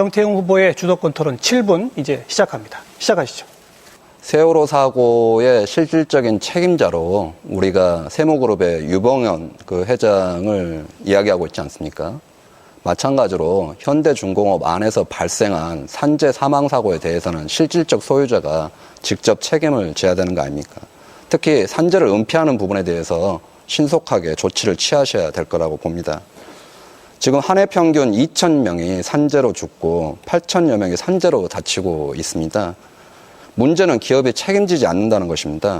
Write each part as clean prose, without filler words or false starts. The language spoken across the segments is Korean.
정태웅 후보의 주도권 토론 7분 이제 시작합니다. 시작하시죠. 세월호 사고의 실질적인 책임자로 우리가 세무그룹의 유봉현 그 회장을 이야기하고 있지 않습니까? 마찬가지로 현대중공업 안에서 발생한 산재 사망사고에 대해서는 실질적 소유자가 직접 책임을 져야 되는 거 아닙니까? 특히 산재를 은폐하는 부분에 대해서 신속하게 조치를 취하셔야 될 거라고 봅니다. 지금 한 해 평균 2,000명이 산재로 죽고 8,000여 명이 산재로 다치고 있습니다. 문제는 기업이 책임지지 않는다는 것입니다.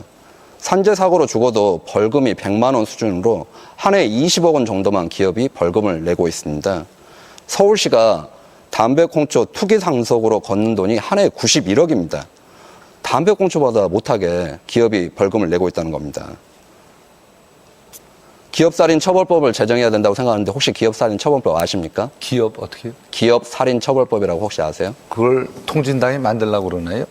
산재 사고로 죽어도 벌금이 100만 원 수준으로 한 해 20억 원 정도만 기업이 벌금을 내고 있습니다. 서울시가 담배꽁초 투기 상속으로 걷는 돈이 한 해 91억입니다. 담배꽁초보다 못하게 기업이 벌금을 내고 있다는 겁니다. 기업살인처벌법을 제정해야 된다고 생각하는데 혹시 기업살인처벌법 아십니까? 기업 어떻게? 기업살인처벌법이라고 혹시 아세요? 그걸 통진당이 만들려고 그러나요?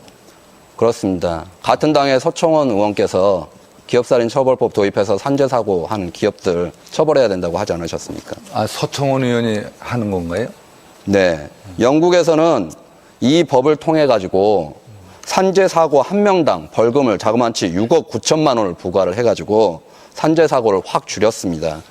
그렇습니다. 같은 당의 서청원 의원께서 기업살인처벌법 도입해서 산재사고 한 기업들 처벌해야 된다고 하지 않으셨습니까? 아, 서청원 의원이 하는 건가요? 네. 영국에서는 이 법을 통해 가지고 산재사고 한 명당 벌금을 자그마치 6억 9천만 원을 부과를 해가지고 산재사고를 확 줄였습니다.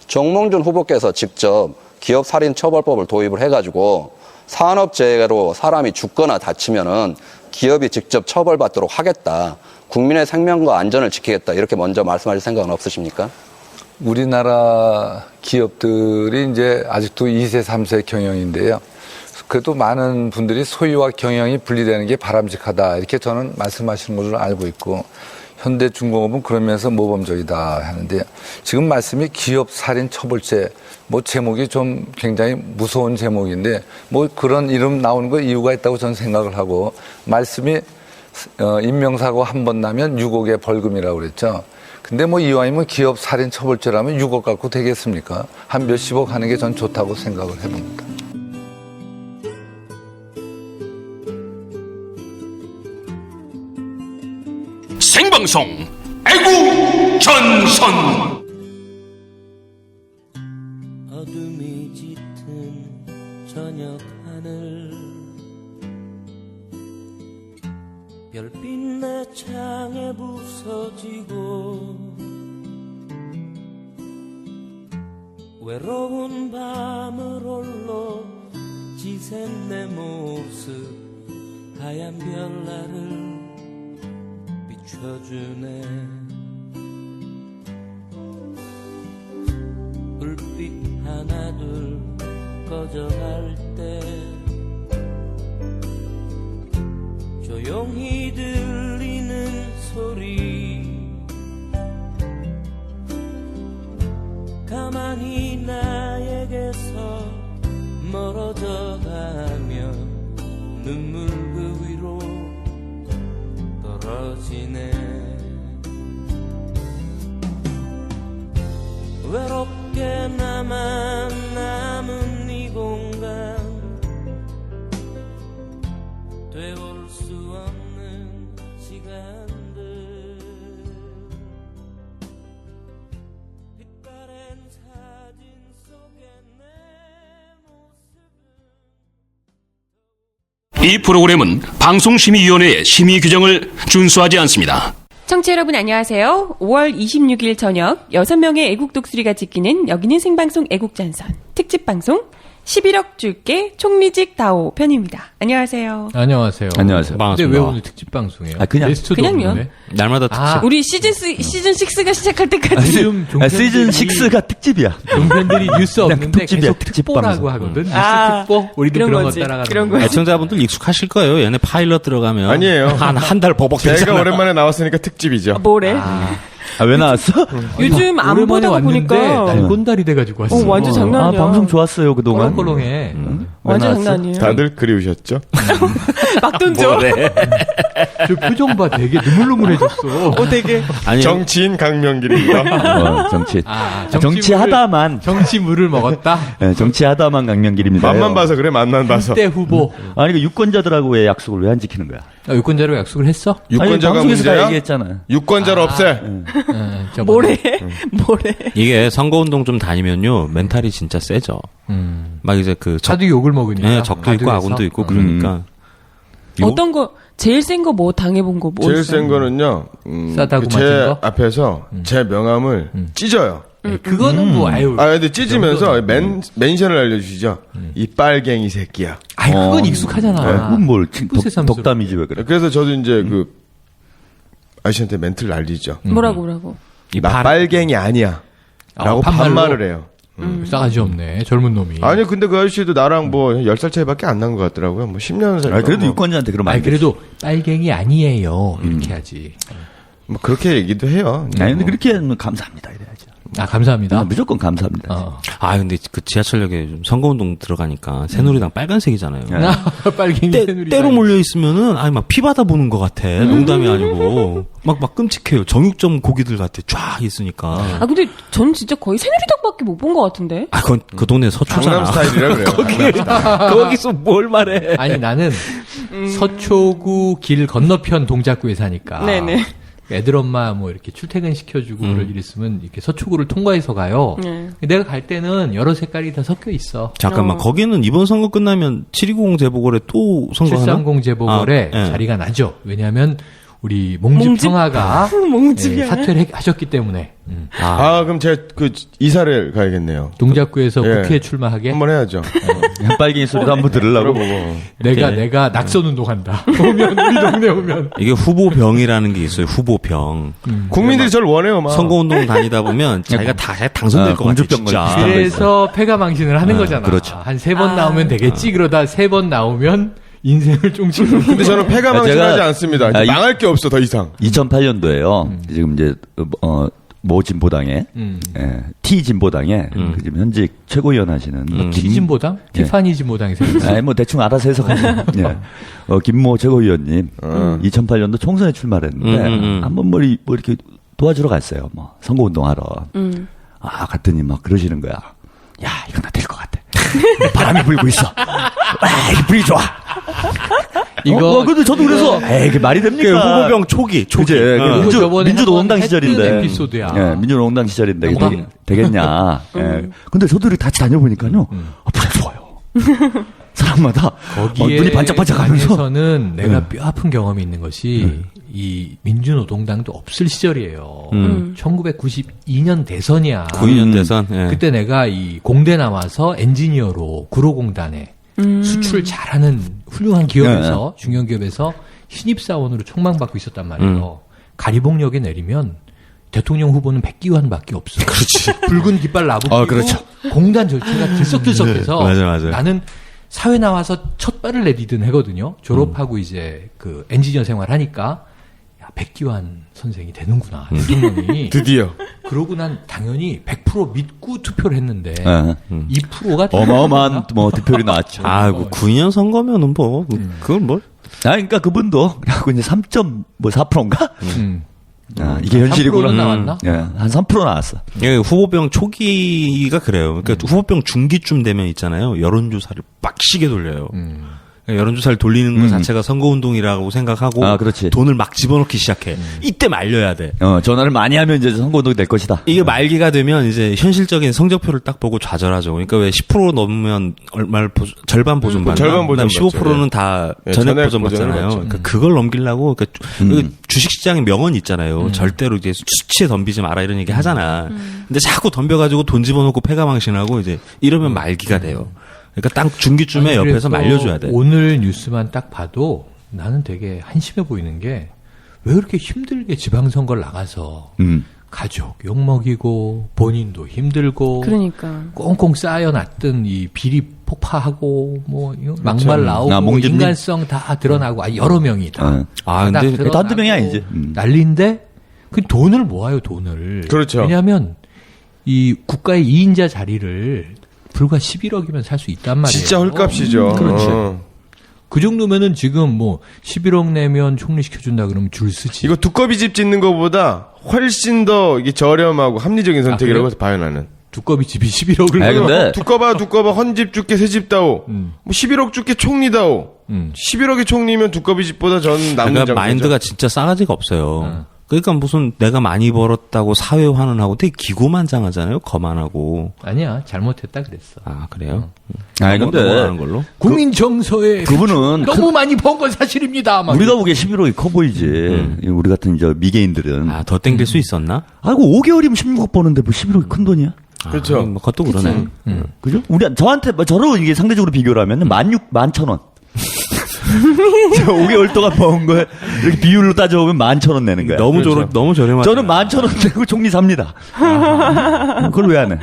정몽준 후보께서 직접 기업살인처벌법을 도입을 해가지고 산업재해로 사람이 죽거나 다치면은 기업이 직접 처벌받도록 하겠다. 국민의 생명과 안전을 지키겠다. 이렇게 먼저 말씀하실 생각은 없으십니까? 우리나라 기업들이 이제 아직도 2세, 3세 경영인데요. 그래도 많은 분들이 소유와 경영이 분리되는 게 바람직하다. 이렇게 저는 말씀하시는 것으로 알고 있고, 현대중공업은 그러면서 모범적이다 하는데, 지금 말씀이 기업살인처벌제, 뭐 제목이 좀 굉장히 무서운 제목인데, 뭐 그런 이름 나오는 거 이유가 있다고 저는 생각을 하고, 말씀이 인명사고 한 번 나면 6억의 벌금이라고 그랬죠. 근데 뭐 이왕이면 기업살인처벌제라면 6억 갖고 되겠습니까? 한 몇십억 하는 게 전 좋다고 생각을 해봅니다. 생방송 애국 전선. 어둠이 짙은 저녁 하늘, 별빛 내 창에 부서지고, 외로운 밤을 홀로 지샌 내 모습, 하얀 별나를 비춰주네. 불빛 하나둘 꺼져갈 때 조용히 들리는 소리, 가만히 나에게서 멀어져 가며 눈물 그 위로 떨어지네. 외롭게 나만 남은 이 공간, 되올 수 없는 시간들, 빛바랜 사진 속에 내 모습은. 이 프로그램은 방송심의위원회의 심의 규정을 준수하지 않습니다. 청취자 여러분 안녕하세요. 5월 26일 저녁 6명의 애국 독수리가 지키는 여기는 생방송 애국전선 특집방송 11억 줄게 총리직 다오 편입니다. 안녕하세요. 안녕하세요. 안녕하세요. 근데 왜 오늘 특집 방송이에요? 그냥 게스트도 그냥요. 없는데? 날마다 특집. 우리 시즌 6가 시작할 때까지 시즌 시즌 6가 특집이야. 종편들이 뉴스 없는데 특집이야, 계속 특집 특보라고 방송. 하거든. 뉴스 아, 특보. 우리도 그런 그런 거 거지. 따라가는 그런 거야. 거지. 애청자분들 익숙하실 거예요. 얘네 파일럿 들어가면 아니에요. 한 달 버벅대잖아. 제가 오랜만에 나왔으니까 특집이죠. 뭐래? 왜 나왔어? 요즘 안 오랜만에 보다가 왔는데 보니까 달곤달이 돼가지고 왔어. 완전 장난 아니야. 방송 좋았어요, 그동안. 꼴렁꼴렁해. 완전 나왔어? 장난 아니에요. 다들 그리우셨죠? 막 던져. 저 표정 봐, 되게 눈물눈물해졌어. 되게. 아니, 정치인 강명길입니다. 정치. 정치물을- 정치하다만. 정치물을 먹었다. 네, 정치하다만 강명길입니다. 맛만 봐서 그래, 맛만 봐서. 때 후보. 아니, 그 유권자들하고 왜 약속을 왜 안 지키는 거야? 유권자로 약속을 했어? 유권자가 방송에서 다 문제야? 얘기했잖아요. 유권자를 없애. 뭐래? 뭐래? 이게 선거운동 좀 다니면요 멘탈이 진짜 세죠. 막 이제 그 하도 욕을 먹으니까. 네, 적도 있고 가족에서. 아군도 있고 그러니까 어떤 거 제일 센 거 뭐 당해본 거 뭐 제일 있어요? 센 거는요. 싸다고 제 맞은 거? 앞에서 제 명함을 찢어요. 그거는 뭐 아유. 아 근데 찢으면서 멘션을 알려주시죠. 이 빨갱이 새끼야. 아이 그건 익숙하잖아. 그건 뭘 새삼스러워. 덕담이지 왜 그래? 그래서 저도 이제 그 아저씨한테 멘트를 날리죠. 뭐라고? 나 빨갱이 아니야. 라고 반말로? 반말을 해요. 싸가지 없네. 젊은 놈이. 아니 근데 그 아저씨도 나랑 뭐 10살 차이밖에 안 난 것 같더라고요. 뭐 10년 살. 그래도 뭐, 유권자한테 그러면 아니 안 돼. 그래도 빨갱이 아니에요. 이렇게 하지. 뭐 그렇게 얘기도 해요. 아니 근데 그렇게 하면 감사합니다 이래야죠. 아 감사합니다. 무조건 감사합니다. 아 근데 그 지하철역에 좀 선거운동 들어가니까 새누리당 빨간색이잖아요. 빨갱이 새누리당. 때로 몰려 있으면은 아니 막 피 받아 보는 것 같아. 농담이 아니고 막 끔찍해요. 정육점 고기들 같아. 쫙 있으니까. 아 근데 전 진짜 거의 새누리당밖에 못 본 것 같은데. 아 그건 그 동네 서초잖아. 강남 스타일이라 그래요. 거기서 뭘 말해? 아니 나는 서초구 길 건너편 동작구에 사니까. 네네. 애들 엄마 뭐 이렇게 출퇴근 시켜주고 그럴 일 있으면 이렇게 서초구를 통과해서 가요. 네. 내가 갈 때는 여러 색깔이 다 섞여 있어. 잠깐만 거기는 이번 선거 끝나면 720 재보궐에 또 선거하나? 730 재보궐에 아, 예. 자리가 나죠. 왜냐하면 우리 몽집 평화가 몽집이야. 사퇴를 하셨기 때문에 아 그럼 제가 그 이사를 가야겠네요. 동작구에서 예. 국회에 출마하게 한번 해야죠. 빨갱이 소리도 한번 들으려고. 내가 낙선 운동한다. 오면 우리 동네 오면 이게 후보병이라는 게 있어요. 후보병. 국민들이 저를 원해요, 막. 선거운동 다니다 보면 자기가 다 당선될 것 같아. 공주병 진짜. 그래서 패가망신을 하는 거잖아. 그렇죠. 한 3번 나오면 되겠지. 그러다 3번 나오면 인생을 쫑치고. 근데 저는 패가망신하지 않습니다. 이제 아, 망할 게 없어 더 이상. 2008년도에요. 지금 이제 모 진보당에 T 진보당에 그 지금 현직 최고위원 하시는 T진보당? 예. 티파니 진보당이 생겼어. 아니 뭐 대충 알아서 해석하세요. 예. 김모 최고위원님 2008년도 총선에 출마를 했는데 한번 뭐 이렇게 도와주러 갔어요. 뭐 선거운동 하러. 아 갔더니 막 그러시는 거야. 야 이거 나 될 것 같아. 바람이 불고 있어. 와 이거 분위기 좋아. 이거 근데 저도 그래서 에이 그 말이 됩니까? 그 후보병 초기. 그제 저번에 민주노동당 한번 시절인데. 했던 에피소드야. 예, 민주노동당 시절인데 이게 넘어가? 되겠냐. 예. 근데 저도 이렇게 같이 다녀보니까요. 분위기 좋아요. 사람마다 거기에 눈이 반짝반짝하면서. 안에서는 내가 뼈 아픈 경험이 있는 것이 이 민주노동당도 없을 시절이에요. 1992년 대선이야. 92년 대선. 예. 그때 내가 이 공대 나와서 엔지니어로 구로공단에 수출을 잘하는 훌륭한 기업에서 중견 기업에서 신입사원으로 총망받고 있었단 말이에요. 가리봉역에 내리면 대통령 후보는 백기환밖에 없어. 그렇지. 붉은 깃발 나부끼고 그렇죠. 공단 절차가 들썩들썩해서 맞아요. 나는 사회 나와서 첫 발을 내디든 하거든요. 졸업하고 이제 그 엔지니어 생활하니까 야, 백기환 선생이 되는구나 대통령이. 드디어. 그러고 난 당연히 100% 믿고 투표를 했는데 예. 2%가 어마어마한 뭐 득표율이 나왔죠. 아, 9년 선거면은 뭐, 그건 뭘? 그러니까 그분도 그래갖고 이제 3.4%인가? 아, 이게 3%는 현실이구나. 나왔나? 예, 한 3% 나왔어. 예, 후보병 초기가 그래요. 그러니까 후보병 중기쯤 되면 있잖아요. 여론조사를 빡시게 돌려요. 그러니까 여론조사를 돌리는 것 자체가 선거운동이라고 생각하고 아, 그렇지. 돈을 막 집어넣기 시작해. 이때 말려야 돼. 전화를 많이 하면 이제 선거운동이 될 것이다. 이게 말기가 되면 이제 현실적인 성적표를 딱 보고 좌절하죠. 그러니까 왜 10% 넘으면 얼마를 절반 보존 받나? 절반 보존 그다음 받죠. 15%는 다 예, 전액 전액 보존 보존을 받잖아요. 받죠. 그러니까 그걸 넘기려고 그러니까 주식시장의 명언이 있잖아요. 절대로 이제 수치에 덤비지 마라 이런 얘기 하잖아. 근데 자꾸 덤벼가지고 돈 집어넣고 패가망신하고 이제 이러면 말기가 돼요. 그러니까 딱 중기쯤에 아니, 옆에서 그래서 말려줘야 돼. 오늘 뉴스만 딱 봐도 나는 되게 한심해 보이는 게 왜 그렇게 힘들게 지방선거를 나가서 가족 욕먹이고 본인도 힘들고 그러니까. 꽁꽁 쌓여놨던 이 비리 폭파하고 뭐 이거 막말 나오고 아, 몽진님? 인간성 다 드러나고 여러 명이 다. 아, 다 근데 드러나고 한두 명이 아니지. 난리인데 그 돈을 모아요 돈을. 그렇죠. 왜냐하면 이 국가의 2인자 자리를 불과 11억이면 살 수 있단 말이에요. 진짜 헐값이죠. 그렇지. 어. 그 정도면은 지금 뭐 11억 내면 총리시켜준다 그러면 줄 쓰지. 이거 두꺼비 집 짓는 것보다 훨씬 더 이게 저렴하고 합리적인 선택이라고 그래요? 봐요, 나는. 두꺼비 집이 11억을 아니, 근데 두꺼봐, 헌집 줄게, 새집 다오. 뭐 11억 줄게, 총리 다오. 11억의 총리면 두꺼비 집보다 전 남는 그러니까 장사죠. 마인드가 진짜 싸가지가 없어요. 그러니까 무슨 내가 많이 벌었다고 사회화는 하고 되게 기고만장하잖아요. 거만하고. 아니야, 잘못했다 그랬어. 아 그래요? 아니, 근데 넘어가는 걸로? 국민 정서에 그분은 너무 많이 번 건 사실입니다. 막 우리가 보기에 11억이 커 보이지. 우리 같은 이제 미개인들은. 아 더 땡길 수 있었나? 아이고 5개월이면 16억 버는데 뭐 11억이 큰 돈이야? 그렇죠. 뭐 그것도 그러네. 그죠? 저한테 저로 이게 상대적으로 비교를 하면은 11,000원. 5개월 동안 번 거에 이렇게 비율로 따져보면 11,000원 내는 거야. 너무 그렇죠. 너무 저렴하다. 저는 11,000원 내고 총리 삽니다. 그걸 왜 안 해?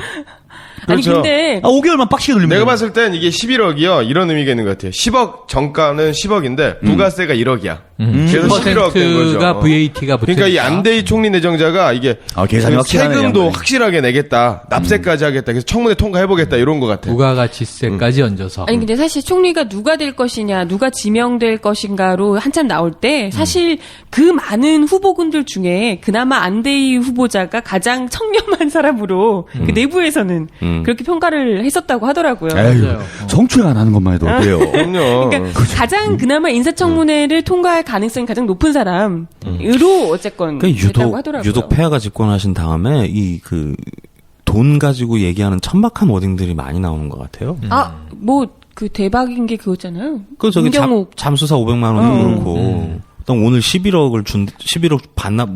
아니 그렇죠. 근데 5개월만 빡시게 돌리면 내가 돼요. 봤을 땐 이게 11억이요. 이런 의미가 있는 것 같아요. 10억 정가는 10억인데 부가세가 1억이야. 그래서 11억 된 거죠. 10%가 VAT가 붙으니까. 그러니까 이 안대희 총리 내정자가 이게 계산이 확실하네, 세금도 양반이. 확실하게 내겠다. 납세까지 하겠다. 그래서 청문회 통과해보겠다. 이런 것 같아. 부가가치세까지 얹어서. 아니 근데 사실 총리가 누가 될 것이냐, 누가 지명될 것인가로 한참 나올 때 사실 그 많은 후보군들 중에 그나마 안대희 후보자가 가장 청렴한 사람으로 그 내부에서는 그렇게 평가를 했었다고 하더라고요. 에휴, 성추행 안 하는 것만 해도 어때요? 그럼요. 그러니까 가장 그나마 인사청문회를 통과할 가능성이 가장 높은 사람으로 어쨌건 그러니까 됐다고 하더라고요. 유독 폐하가 집권하신 다음에 이 돈 가지고 얘기하는 천박한 워딩들이 많이 나오는 것 같아요. 뭐 그 대박인 게 그거잖아요. 그 저기 김경욱. 잠수사 500만 원도 그렇고. 그다음 오늘 11억 받나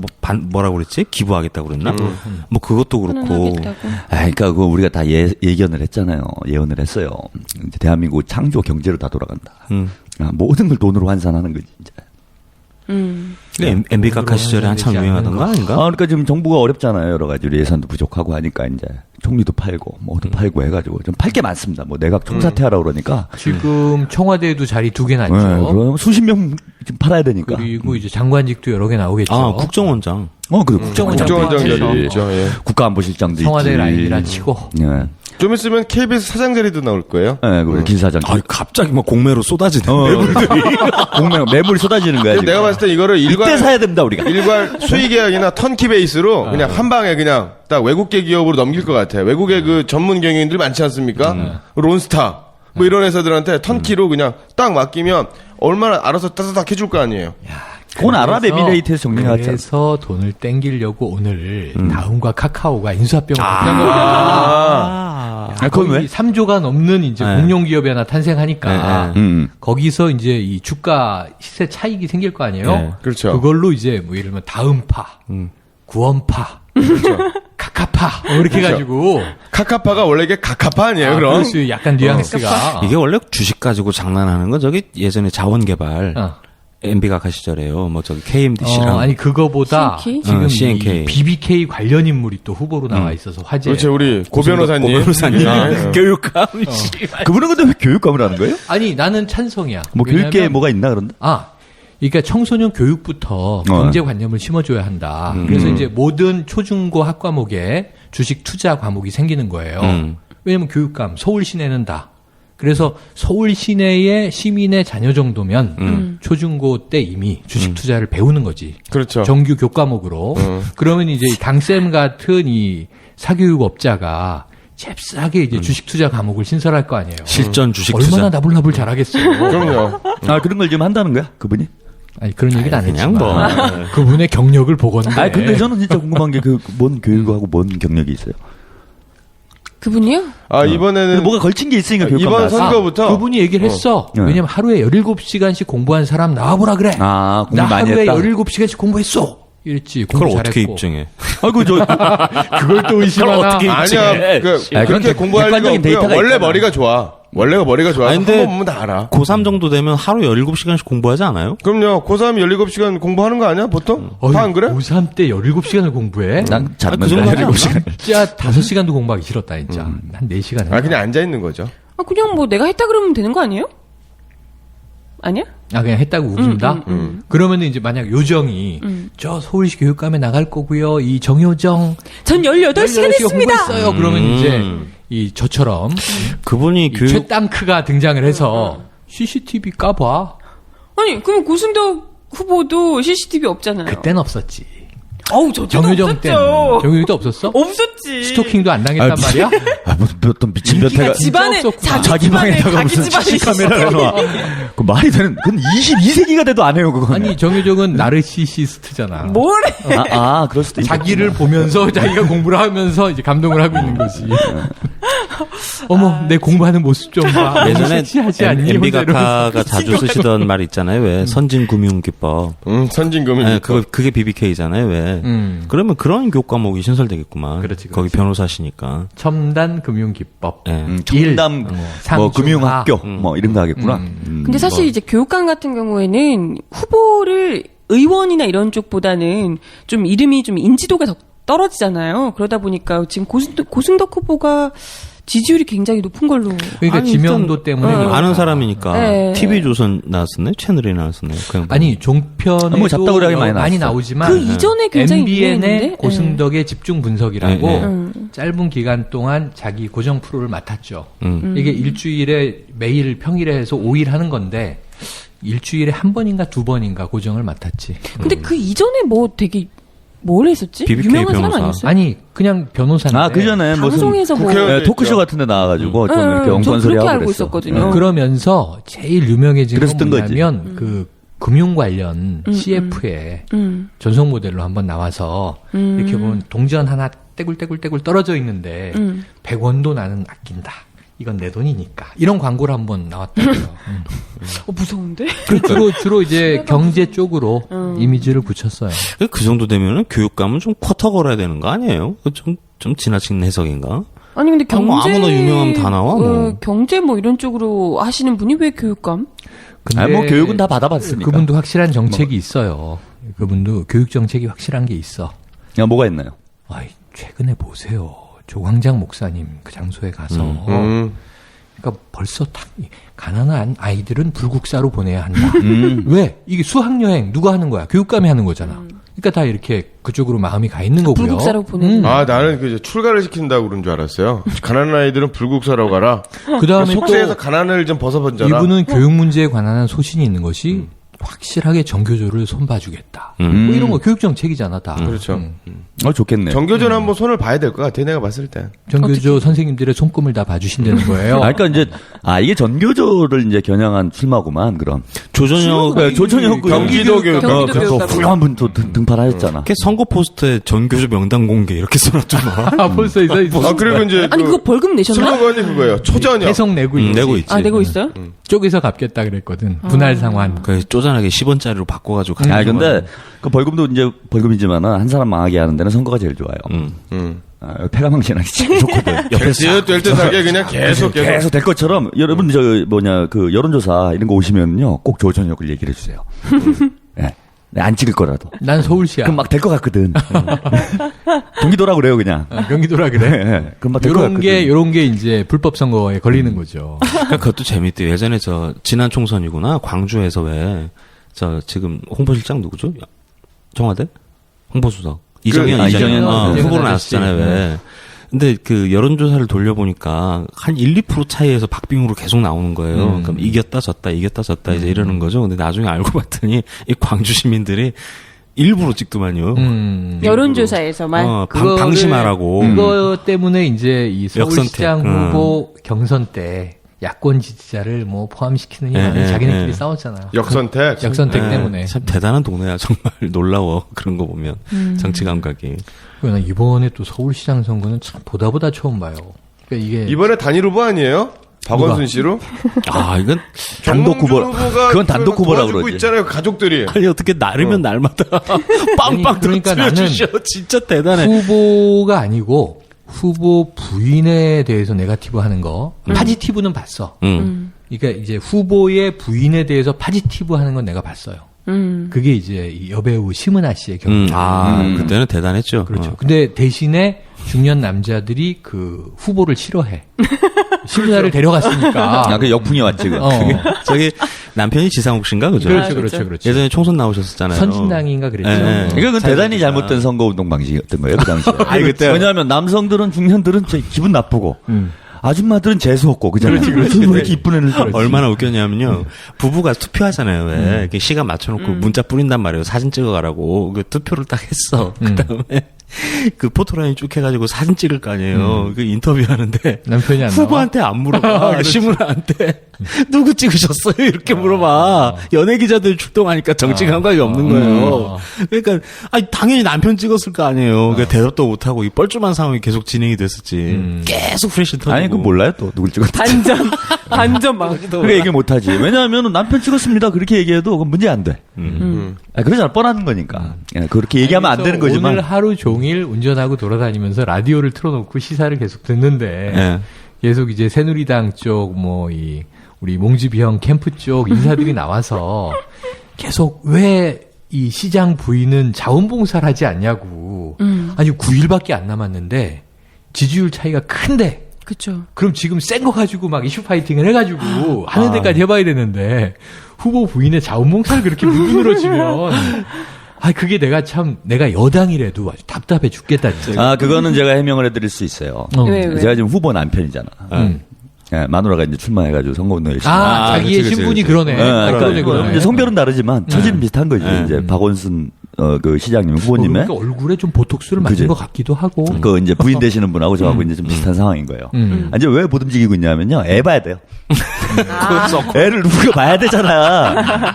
뭐라고 그랬지? 기부하겠다고 그랬나? 뭐 그것도 그렇고. 하겠다고. 그러니까 그거 우리가 다 예견을 했잖아요. 예언을 했어요. 이제 대한민국 창조 경제로 다 돌아간다. 모든 걸 돈으로 환산하는 거지. 이제. MB 카카 시절에 한참 유행하던 거 아닌가? 그러니까 지금 정부가 어렵잖아요. 여러 가지로 예산도 부족하고 하니까 이제 총리도 팔고 뭐도 팔고 해가지고 좀 팔 게 많습니다. 뭐 내각 총사퇴하라 그러니까. 지금 청와대에도 자리 2개 났죠. 그럼 수십 명 지금 팔아야 되니까. 그리고 이제 장관직도 여러 개 나오겠죠. 아, 국정원장. 그래 국정원장 국정원장도 있죠. 예. 국가안보실장도 청와대 있지. 라인이라 치고. 예. 좀 있으면 KBS 사장 자리도 나올 거예요. 예, 그 기사장. 갑자기 막 공매로 쏟아지네. 매물이 쏟아지는 거야. 지금. 내가 봤을 때 이거를 이때 사야 됩니다 우리가. 일괄 수의 계약이나 턴키 베이스로 그냥 한 방에 그냥 딱 외국계 기업으로 넘길 것 같아요. 외국의 그 전문 경영인들 많지 않습니까? 론스타 뭐 이런 회사들한테 턴키로 그냥 딱 맡기면 얼마나 알아서 따뜻하게 해줄 거 아니에요. 돈 아랍에미레이트에서 정리해왔잖아. 그래서 돈을 땡기려고 오늘 다음과 카카오가 인수합병을 한 겁니다. 그건 왜? 3조가 넘는 이제 공룡기업이 하나 탄생하니까 거기서 이제 이 주가 시세 차익이 생길 거 아니에요. 네. 그렇죠. 그걸로 이제 뭐 예를 들면 다음파, 구원파, 그렇죠. 카카파 뭐 이렇게 해가지고 카카파가 원래 이게 카카파 아니에요, 그럼? 그럴 수 약간 뉘앙스가 이게 원래 주식 가지고 장난하는 건 저기 예전에 자원개발 MB 카카 시절에요. 뭐 저기 KMDC랑 아니 그거보다 CNK? 지금 CNK. 이 BBK 관련 인물이 또 후보로 나와 있어서 화제. 그렇죠, 우리 고 변호사님. 교육감. 그분은 근데 왜 교육감을 하는 거예요? 아니 나는 찬성이야. 뭐 교육계에 왜냐면 뭐가 있나 그런데? 그러니까 청소년 교육부터 경제관념을 심어줘야 한다. 그래서 이제 모든 초중고 학과목에 주식 투자 과목이 생기는 거예요. 왜냐면 교육감 서울 시내는 다. 그래서 서울 시내의 시민의 자녀 정도면 초중고 때 이미 주식 투자를 배우는 거지. 그렇죠. 정규 교과목으로. 그러면 이제 강쌤 같은 이 사교육업자가 잽싸게 이제 주식 투자 과목을 신설할 거 아니에요. 실전 주식 얼마나 투자. 나불나불 잘하겠어요. 그럼요. 그런 걸 지금 한다는 거야 그분이? 아니 그런 얘기는 안 그냥 했지만 그분의 경력을 보건데. 근데 저는 진짜 궁금한 게 뭔 교육하고 뭔 경력이 있어요? 그분이요? 이번에는 뭐가 걸친 게 있으니까 교육감 이번 나왔어. 선거부터 그분이 얘기를 했어. 왜냐면 하루에 17시간씩 공부한 사람 나와보라 그래. 공부 나 많이 하루에 했다. 17시간씩 공부했어. 이랬지. 공부 그걸 어떻게 잘했고. 입증해? 그걸 또 의심하나. 아니야. 그렇게 그건 공부할 리가 객관적인 없고요. 데이터가 원래 있잖아. 머리가 좋아. 원래가 머리가 좋아. 아니, 근데 한번 보면 다 알아. 고3 정도 되면 하루 17시간씩 공부하지 않아요? 그럼요. 고3 17시간 공부하는 거 아니야, 보통? 다 안 그래? 고3 때 17시간을 공부해? 난 그 정도 하지 않나? 진짜 5시간도 공부하기 싫었다, 진짜. 한 4시간. 그냥 앉아 있는 거죠. 그냥 뭐 내가 했다 그러면 되는 거 아니에요? 아니야? 그냥 했다고 우긴다? 그러면 이제 만약 요정이 저 서울시 교육감에 나갈 거고요. 이 정효정. 전 18시간 했습니다. 공부했어요. 그러면 이제 이 저처럼 그분이 교육 최땅크가 등장을 해서 CCTV 까봐. 아니, 그럼 고승덕 후보도 CCTV 없잖아요. 그땐 없었지. 어우, 저 정효정 때는 정효정도 없었어? 없었지. 스토킹도 안 당했단 말이야? 무슨 어떤 미친 변태가 집안에 없었구나. 자기 방에다가 무슨 CC 카메라를 놔. 그 말이 되는, 그건 22세기가 돼도 안 해요, 그건. 아니 정효정은 나르시시스트잖아. 뭐래? 그럴 수도 있겠구나. 자기를 보면서 자기가 공부를 하면서 이제 감동을 하고 있는 거지. 어머, 내 공부하는 모습 좀 봐. 예전에 섹시하지 않니? MB 혼자 각하가 이러면서. 자주 쓰시던 말 있잖아요. 왜 선진금융기법. 선진금융. 네, 그게 BBK잖아요. 왜? 그러면 그런 교육 과목이 신설되겠구만. 그렇지. 거기 변호사시니까. 첨단 금융기법. 네. 첨단 뭐 상중하. 금융학교 뭐 이런 거 하겠구나. 근데 사실 이제 교육감 같은 경우에는 후보를 의원이나 이런 쪽보다는 좀 이름이 좀 인지도가 더 떨어지잖아요. 그러다 보니까 지금 고승덕 후보가 지지율이 굉장히 높은 걸로. 그러니까 지명도 때문에. 아는 사람이니까. 네. TV조선 나왔었나요? 채널에 나왔었나요? 그냥 아니 종편에 뭐 잡다구리하게 많이 나오지만 그 이전에 굉장히 MBN의 유명했는데? 고승덕의 집중 분석이라고 네, 짧은 기간 동안 자기 고정 프로를 맡았죠. 이게 일주일에 매일 평일에 해서 5일 하는 건데 일주일에 한 번인가 두 번인가 고정을 맡았지. 근데 그 이전에 뭐 되게 뭘 했었지? BBK 유명한 사람 변호사. 아니었어요? 아니 그냥 변호사인데. 그 전에 무슨 방송에서 뭐 국회의원 토크쇼 같은 데 나와가지고 좀 이렇게 저 엉건소리 그렇게 하고 알고 그랬어. 있었거든요. 그러면서 제일 유명해진 그래서 건 뜬 거지. 뭐냐면 그 금융 관련 CF에 전속 모델로 한번 나와서 이렇게 보면 동전 하나 떼굴떼굴떼굴 떨어져 있는데 100원도 나는 아낀다. 이건 내 돈이니까. 이런 광고를 한번 나왔다고요. 무서운데? 주로 이제 경제 쪽으로 이미지를 붙였어요. 그 정도 되면은 교육감은 좀 쿼터 걸어야 되는 거 아니에요? 좀 지나친 해석인가? 아니 근데 경제 뭐 아무나 유명하면 다 나와, 뭐. 경제 뭐 이런 쪽으로 하시는 분이 왜 교육감? 근데 뭐 교육은 다 받아봤으니까. 그분도 확실한 정책이 있어요. 그분도 교육 정책이 확실한 게 있어. 야, 뭐가 있나요? 아이, 최근에 보세요. 조광장 목사님 그 장소에 가서 그러니까 벌써 가난한 아이들은 불국사로 보내야 한다. 왜? 이게 수학여행 누가 하는 거야? 교육감이 하는 거잖아. 그러니까 다 이렇게 그쪽으로 마음이 가 있는 거고요. 불국사로 보내는. 나는 그 출가를 시킨다고 그런 줄 알았어요. 가난한 아이들은 불국사로 가라. 그다음에 속세에서 또 가난을 좀 벗어번져라. 이분은 교육 문제에 관한 소신이 있는 것이 확실하게 정교조를 손봐주겠다. 뭐 이런 거 교육 정책이잖아 다. 그렇죠. 좋겠네요. 정교조는 한번 손을 봐야 될 것 같아. 내가 봤을 때. 정교조 선생님들의 손금을 다 봐주신다는 거예요. 그러니까 이제 이게 전교조를 이제 겨냥한 출마구만 그럼. 조전혁 조천혁 경기도 교육감. 그래서 훌륭한 분 또 등판하셨잖아. 선거 포스터에 전교조 명단 공개 이렇게 써놨잖아. 벌써 있어. 그리고 이제 아니 그거 벌금 내셨나? 슬로건이 그거예요. 초전역. 계속 내고 있지. 내고 있지. 아 내고 있어요? 쪽에서 갚겠다 그랬거든. 분할 상환. 그 쪼잔하게 10원짜리로 바꿔가지고. 근데 그 벌금도 이제 벌금이지만은 한 사람 망하게 하는 데는 선거가 제일 좋아요. 패가망신하기 제일 좋거든. 될 듯하게 그냥 계속 될 것처럼 여러분 그 여론조사 이런 거 오시면요 꼭 조전역을 얘기를 해주세요. 네. 안 찍을 거라도. 난 서울시야. 그럼 막 될 것 같거든. 경기도라 그래요 그냥. 경기도라 그래. 네. 그럼 막 될 것 같거든. 요런 게 이제 불법 선거에 걸리는 거죠. 그러니까 그것도 재밌대요. 예전에 지난 총선이구나. 광주에서 지금 홍보실장 누구죠? 청와대? 홍보수석. 이정현 후보로 나왔었잖아요. 왜. 근데 그 여론조사를 돌려보니까 한 1, 2% 차이에서 박빙으로 계속 나오는 거예요. 그럼 이겼다 졌다 이제 이러는 거죠. 근데 나중에 알고 봤더니 이 광주 시민들이 일부러 찍더만요. 여론조사에서만 방심하라고. 그거 때문에 이제 이 서울시장 역선택. 후보 경선 때 야권 지지자를 뭐 포함시키느냐 자기네끼리 싸웠잖아요. 역선택 때문에. 참 대단한 동네야. 정말 놀라워. 그런 거 보면. 정치 감각이. 그러나 이번에 또 서울시장 선거는 참 보다 처음 봐요. 그러니까 이게 이번에 단일 후보 아니에요? 박원순 씨로? 이건 단독 후보. 그건 단독 후보라고 그러지. 그러지. 있잖아요, 가족들이. 아니 어떻게 나르면 날마다 빵빵 그러니까 터뜨려주셔. 진짜 대단해. 후보가 아니고 후보 부인에 대해서 네거티브 하는 거 파지티브는 봤어. 그러니까 이제 후보의 부인에 대해서 파지티브 하는 건 내가 봤어요. 그게 이제 이 여배우 심은하 씨의 경우. 그때는 대단했죠. 그렇죠. 근데 대신에 중년 남자들이 그 후보를 싫어해. 심은하를 데려갔으니까. 그 역풍이 왔지. 저기 남편이 지상욱 씨인가 그죠? 그렇죠. 예전에 총선 나오셨었잖아요. 선진당인가 그랬죠. 네. 이건 대단히 잘못된 선거운동 방식이었던 거예요 그 당시에. 그때 왜냐하면 남성들은 중년들은 기분 나쁘고. 아줌마들은 재수 없고 그잖아요. 왜 이렇게 이쁜 애를 얼마나 웃겼냐면요. 부부가 투표하잖아요. 왜 이렇게 시간 맞춰놓고 문자 뿌린단 말이에요. 사진 찍어가라고. 그 투표를 딱 했어. 그다음에 그 포토라인 쭉 해가지고 사진 찍을 거 아니에요. 그 인터뷰하는데 남편이 안 후보한테 안 물어봐. 시문화한테 누구 찍으셨어요? 이렇게 물어봐. 연예 기자들 출동하니까 정치 감각이 없는 거예요. 그러니까 아니 당연히 남편 찍었을 거 아니에요. 그러니까 대답도 못 하고 이 뻘쭘한 상황이 계속 진행이 됐었지. 계속 프레시 터지고. 아니, 그 몰라요, 또. 누굴 찍었지. 반전 막. 그게 얘기 못 하지. 왜냐하면 남편 찍었습니다. 그렇게 얘기해도 그건 문제 안 돼. 그러잖아. 뻔한 거니까. 그렇게 얘기하면 안 되는 거지만. 오늘 하루 종일 운전하고 돌아다니면서 라디오를 틀어놓고 시사를 계속 듣는데 네. 계속 이제 새누리당 쪽 우리 몽주비형 캠프 쪽 인사들이 나와서 계속 왜 이 시장 부인은 자원봉사를 하지 않냐고. 아니 9일밖에 안 남았는데 지지율 차이가 큰데. 그쵸. 그럼 지금 센 거 가지고 막 이슈 파이팅을 해가지고 하는 데까지 해봐야 되는데 후보 부인의 자원봉사를 그렇게 무분으로지면 그게 내가 여당이라도 아주 답답해 죽겠다. 진짜. 그거는 제가 해명을 해드릴 수 있어요. 왜? 제가 지금 후보 남편이잖아. 예, 마누라가 이제 출마해가지고 선거운동 열심히. 자기의 신분이 그러네. 그러네. 이제 성별은 다르지만 처지는 비슷한 거지. 이제 박원순 그 시장님 후보님의 그러니까 얼굴에 좀 보톡스를 맞은 것 같기도 하고. 그 이제 부인 되시는 분하고 저하고 이제 좀 비슷한 상황인 거예요. 이제 왜 보듬지기고 있냐면요. 애 봐야 돼요. 애를 누가 봐야 되잖아.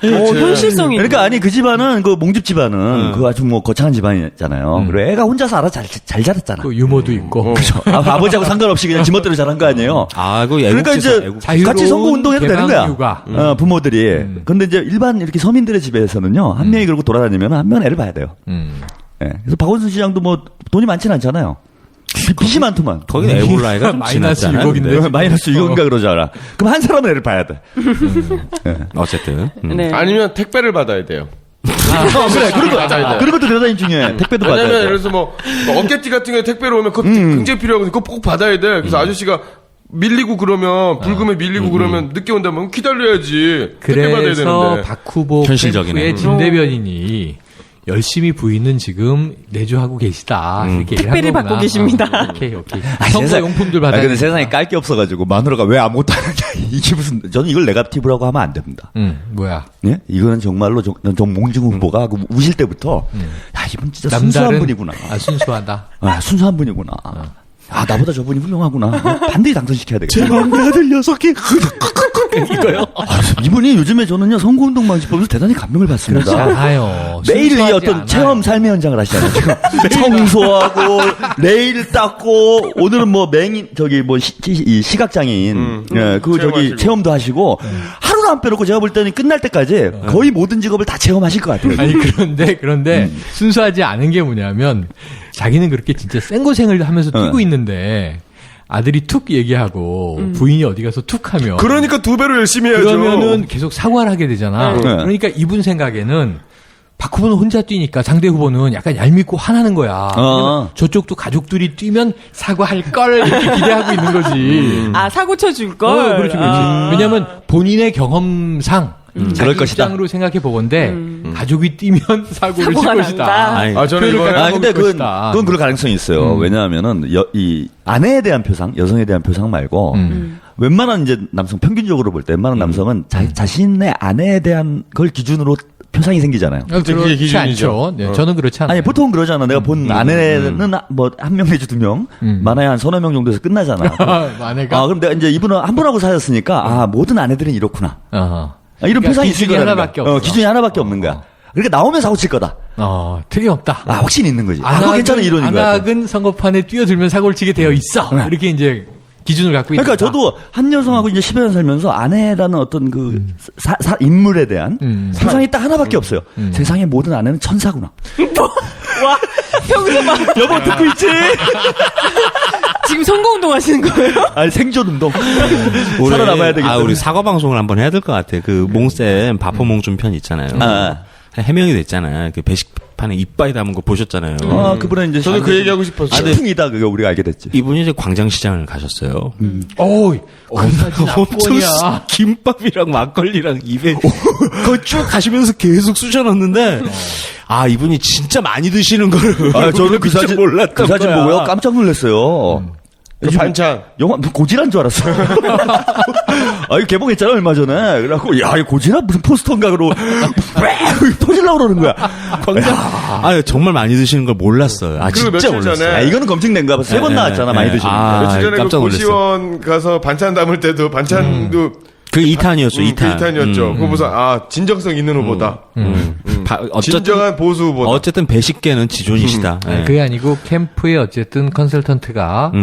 현실성이. 그러니까 아니 그 집안은 그 몽집 집안은 그 아주 뭐 거창한 집안이잖아요. 그리고 애가 혼자서 알아 잘 자랐잖아. 그 유머도 있고. 그렇죠. 아버지하고 상관없이 그냥 지멋대로 자란 거 아니에요. 그 그러니까 이제 같이 선거 운동해도 되는 거야. 부모들이. 근데 이제 일반 이렇게 서민들의 집에서는요. 한 명이 그러고 돌아다니면 한 명은 애를 봐야 돼요. 예. 그래서 박원순 시장도 뭐 돈이 많지는 않잖아요. 빚이 많더만. 거기는 애 볼 나이가 좀 마이너스 지났잖아요. 6억인데. 마이너스 6억인가 그러잖아. 그럼 한 사람은 애를 봐야 돼. 어쨌든. 네. 아니면 택배를 받아야 돼요. 그래, 그런 것도 대단히 중요해. 택배도 받아야 왜냐면 돼. 예를 들어서 뭐 어깨띠 같은 게 택배로 오면 그거 굉장히 필요하거든요. 그거 꼭 받아야 돼. 그래서 아저씨가 밀리고 그러면 불금에 밀리고 그러면 늦게 온다면 기다려야지. 택배 받아야 그래서 되는데. 박 후보 현실적이네. 캠프의 진 대변인이 열심히 부인은 지금 내조하고 계시다. 이렇게 얘기를 한 택배를 거구나. 받고 계십니다. 오케이. 선거용품들 받아야 근데 세상에 깔 게 없어가지고 마누라가 왜 아무것도 안 하냐. 이게 무슨, 저는 이걸 네거티브라고 하면 안 됩니다. 뭐야. 예? 이거는 정말로 좀 몽증 후보가 그 우실 때부터 이분 진짜 순수한 분이구나. 순수하다. 순수한 분이구나. 나보다 저분이 훌륭하구나. 반드시 당선시켜야 되겠다. 제 마음의 아들 녀석이 이거요. 이분이 요즘에 저는요, 선거운동 방식법에서 대단히 감명을 받습니다. 그렇지 않아요. 매일 이 순수하지 어떤 않아요. 체험 삶의 현장을 하시잖아요. 지금 청소하고, 네일 닦고, 오늘은 뭐 이 시각장애인, 체험하시고. 체험도 하시고, 하루도 안 빼놓고 제가 볼 때는 끝날 때까지 거의 모든 직업을 다 체험하실 것 같아요. 아니 그런데 순수하지 않은 게 뭐냐면 자기는 그렇게 진짜 생고생을 하면서 뛰고 있는데 아들이 툭 얘기하고 부인이 어디 가서 툭 하면 그러니까 두 배로 열심히 해야죠. 그러면은 계속 사과를 하게 되잖아. 그러니까 이분 생각에는 박 후보는 혼자 뛰니까 상대 후보는 약간 얄밉고 화나는 거야. 왜냐면 저쪽도 가족들이 뛰면 사과할 걸 이렇게 기대하고 있는 거지. 사고 쳐줄 걸. 그렇지. 왜냐면 본인의 경험상 그럴 자기 것이다. 입장으로 생각해 보건데 가족이 뛰면 사고를 칠 사고가 것이다. 난다. 저는 표현을 이번에 근데 먹을 것이다. 그건 그럴 가능성이 있어요. 왜냐하면은 이 아내에 대한 표상, 여성에 대한 표상 말고 웬만한 이제 남성 평균적으로 볼 때 웬만한 남성은 자신의 아내에 대한 걸 기준으로 표상이 생기잖아요. 그게 그렇지 기준이죠. 않죠. 네, 저는 그렇지 않아요. 아니 보통 그러잖아. 내가 본 아내는 뭐 한 명 내지 두 명, 많아야 한 서너 명 정도에서 끝나잖아. 아내가 그럼 내가 이제 이분은 한 분하고 사셨으니까 모든 아내들은 이렇구나. 이런 그러니까 표상이 기준이 있을 거라는 하나밖에 거야. 없어. 기준이 하나밖에 없는 거야. 그러니까 나오면 사고 칠 거다. 틀림없다. 확신이 있는 거지. 그거 괜찮은 이론인 거야. 안학은 선거판에 뛰어들면 사고를 치게 되어 있어. 이렇게 이제 기준을 갖고 있다. 그러니까 저도 한 여성하고 이제 10여 년 살면서 아내라는 어떤 그 인물에 대한 표상이 딱 하나밖에 없어요. 세상의 모든 아내는 천사구나. 와, 평소 막. 여보 듣고 있지? 지금 선거운동 하시는 거예요? 아니 생존 운동. 살아남아야 되겠다. 우리 사과 방송을 한번 해야 될 것 같아. 그 몽쌤 바포몽준 편 있잖아요. 해명이 됐잖아요. 그 배식판에 이빠이 담은 거 보셨잖아요. 그분은 이제 저도 그 얘기하고 싶었어요. 식품이다 그거 우리가 알게 됐지. 이분이 이제 광장시장을 가셨어요. 사진 압권이야. 김밥이랑 막걸리랑 입에 그거 쭉 가시면서 계속 쑤셔넣는데 이분이 진짜 많이 드시는 거를 저는 그 사진 몰랐던 그 사진 거야. 보고요 깜짝 놀랐어요. 그 반찬. 영화 고지라인 줄 알았어요. 아, 이거 개봉했잖아 얼마 전에. 그래갖고 야, 이거 고지라 무슨 포스터인가 그러고 터질라고 그러는 거야. 아, 정말 많이 드시는 걸 몰랐어요. 아, 그리고 진짜 며칠 몰랐어요. 전에 아, 이거는 검증된가 봐. 3번 나왔잖아. 많이 드시는 거. 아, 며칠 전에 깜짝 그 놀랐어요. 고시원 가서 반찬 담을 때도 반찬도 그 2탄이었죠, 2탄. 2탄이었죠. 그거 보서 진정성 있는 후보다. 진정한 보수 후보다. 어쨌든 배식계는 지존이시다. 예. 그게 아니고 캠프의 어쨌든 컨설턴트가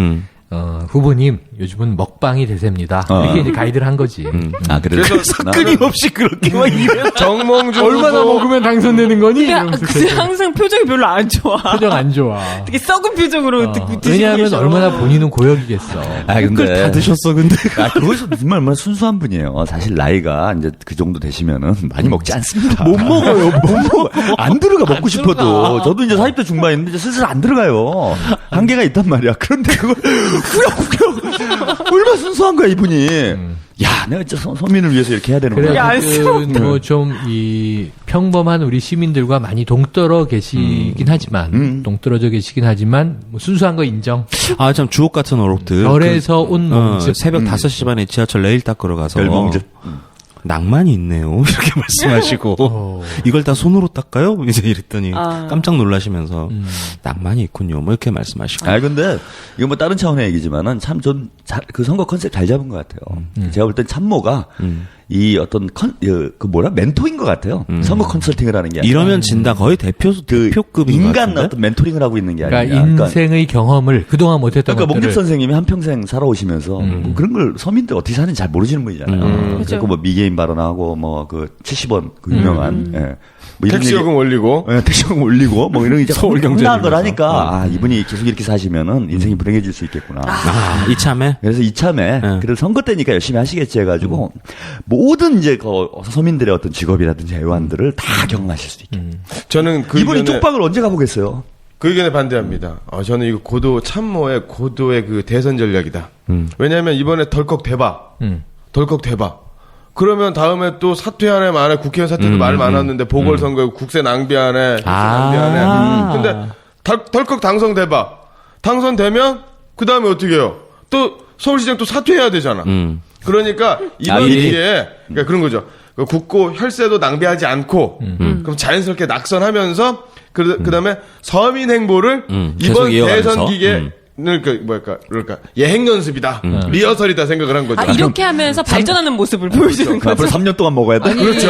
후보님 요즘은 먹방이 대세입니다. 이렇게 이제 가이드를 한 거지. 아, 그래서 끊임없이 그렇게 막 정몽준 얼마나 후보 먹으면 당선되는 거니? 근데 항상 표정이 별로 안 좋아. 표정 안 좋아. 되게 썩은 표정으로 드시고 왜냐하면 계셔. 얼마나 본인은 고역이겠어. 아, 근데 그걸 다 드셨어, 근데. 아, 그것은 정말 얼마나 순수한 분이에요. 사실 나이가 이제 그 정도 되시면은 많이 먹지 않습니다. 못 먹어요. 못 먹어. 안 들어가 먹고 싶어도. 저도 이제 40대 중반인데 이제 슬슬 안 들어가요. 한계가 있단 말이야. 그런데 그걸 후렴후렴 얼마나 순수한 거야 이분이. 야, 내가 진짜 서민을 위해서 이렇게 해야 되는 그래, 거야. 뭐좀 이 평범한 우리 시민들과 많이 동떨어 계시긴 하지만 동떨어져 계시긴 하지만 뭐 순수한 거 인정. 아, 참 주옥 같은 어록들. 별에서 온 몸집. 새벽 5시 반에 지하철 레일 닦으러 가서. 별봉집. 낭만이 있네요. 이렇게 말씀하시고. 이걸 다 손으로 닦아요? 이제 이랬더니 깜짝 놀라시면서 낭만이 있군요. 뭐 이렇게 말씀하시고. 아, 근데 이거 뭐 다른 차원의 얘기지만은 참 전 그 선거 컨셉 잘 잡은 것 같아요. 제가 볼 땐 참모가 이 어떤 멘토인 것 같아요. 선거 컨설팅을 하는 게 아니라. 이러면 진다. 거의 대표급인 것 인간 같은데? 어떤 멘토링을 하고 있는 게 아니라. 그러니까 인생의 경험을 그동안 못했던 그러니까 것들을 몽집 선생님이 한평생 살아오시면서 뭐 그런 걸 서민들 어떻게 사는지 잘 모르시는 분이잖아요. 그래서 뭐 미개인 발언하고 뭐 그 70원 그 유명한 예. 뭐 이런 택시요금 올리고. 예, 택시요금 올리고 뭐 이런 이제 서울경제 걸 하니까 이분이 계속 이렇게 사시면은 인생이 불행해질 수 있겠구나. 이참에? 그래서 이참에 그래도 선거 때니까 열심히 하시겠지 해가지고 모든 이제 그 서민들의 어떤 직업이라든지 애완들을 다 경험하실 수 있게. 저는 그 이분이 의견에- 쪽방을 언제 가보겠어요? 그 의견에 반대합니다. 저는 이거 참모의 고도의 그 대선 전략이다. 왜냐하면 이번에 덜컥 대박. 덜컥 대박. 그러면 다음에 또 사퇴하네 만에 국회의원 사퇴도 말 많았는데 보궐선거에 국세 낭비하네. 국세 낭비하네. 근데 덜컥 당선 대박. 당선되면 그 다음에 어떻게 해요? 또 서울시장 또 사퇴해야 되잖아. 그러니까 이번 기회에 그러니까 그런 거죠. 그 국고 혈세도 낭비하지 않고 그럼 자연스럽게 낙선하면서 그다음에 서민 행보를 계속 이번 이어가면서. 대선 기계를 그러니까 예행 연습이다, 리허설이다 생각을 한 거죠. 이렇게 하면서 발전하는 모습을 보여주는 거죠. 앞으로 3년 동안 먹어야 돼. 그렇죠.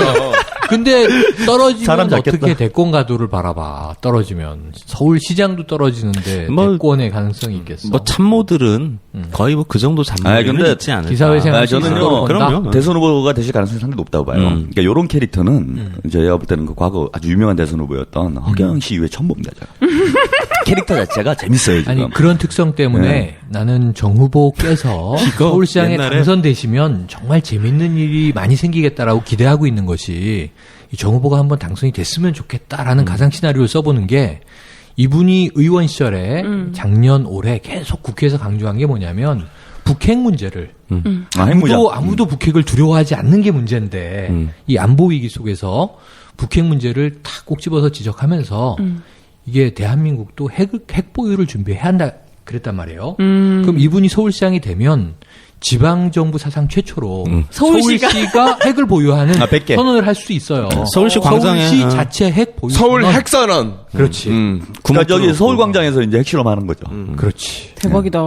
근데 떨어지면 사람 잡겠다. 어떻게 대권 가도를 바라봐. 떨어지면 서울시장도 떨어지는데 뭐, 대권의 가능성이 있겠어. 뭐 참모들은 거의 뭐 그 정도 잡는 근데 있지 않을까. 기사회생 할 수 있을 저는요, 거로 본다. 그럼요. 대선 후보가 되실 가능성이 상당히 높다고 봐요. 그러니까 요런 캐릭터는 제가 볼 때는 그 과거 아주 유명한 대선 후보였던 허경영 씨 이후에 처음 봅니다. 제가. 캐릭터 자체가 재밌어요, 지금. 아니 그런 특성 때문에 나는 정 후보께서 서울시장에 옛날에- 당선되시면 정말 재밌는 일이 많이 생기겠다라고 기대하고 있는 것이 이 정 후보가 한번 당선이 됐으면 좋겠다라는 가상 시나리오를 써보는 게 이분이 의원 시절에 작년 올해 계속 국회에서 강조한 게 뭐냐면 북핵 문제를 핵무장. 아무도 북핵을 두려워하지 않는 게 문제인데 이 안보 위기 속에서 북핵 문제를 탁 꼭 집어서 지적하면서 이게 대한민국도 핵 보유를 준비해야 한다 그랬단 말이에요. 그럼 이분이 서울시장이 되면 지방정부 사상 최초로 서울시가 핵을 보유하는 100개. 선언을 할 수 있어요. 서울시 광장에, 서울시 자체 핵 보유 서울 선언. 핵선언. 그렇지. 그러니까 저기 서울광장에서 이제 핵실험하는 거죠. 그렇지. 대박이다.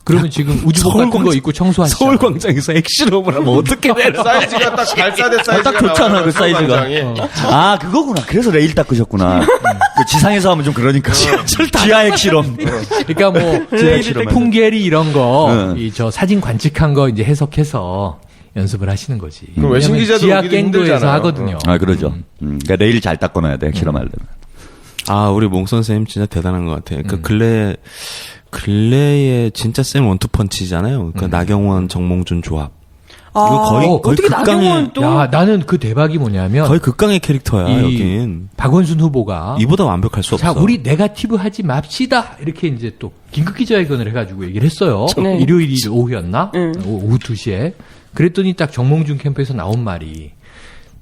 그러면 지금 우주복 같은 거 입고 청소하시잖아. 서울광장에서 핵실험을 하면 어떻게 되나? 사이즈가 딱 발사대 사이즈가 딱 좋잖아, 나와요, 그 사이즈가. 서울광장이. 아, 그거구나. 그래서 레일 닦으셨구나. 그 지상에서 하면 좀 그러니까. 지하 핵실험. 그러니까 뭐 핵실험. 풍계리 이런 거, 응. 이 저 사진 관측한 거 이제 해석해서 연습을 하시는 거지. 그럼 외신 왜냐면 기자도 지하 오기도 갱도에서 힘들잖아요. 하거든요. 아, 그러죠. 그러니까 레일 잘 닦아놔야 돼, 핵실험하려면. 아, 우리 몽 선생님 진짜 대단한 것 같아요. 그 근래에 진짜 센 원투펀치잖아요. 그러니까 나경원, 정몽준 조합. 이거 거의 어떻게 나경원 또 야, 나는 그 대박이 뭐냐면 거의 극강의 캐릭터야, 이 여긴. 박원순 후보가 이보다 완벽할 수 자, 없어. 우리 네거티브 하지 맙시다. 이렇게 이제 또 긴급 기자회견을 해가지고 얘기를 했어요. 네. 일요일 오후였나? 응. 오후 2시에. 그랬더니 딱 정몽준 캠프에서 나온 말이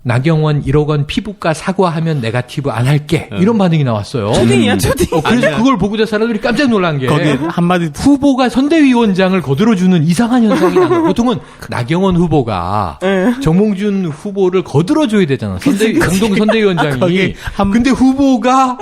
나경원 1억 원 피부과 사과하면 네거티브 안 할게. 이런 반응이 나왔어요. 초딩이야, 초딩. 그래서 그걸 보고자 사람들이 깜짝 놀란 게 거기 한마디 후보가 선대위원장을 거들어주는 이상한 현상이 난 거예요. 보통은 나경원 후보가 정몽준 후보를 거들어줘야 되잖아. 공동 선대위원장이. 근데 후보가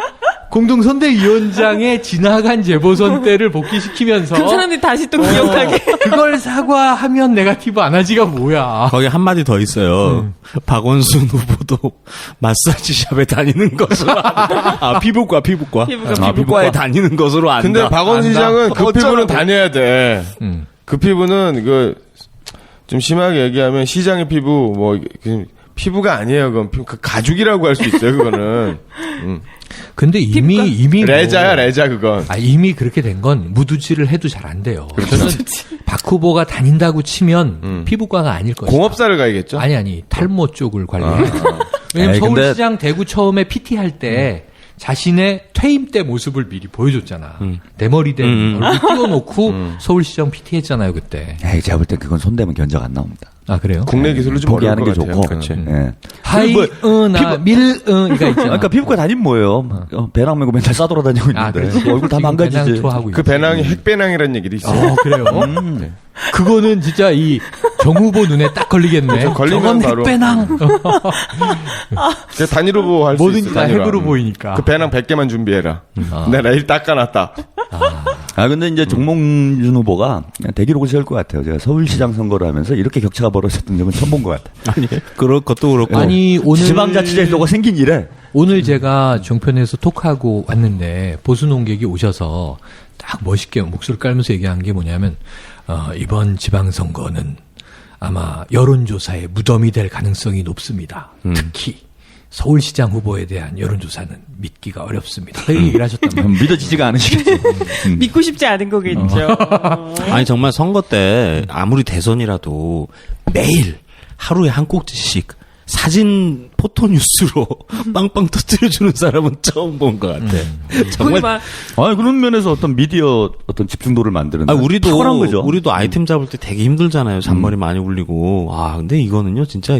공동 선대위원장의 지나간 재보선 때를 복귀시키면서 그 사람들이 다시 또 기억하게. 그걸 사과하면 네거티브 안 하지가 뭐야. 거기 한마디 더 있어요. 박원순 후보도 마사지샵에 다니는 것으로 안다. 아, 피부과에 다니는 것으로 안다. 근데 박원순 시장은 그 피부는 다녀야 돼. 음. 그 피부는 좀 심하게 얘기하면 시장의 피부 피부가 아니에요. 그건 그 가죽이라고 할 수 있어요. 그거는. 근데 이미 레자야 레자 그건. 이미 그렇게 된 건 무두질을 해도 잘 안 돼요. 저는 박 후보가 다닌다고 치면 피부과가 아닐 것이다. 공업사를 가야겠죠? 아니 탈모 쪽을 관리해요. 왜냐면 서울시장 대구 처음에 PT 할 때 자신의 퇴임 때 모습을 미리 보여줬잖아. 대머리된 얼굴 띄워놓고 서울시장 PT 했잖아요 그때. 제가 볼 땐 그건 손대면 견적 안 나옵니다. 아 그래요? 국내 기술로 좀 포기하는 게 어려울 것 좋고. 같아요. 예. 이가 있잖아. 그러니까 피부과 다니면 뭐예요? 배낭 메고 맨날 싸돌아다니고 있는데 얼굴 다 망가지지. 그 배낭이 핵배낭이라는 얘기도 있어요. 그래요? 그거는 진짜 이 정 후보 눈에 딱 걸리겠네. 걸리면 바로 핵배낭. 그 단일 후보 할 수 있어. 뭐든지 다 핵으로 보이니까. 그 배낭 100개만 준비해라. 내가 내일 닦아놨다. 근데 이제 정몽준 후보가 대기록을 세울 것 같아요. 제가 서울시장 선거를 하면서 이렇게 격차가 벌어졌던 적은 처음 본 것 같아요. 아니, 그것도 그렇고. 아니, 오늘. 지방자치제도가 생긴 이래. 오늘 제가 종편에서 톡하고 왔는데 보수 농객이 오셔서 딱 멋있게 목소리를 깔면서 얘기한 게 뭐냐면, 이번 지방선거는 아마 여론조사의 무덤이 될 가능성이 높습니다. 특히 서울시장 후보에 대한 여론조사는 믿기가 어렵습니다. 이렇게 얘기를 하셨단 말이에요. 믿어지지가 않으시겠죠. 믿고 싶지 않은 거겠죠. 아니 정말 선거 때 아무리 대선이라도 매일 하루에 한 꼭지씩 사진 포토 뉴스로 빵빵 터뜨려주는 사람은 처음 본 것 같아. 정말. 그런 면에서 어떤 미디어 어떤 집중도를 만드는. 탁월한 거죠. 우리도 아이템 잡을 때 되게 힘들잖아요. 잔머리 많이 굴리고. 근데 이거는요, 진짜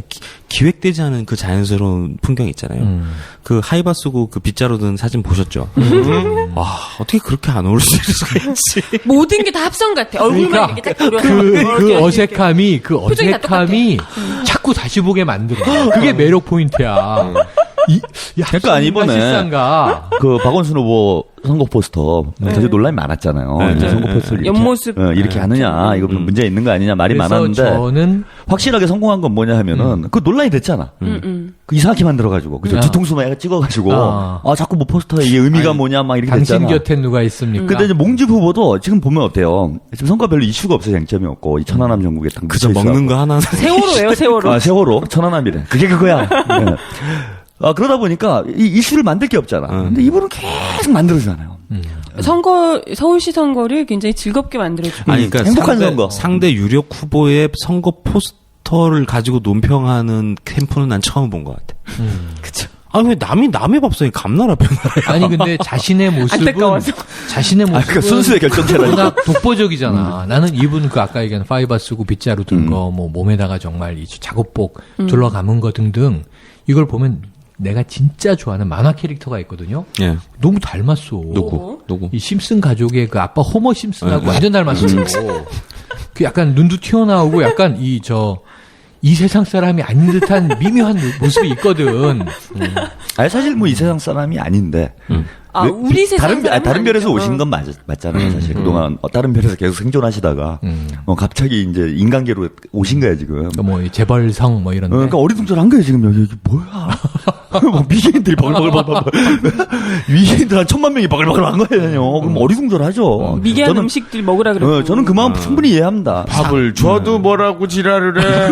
기획되지 않은 그 자연스러운 풍경 있잖아요. 그 하이바 쓰고 그 빗자루 든 사진 보셨죠? 어떻게 그렇게 안 어울릴 수가 있지? 모든 게 다 합성 같아. 얼굴만 이렇게 딱 그 어색함이 자꾸 다시 보게 만들어. 그게 매력 포인트야. 그러니까 이번에 그 박원순 후보 선거 포스터 사실 논란이 많았잖아요. 이제 선거 포스터를 옆모습 이렇게 하느냐, 이거 문제 있는 거 아니냐 말이 많았는데 저는 확실하게 성공한 건 뭐냐 하면은 그 논란이 됐잖아. 그 이상하게 만들어가지고 그죠? 뒤통수만 애가 찍어가지고 자꾸 뭐 포스터에 이게 의미가 뭐냐 막 이렇게 당신 됐잖아. 곁에 누가 있습니까? 근데 이제 몽집 후보도 지금 보면 어때요? 지금 선거 별로 이슈가 없어요. 쟁점이 없고 이 천안함 전국에 딱 그저 먹는 거 하나. 세월호예요, 세월호. 세월호 천안함이래. 그게 그거야. 네. 그러다 보니까 이 이슈를 만들 게 없잖아. 근데 이분은 계속 만들어주잖아요. 서울시 선거를 굉장히 즐겁게 만들어주고. 그러니까 행복한 선거. 상대 유력 후보의 선거 포스터를 가지고 논평하는 캠프는 난 처음 본 것 같아. 그쵸. 왜 남의 밥상에 감나라 변나라. 아니 근데 자신의 모습은 그러니까 순수의 결정체라. 워낙 독보적이잖아. 나는 이분 아까 얘기한 파이바 쓰고 빗자루 든 거, 뭐 몸에다가 정말 이 작업복 둘러감은 거 등등 이걸 보면 내가 진짜 좋아하는 만화 캐릭터가 있거든요. 예. 너무 닮았어. 누구? 이 심슨 가족의 그 아빠 호머 심슨하고 완전 닮았어. 그 약간 눈도 튀어나오고 약간 이 세상 사람이 아닌 듯한 미묘한 모습이 있거든. 사실 뭐 이 세상 사람이 아닌데. 우리 세상 다른 별에서 오신 건 맞잖아요. 사실 그동안 다른 별에서 계속 생존하시다가 갑자기 이제 인간계로 오신 거야 지금. 뭐 재벌성 뭐 이런. 그러니까 어리둥절한 거예요 지금 여기 뭐야? 미개인들이 바글바글 위개인들 한 1000만 명이 바글바글한 거예요. 그럼 어리둥절하죠. 미개한 음식들 먹으라 그러고. 저는 그 마음 충분히 이해합니다. 밥을 줘도 뭐라고 지랄을 해.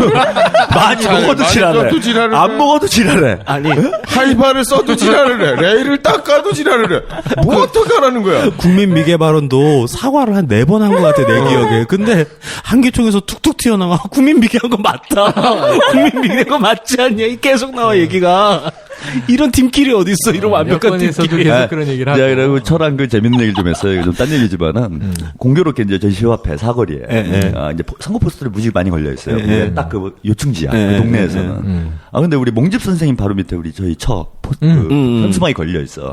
많이 먹어도 지랄해. 안 먹어도 지랄해. 아니 하이바를 써도 지랄을 해. 레일을 닦아도 지랄을 해. 뭐 어떡하라는 거야. 국민 미개 발언도 사과를 한 4번 한 것 같아 내 기억에. 근데 한계총에서 툭툭 튀어나와 국민 미개한 거 맞다. 국민 미개한 거 맞지 않냐? 계속 나와 얘기가. 이런 팀끼리 어디 있어? 이런 완벽한 여권에서도 팀끼리. 계속 그런 얘기를 하고. 제가 그리고 저랑 그 재밌는 얘기를 좀 했어요. 좀 딴 얘기지만은 공교롭게 이제 저희 집 앞에 사거리에 이제 선거 포스터를 무지 많이 걸려 있어요. 딱 그 요충지야 그 동네에서는. 아 근데 우리 몽집 선생님 바로 밑에 우리 저희 현수막이 걸려 있어.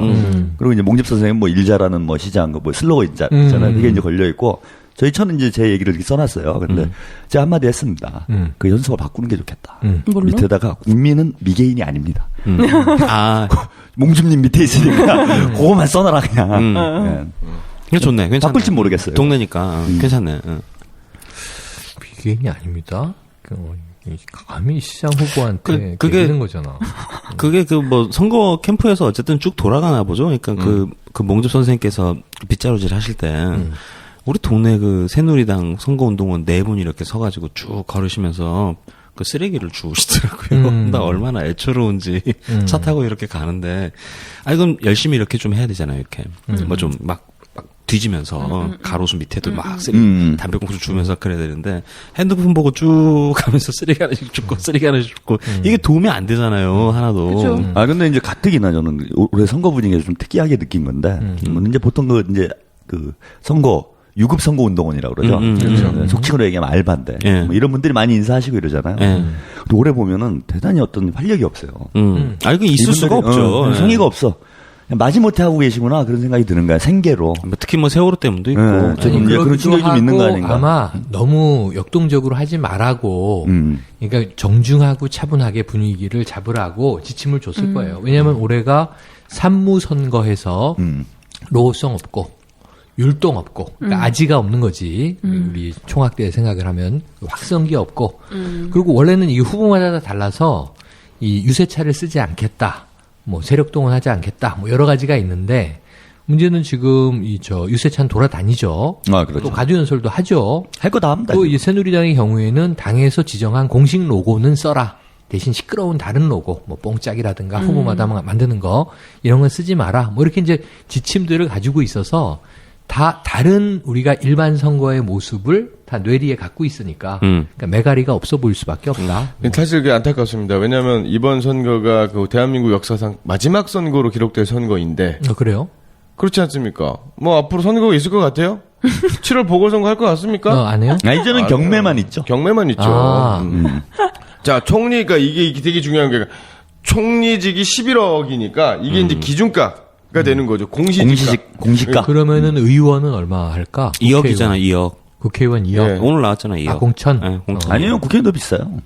그리고 이제 몽집 선생님 뭐 일 잘하는 뭐 시장 뭐 슬로건 있잖아요. 그게 이제 걸려 있고. 저희 처는 이제 제 얘기를 이렇게 써놨어요. 근데 제가 한마디 했습니다. 그 현수막을 바꾸는 게 좋겠다. 뭘로? 밑에다가 국민은 미개인이 아닙니다. 아, 몽집님 밑에 있으니까 그거만 써놔라 그냥. 이게 좋네. 괜찮네. 바꿀지 모르겠어요. 동네니까 괜찮네. 응. 비개인이 아닙니다. 감히 시장 후보한테 그게 되는 거잖아. 그게 그 뭐 선거 캠프에서 어쨌든 쭉 돌아가나 보죠. 그러니까 그 몽집 선생님께서 빗자루질 하실 때 우리 동네 그 새누리당 선거운동원 4분 이렇게 서가지고 쭉 걸으시면서 그 쓰레기를 주우시더라고요. 나 얼마나 애처로운지 차 타고 이렇게 가는데, 아 이건 열심히 이렇게 좀 해야 되잖아요. 이렇게 뭐 좀 막 뒤지면서 가로수 밑에도 막 쓰레기 담배꽁초 주면서 그래야 되는데 핸드폰 보고 쭉 가면서 쓰레기 하나씩 줍고 쓰레기 하나씩 줍고 이게 도움이 안 되잖아요. 하나도. 그쵸. 아 근데 이제 가뜩이나 저는 올해 선거 분위기에서 좀 특이하게 느낀 건데 이제 보통 그 선거 유급 선거 운동원이라고 그러죠. 그렇죠. 속칭으로 얘기하면 알바인데 뭐 이런 분들이 많이 인사하시고 이러잖아요. 근데 올해 보면은 대단히 어떤 활력이 없어요. 아 이건 있을 수가 없죠. 성의가 없어. 마지못해 하고 계시구나 그런 생각이 드는 거야. 생계로. 뭐 특히 뭐 세월호 때문도 있고. 좀 이제 그런 충격이 좀 있는 거 아닌가. 아마 너무 역동적으로 하지 말라고 그러니까 정중하고 차분하게 분위기를 잡으라고 지침을 줬을 거예요. 왜냐하면 올해가 산무선거해서 로우성 없고 율동 없고 그러니까 아지가 없는 거지. 우리 총학대 생각을 하면 확성기 없고 그리고 원래는 이게 후보마다 다 달라서 이 유세차를 쓰지 않겠다. 뭐 세력 동원하지 않겠다. 뭐 여러 가지가 있는데 문제는 지금 유세차는 돌아다니죠. 아, 그렇죠. 또 가두연설도 하죠. 할 거 다 합니다. 또 이 새누리당의 경우에는 당에서 지정한 공식 로고는 써라. 대신 시끄러운 다른 로고, 뭐 뽕짝이라든가 후보마다 만드는 거 이런 건 쓰지 마라. 뭐 이렇게 이제 지침들을 가지고 있어서 다 다른 우리가 일반 선거의 모습을 다 뇌리에 갖고 있으니까 그러니까 매가리가 없어 보일 수밖에 없다. 사실 그게 안타깝습니다. 왜냐하면 이번 선거가 그 대한민국 역사상 마지막 선거로 기록될 선거인데. 그래요? 그렇지 않습니까? 뭐 앞으로 선거가 있을 것 같아요? 7월 보궐선거 할 것 같습니까? 안 해요? 아, 이제는 경매만 있죠. 경매만 있죠. 자, 총리가 이게 되게 중요한 게 총리직이 11억이니까 이게 이제 기준가가 되는 거죠. 공시가. 그러면은 의원은 얼마 할까? 2억이잖아, 2억. 국회의원 2억. 네. 오늘 나왔잖아, 2억. 공천? 네, 공천. 아니요, 국회의원 더 비싸요.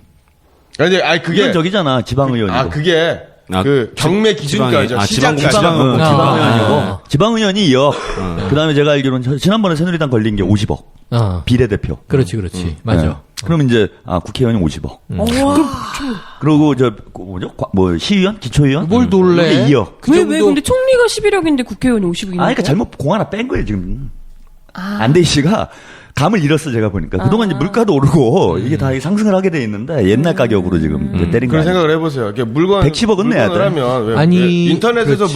그게 그게 저기잖아, 지방의원이고. 그게 그 경매 기준가죠. 지방의원이고. 지방의원이 2억. 그다음에 제가 알기로는 지난번에 새누리당 걸린 게 50억. 비례대표. 그렇지. 맞아. 네. 그럼 이제 국회의원이 50억. 그리고 뭐 시의원, 기초의원? 뭘 놀래? 2억. 왜 근데 총리가 11억인데 국회의원이 50억인데? 그러니까 잘못 공 하나 뺀 거예요 지금. 안대희 씨가 감을 잃었어 제가 보니까. 그동안 이제 물가도 오르고 이게 다 상승을 하게 돼 있는데 옛날 가격으로 지금 이제 때린 거. 그런 생각을 해보세요. 이게 물건 110억은 내야 돼. 하면 아니 인터넷에서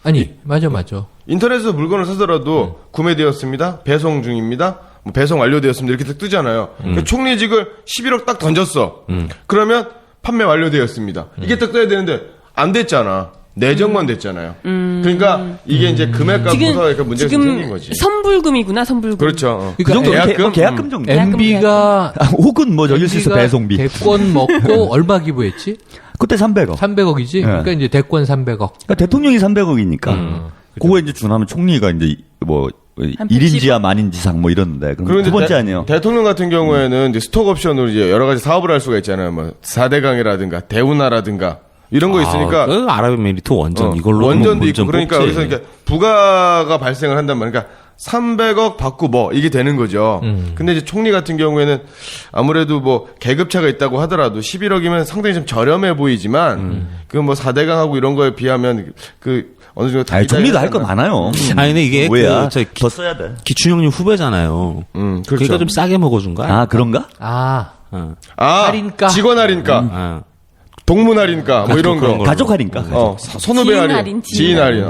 아니 맞아. 인터넷에서 물건을 사더라도 구매되었습니다. 배송 중입니다. 뭐 배송 완료되었습니다. 이렇게 뜨잖아요. 그러니까 총리직을 11억 딱 던졌어. 그러면 판매 완료되었습니다. 이게 딱 떠야 되는데 안 됐잖아. 내정만 됐잖아요. 그러니까 이게 이제 금액 갖고서 문제가 좀 생긴 거지. 선불금이구나, 선불금. 그렇죠. 그 정도 계약금 정도. MB가 혹은 뭐 저길 수 있어 배송비. 대권 먹고 얼마 기부했지? 그때 300억. 300억이지. 그러니까 이제 대권 300억. 그러니까 대통령이 300억이니까. 그거 이제 준하면 총리가 이제 뭐 1인지야 만인지상 뭐 이러는데. 그럼 두 번째 아니에요. 대통령 같은 경우에는 이제 스톡 옵션으로 이제 여러 가지 사업을 할 수가 있잖아요. 뭐 4대강이라든가 대운하라든가 이런 거 있으니까. 그 아랍에미리트 원전 이걸로 원전도 있고 그러니까 여기서 이렇게 부가가 발생을 한단 말이야. 그러니까 300억 받고 뭐 이게 되는 거죠. 근데 이제 총리 같은 경우에는 아무래도 뭐 계급차가 있다고 하더라도 11억이면 상당히 좀 저렴해 보이지만 그 뭐 4대강하고 이런 거에 비하면 그 어느 정도 다. 총리도 할 거 많아요. 아니 근데 이게 더 써야 돼. 기춘형님 후배잖아요. 그렇죠. 그러니까 좀 싸게 먹어준 거야. 아 그런가? 할인가? 직원 할인가? 동문 할인가? 뭐 이런 거. 가족 할인가? 선후배 할인. 지인 할인.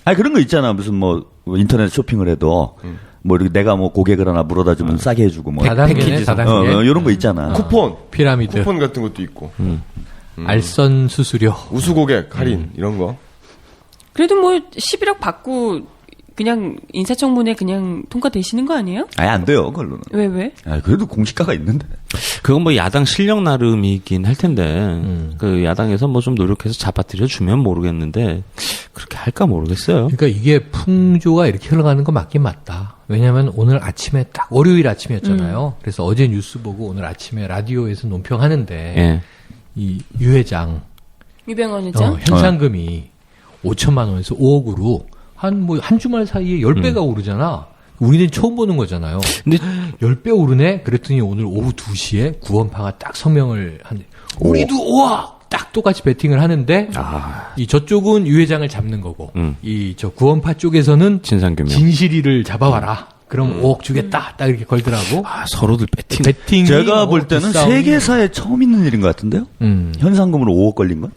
아니 그런 거 있잖아. 무슨 뭐 인터넷 쇼핑을 해도 뭐 이렇게 내가 뭐 고객을 하나 물어다 주면 싸게 해주고 뭐 다단계 이런 거 있잖아. 쿠폰 피라미드 쿠폰 같은 것도 있고. 알선 수수료. 우수고객 할인 이런 거. 그래도 뭐 11억 받고 그냥 인사청문회 그냥 통과되시는 거 아니에요? 아예 안 돼요, 그걸로는. 왜? 아, 그래도 공시가가 있는데. 그건 뭐 야당 실력 나름이긴 할 텐데 그 야당에서 뭐 좀 노력해서 잡아들여 주면 모르겠는데 그렇게 할까 모르겠어요. 그러니까 이게 풍조가 이렇게 흘러가는 거 맞긴 맞다. 왜냐하면 오늘 아침에 딱 월요일 아침이었잖아요. 그래서 어제 뉴스 보고 오늘 아침에 라디오에서 논평하는데 예. 이 유 회장 유병헌 회장? 현상금이 5천만 원에서 5억으로 한 주말 사이에 10배가 오르잖아. 우리는 처음 보는 거잖아요. 근데 10배 오르네? 그랬더니 오늘 오후 2시에 구원파가 딱 성명을 하는데 우리도 우와! 딱 똑같이 배팅을 하는데 이 저쪽은 유 회장을 잡는 거고 이 저 구원파 쪽에서는 진상규명. 진실이를 잡아와라. 그럼 5억 주겠다. 딱 이렇게 걸더라고. 서로들 배팅. 배팅이 제가 볼 때는 세계사에 처음 있는 일인 것 같은데요? 현상금으로 5억 걸린 건?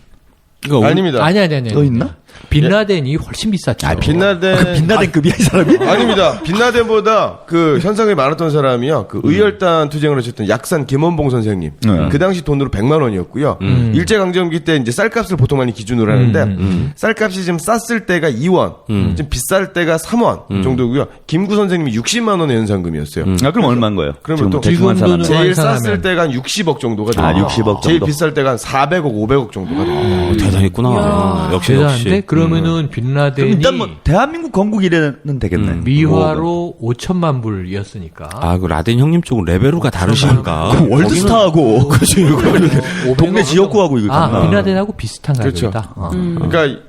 아닙니다. 아니. 또 있나? 빈라덴이 훨씬 비쌌죠. 빈라덴급이야, 이 사람이? 아닙니다. 빈라덴보다 그 현상이 많았던 사람이요. 그 의열단 투쟁을 하셨던 약산 김원봉 선생님. 그 당시 돈으로 100만 원이었고요. 일제강점기 때 이제 쌀값을 보통 많이 기준으로 하는데 쌀값이 지금 쌌을 때가 2원, 좀 비쌀 때가 3원 정도고요. 김구 선생님이 60만 원의 현상금이었어요. 아, 그럼 얼마인 거예요? 그러면 또 지금 돈으로 제일 환산하면. 쌌을 때가 한 60억 정도가 돼요. 아, 60억 정도. 제일 비쌀 때가 한 400억, 500억 정도가 돼요. 대단했구나. 역시. 대단한데 그러면은 빈라덴이 그럼 일단 뭐 대한민국 건국 이래는 되겠네. 미화로 5천만 불이었으니까. 아, 그 라덴 형님 쪽은 레벨로가 다르시니까. 월드스타하고 동네 지역구하고 이거 아, 있잖아. 빈라덴하고 비슷한 그렇죠. 가격이다. 그러니까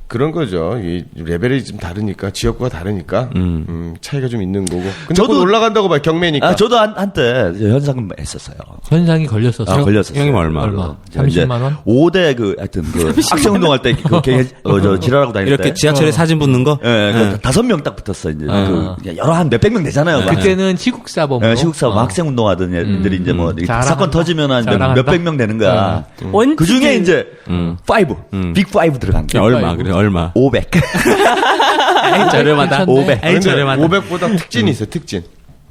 그런 거죠. 이 레벨이 좀 다르니까 지역구가 다르니까 차이가 좀 있는 거고. 근데 저도 곧 올라간다고 봐요. 경매니까. 아, 저도 한때 현상금 했었어요. 현상이 걸렸었어요. 아, 걸렸었어요. 형님 얼마? 30만 원? 5대 하여튼 학생운동할 때 저 지랄하고 다닐 이렇게 때. 지하철에 사진 붙는 거? 예, 5명 딱 붙었어, 이제. 여러 한 몇백 명 되잖아요. 그때는 시국사범. 시국사범 학생운동하던 애들이 이제 뭐, 자랑한다. 사건 터지면 한 자랑한다. 몇백 명 되는 거야. 원칙을- 그 중에 이제, 5, 빅 5 들어간 거야. 얼마, 그래, 얼마. 500. 저렴하다. 500. 에이, 저렴하다. 500보다 특진이 있어요. 특진.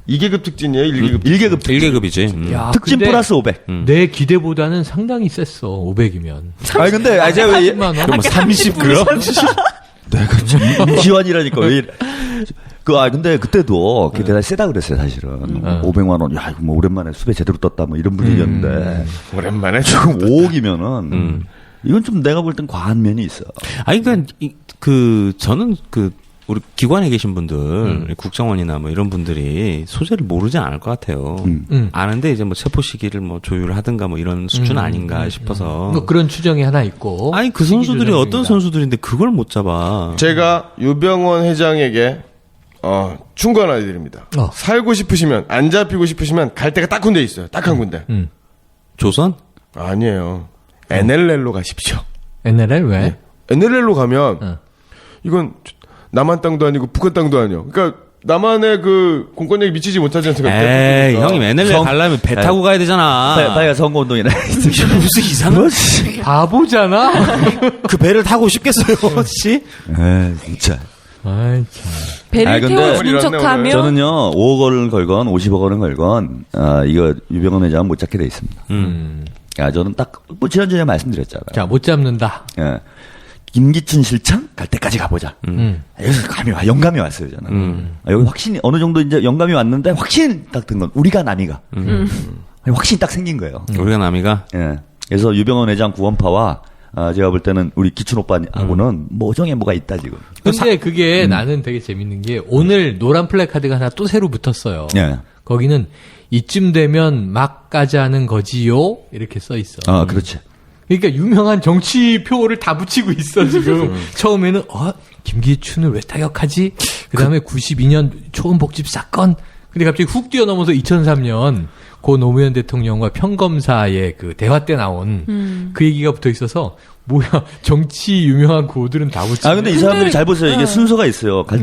2계급 특진이에요. 1계급. 1계급 1계급이지. 야, 특진 근데 플러스 500. 내 기대보다는 상당히 셌어. 500이면. 아니, 근데, 제가 왜, 30만 원? 그럼 30 그럼? 내가 지금 지원이라니까 왜 이래. 근데 그때도 그게 대단히 세다 그랬어요, 사실은. 500만 원. 야, 이거 뭐 오랜만에 수배 제대로 떴다, 뭐 이런 분위기였는데. 오랜만에 지금 5억이면은, 이건 좀 내가 볼 땐 과한 면이 있어. 아니, 저는 우리 기관에 계신 분들, 국정원이나 뭐 이런 분들이 소재를 모르지 않을 것 같아요. 아는데 이제 뭐 체포 시기를 뭐 조율하든가 뭐 이런 수준 아닌가 싶어서. 뭐 그런 추정이 하나 있고. 아니, 그 선수들이 시기 어떤 조정입니다. 선수들인데 그걸 못 잡아. 제가 유병헌 회장에게 충고 하나 드립니다. 살고 싶으시면, 안 잡히고 싶으시면 갈 데가 딱 군데 있어요. 딱 한 군데. 조선? 아니에요. NLL로 가십시오. NLL 왜? 네. NLL로 가면 이건 남한 땅도 아니고 북한 땅도 아니요. 그러니까 남한의 그 공권력이 미치지 못하지 않습니까? 에이, 형님 NLL 가려면 배 타고 가야 되잖아. 빨리 선거운동이네. 무슨 이상한 바보잖아. 그 배를 타고 싶겠어요, 씨? 진짜. 아이, 참. 배를 근데 태워주는 척하면 저는요, 5억 원을 걸건 50억 원을 걸건, 이거 유병헌 회장은 못 잡게 돼 있습니다. 저는 딱, 뭐 지난주에 말씀드렸잖아요. 자, 못 잡는다. 예. 김기춘 실장 갈 때까지 가보자. 여기서 영감이 왔어요, 저는. 여기 확신이, 어느 정도 이제 영감이 왔는데, 확신 딱 든 건, 우리가 남이가. 확신이 딱 생긴 거예요. 우리가 남이가? 예. 그래서 유병헌 회장 구원파와, 제가 볼 때는 우리 기춘 오빠하고는 모종에 뭐가 있다, 지금. 근데 그게 나는 되게 재밌는 게, 오늘 노란 플래카드가 하나 또 새로 붙었어요. 예. 거기는, 이쯤 되면 막 가자는 거지요? 이렇게 써 있어. 그렇지. 그러니까 유명한 정치표를 다 붙이고 있어, 지금. 처음에는, 김기춘을 왜 타격하지? 그 다음에 92년 초음복집 사건? 근데 갑자기 훅 뛰어넘어서 2003년 고 노무현 대통령과 평검사의 그 대화 때 나온 그 얘기가 붙어 있어서, 뭐야, 정치 유명한 구호들은 다 붙이네. 근데 이 사람들이 잘 보세요. 이게 순서가 있어요. 갈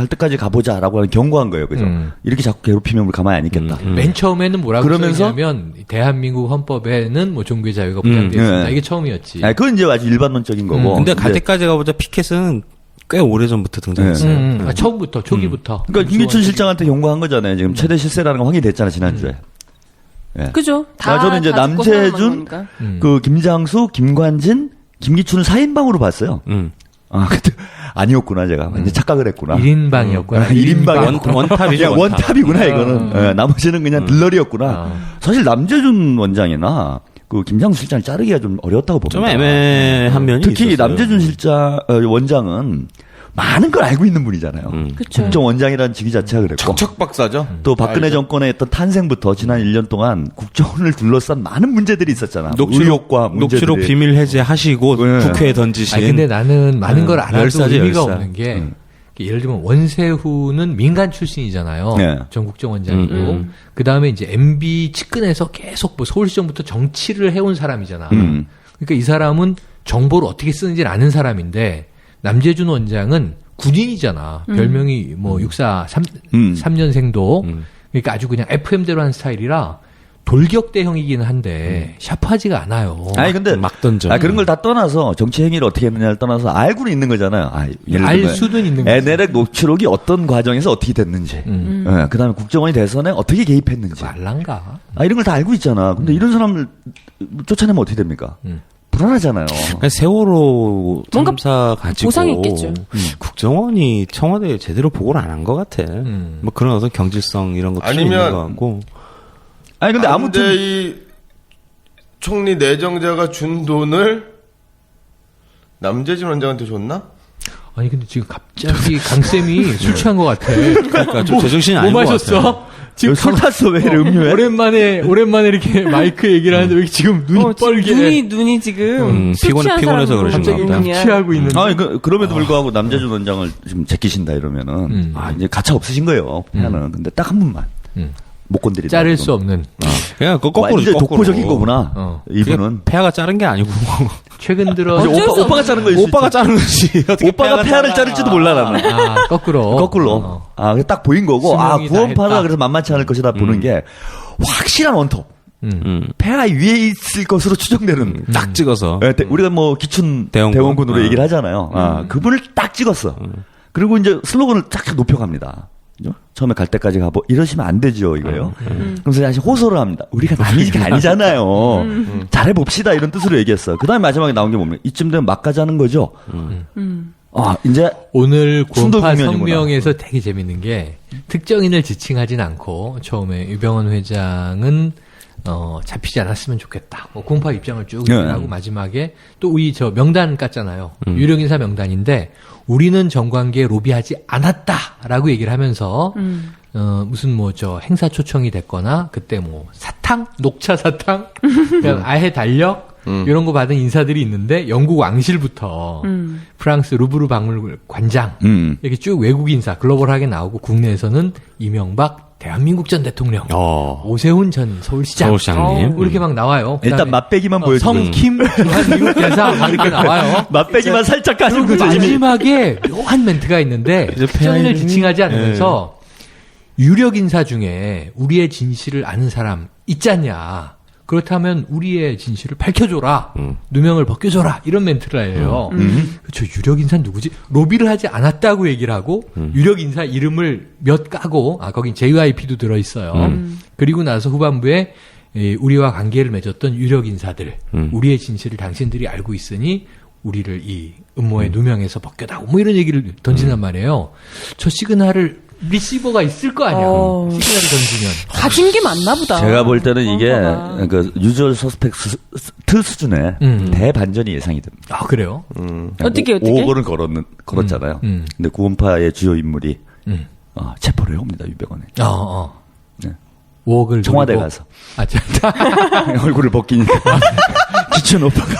때까지 가보자라고 하는 경고한 거예요. 그죠? 이렇게 자꾸 괴롭히면 우리 가만히 안 있겠다. 맨 처음에는 뭐라고 그러면서 써있냐면, 대한민국 헌법에는 뭐 종교의 자유가 보장되어 있습니다. 이게 처음이었지. 그건 이제 아주 일반론적인 거고. 근데 갈 때까지 가보자 피켓은 꽤 오래전부터 등장했어요. 처음부터, 초기부터. 그러니까 김기춘 실장한테 경고한 거잖아요. 지금 최대 실세라는 거 확인됐잖아, 지난주에. 예. 그죠? 다 저는 이제 다 죽고 살아남은 남재준, 거니까. 그 김장수, 김관진, 김기춘을 4인방으로 봤어요. 아, 근데 아니었구나, 제가. 완전 착각을 했구나. 1인방이었구나. 1인방. 원탑이죠. 원탑이구나, 이거는. 예, 나머지는 그냥 들러리였구나. 사실 남재준 원장이나 그 김장수 실장을 자르기가 좀 어려웠다고 봅니다. 좀 애매한 면이 특히 있었어요. 남재준 실장, 원장은 많은 걸 알고 있는 분이잖아요. 그쵸. 국정원장이라는 직위 자체가 그랬고. 척척 박사죠. 또 박근혜 정권의 어떤 탄생부터 지난 1년 동안 국정원을 둘러싼 많은 문제들이 있었잖아. 의혹과 문제들이. 녹취록 비밀 해제하시고 국회에 던지신. 근데 나는 많은 걸 알아도 열사죠, 의미가 열사. 없는 게 예를 들면 원세훈은 민간 출신이잖아요. 네. 전국정원장이고 그 다음에 이제 MB 측근에서 계속 뭐 서울시정부터 정치를 해온 사람이잖아. 그러니까 이 사람은 정보를 어떻게 쓰는지를 아는 사람인데 남재준 원장은 군인이잖아. 별명이 뭐 3년생도 그러니까 아주 그냥 FM대로 한 스타일이라 돌격대형이긴 한데 샤프하지가 않아요. 아니 근데 막 던져. 그런 걸 다 떠나서 정치 행위를 어떻게 했느냐를 떠나서 알고는 있는 거잖아요. 알 수는 있는 거죠. NL의 녹취록이 어떤 과정에서 어떻게 됐는지, 그다음에 국정원이 대선에 어떻게 개입했는지, 말란가? 이런 걸 다 알고 있잖아. 근데 이런 사람을 쫓아내면 어떻게 됩니까? 불안하잖아요. 그러니까 세월호 뭔가 참사 가지고 보상이 있겠죠. 국정원이 청와대에 제대로 보고를 안 한 것 같아. 뭐 그런 어떤 경질성 이런 것도 아니면- 있는 것 같고. 아니 근데 아무튼 근데 이 총리 내정자가 준 돈을 남재준 원장한테 줬나? 아니 근데 지금 갑자기 강쌤이 술 취한 것 같아. 그러니까 좀 제정신이 아닌 뭐 것 마셨어? 같아요. 지금 술 탔어 왜 이래 음료해? 오랜만에 이렇게 마이크 얘기를 하는데 왜 지금 눈이 뻘게 눈이 지금 술 취한 피곤해서 사람으로 그러신가 갑자기 보다. 눈이야. 취하고 있는데. 아니 그럼에도 불구하고 남재준 원장을 지금 제끼신다 이러면은 이제 가차 없으신 거예요. 그냥은 근데 딱 한 분만 못 건드리다. 자를 지금. 수 없는. 그냥 그 거꾸로 완전 독보적인 거구나. 이분은 폐하가 자른 게 아니고 최근 들어 어째 오빠가 자른 거일 수 오빠가 자른 거지. 어떻게 오빠가 폐하를 자를지도 몰라 나는. 거꾸로. 거꾸로. 딱 보인 거고, 수명이 다 구원파가 했다. 그래서 만만치 않을 것이다 보는 게 확실한 원톱. 폐하 위에 있을 것으로 추정되는. 딱 찍어서. 예, 우리가 뭐 기춘 대원군으로 얘기를 하잖아요. 그분을 딱 찍었어. 그리고 이제 슬로건을 쫙 높여갑니다. 그죠? 처음에 갈 때까지 가보 이러시면 안 되죠 이거예요. 그래서 다시 호소를 합니다. 우리가 남이가 아니잖아요. 잘해봅시다 이런 뜻으로 얘기했어. 그다음에 마지막에 나온 게 뭡니까? 이쯤 되면 막 가자는 거죠. 이제 오늘 순도 구원파 국면이구나. 성명에서 되게 재밌는 게 특정인을 지칭하진 않고 처음에 유병헌 회장은 잡히지 않았으면 좋겠다. 구원파 입장을 쭉 얘기하고 마지막에 또 우리 저 명단 깠잖아요. 유력 인사 명단인데 우리는 정관계에 로비하지 않았다라고 얘기를 하면서 무슨 뭐 저 행사 초청이 됐거나 그때 뭐 사탕, 녹차 사탕, 그냥 아해 달력 이런 거 받은 인사들이 있는데 영국 왕실부터 프랑스 루브르 박물관 이렇게 쭉 외국 인사 글로벌하게 나오고 국내에서는 이명박 대한민국 전 대통령, 오세훈 전 서울시장님 뭐 이렇게 막 나와요. 일단 맛배기만 보여주고 성킴 대한민국 대사 막 이렇게 나와요. 맛배기만 살짝 까주고 그리고 마지막에 묘한 멘트가 있는데 특정인을 지칭하지 않으면서 유력 인사 중에 우리의 진실을 아는 사람 있지 않냐. 그렇다면 우리의 진실을 밝혀줘라. 누명을 벗겨줘라. 이런 멘트를 해요. 저 유력 인사 누구지? 로비를 하지 않았다고 얘기를 하고 유력 인사 이름을 몇 까고 거긴 JYP도 들어있어요. 그리고 나서 후반부에 우리와 관계를 맺었던 유력 인사들 우리의 진실을 당신들이 알고 있으니 우리를 이 음모의 누명에서 벗겨다오. 뭐 이런 얘기를 던진단 말이에요. 저 시그널을 리시버가 있을 거 아니야. 시그널을 던지면. 가진 게 많나 보다. 제가 볼 때는 이게 그 유저 서스펙트 수준의 대반전이 예상이 됩니다. 그래요? 어떻게? 5억을 걸었잖아요. 근데 구원파의 주요 인물이 체포를 해옵니다 유병헌에. 네. 5억을 청와대 노리고. 가서 얼굴을 벗기니까 기춘 오빠가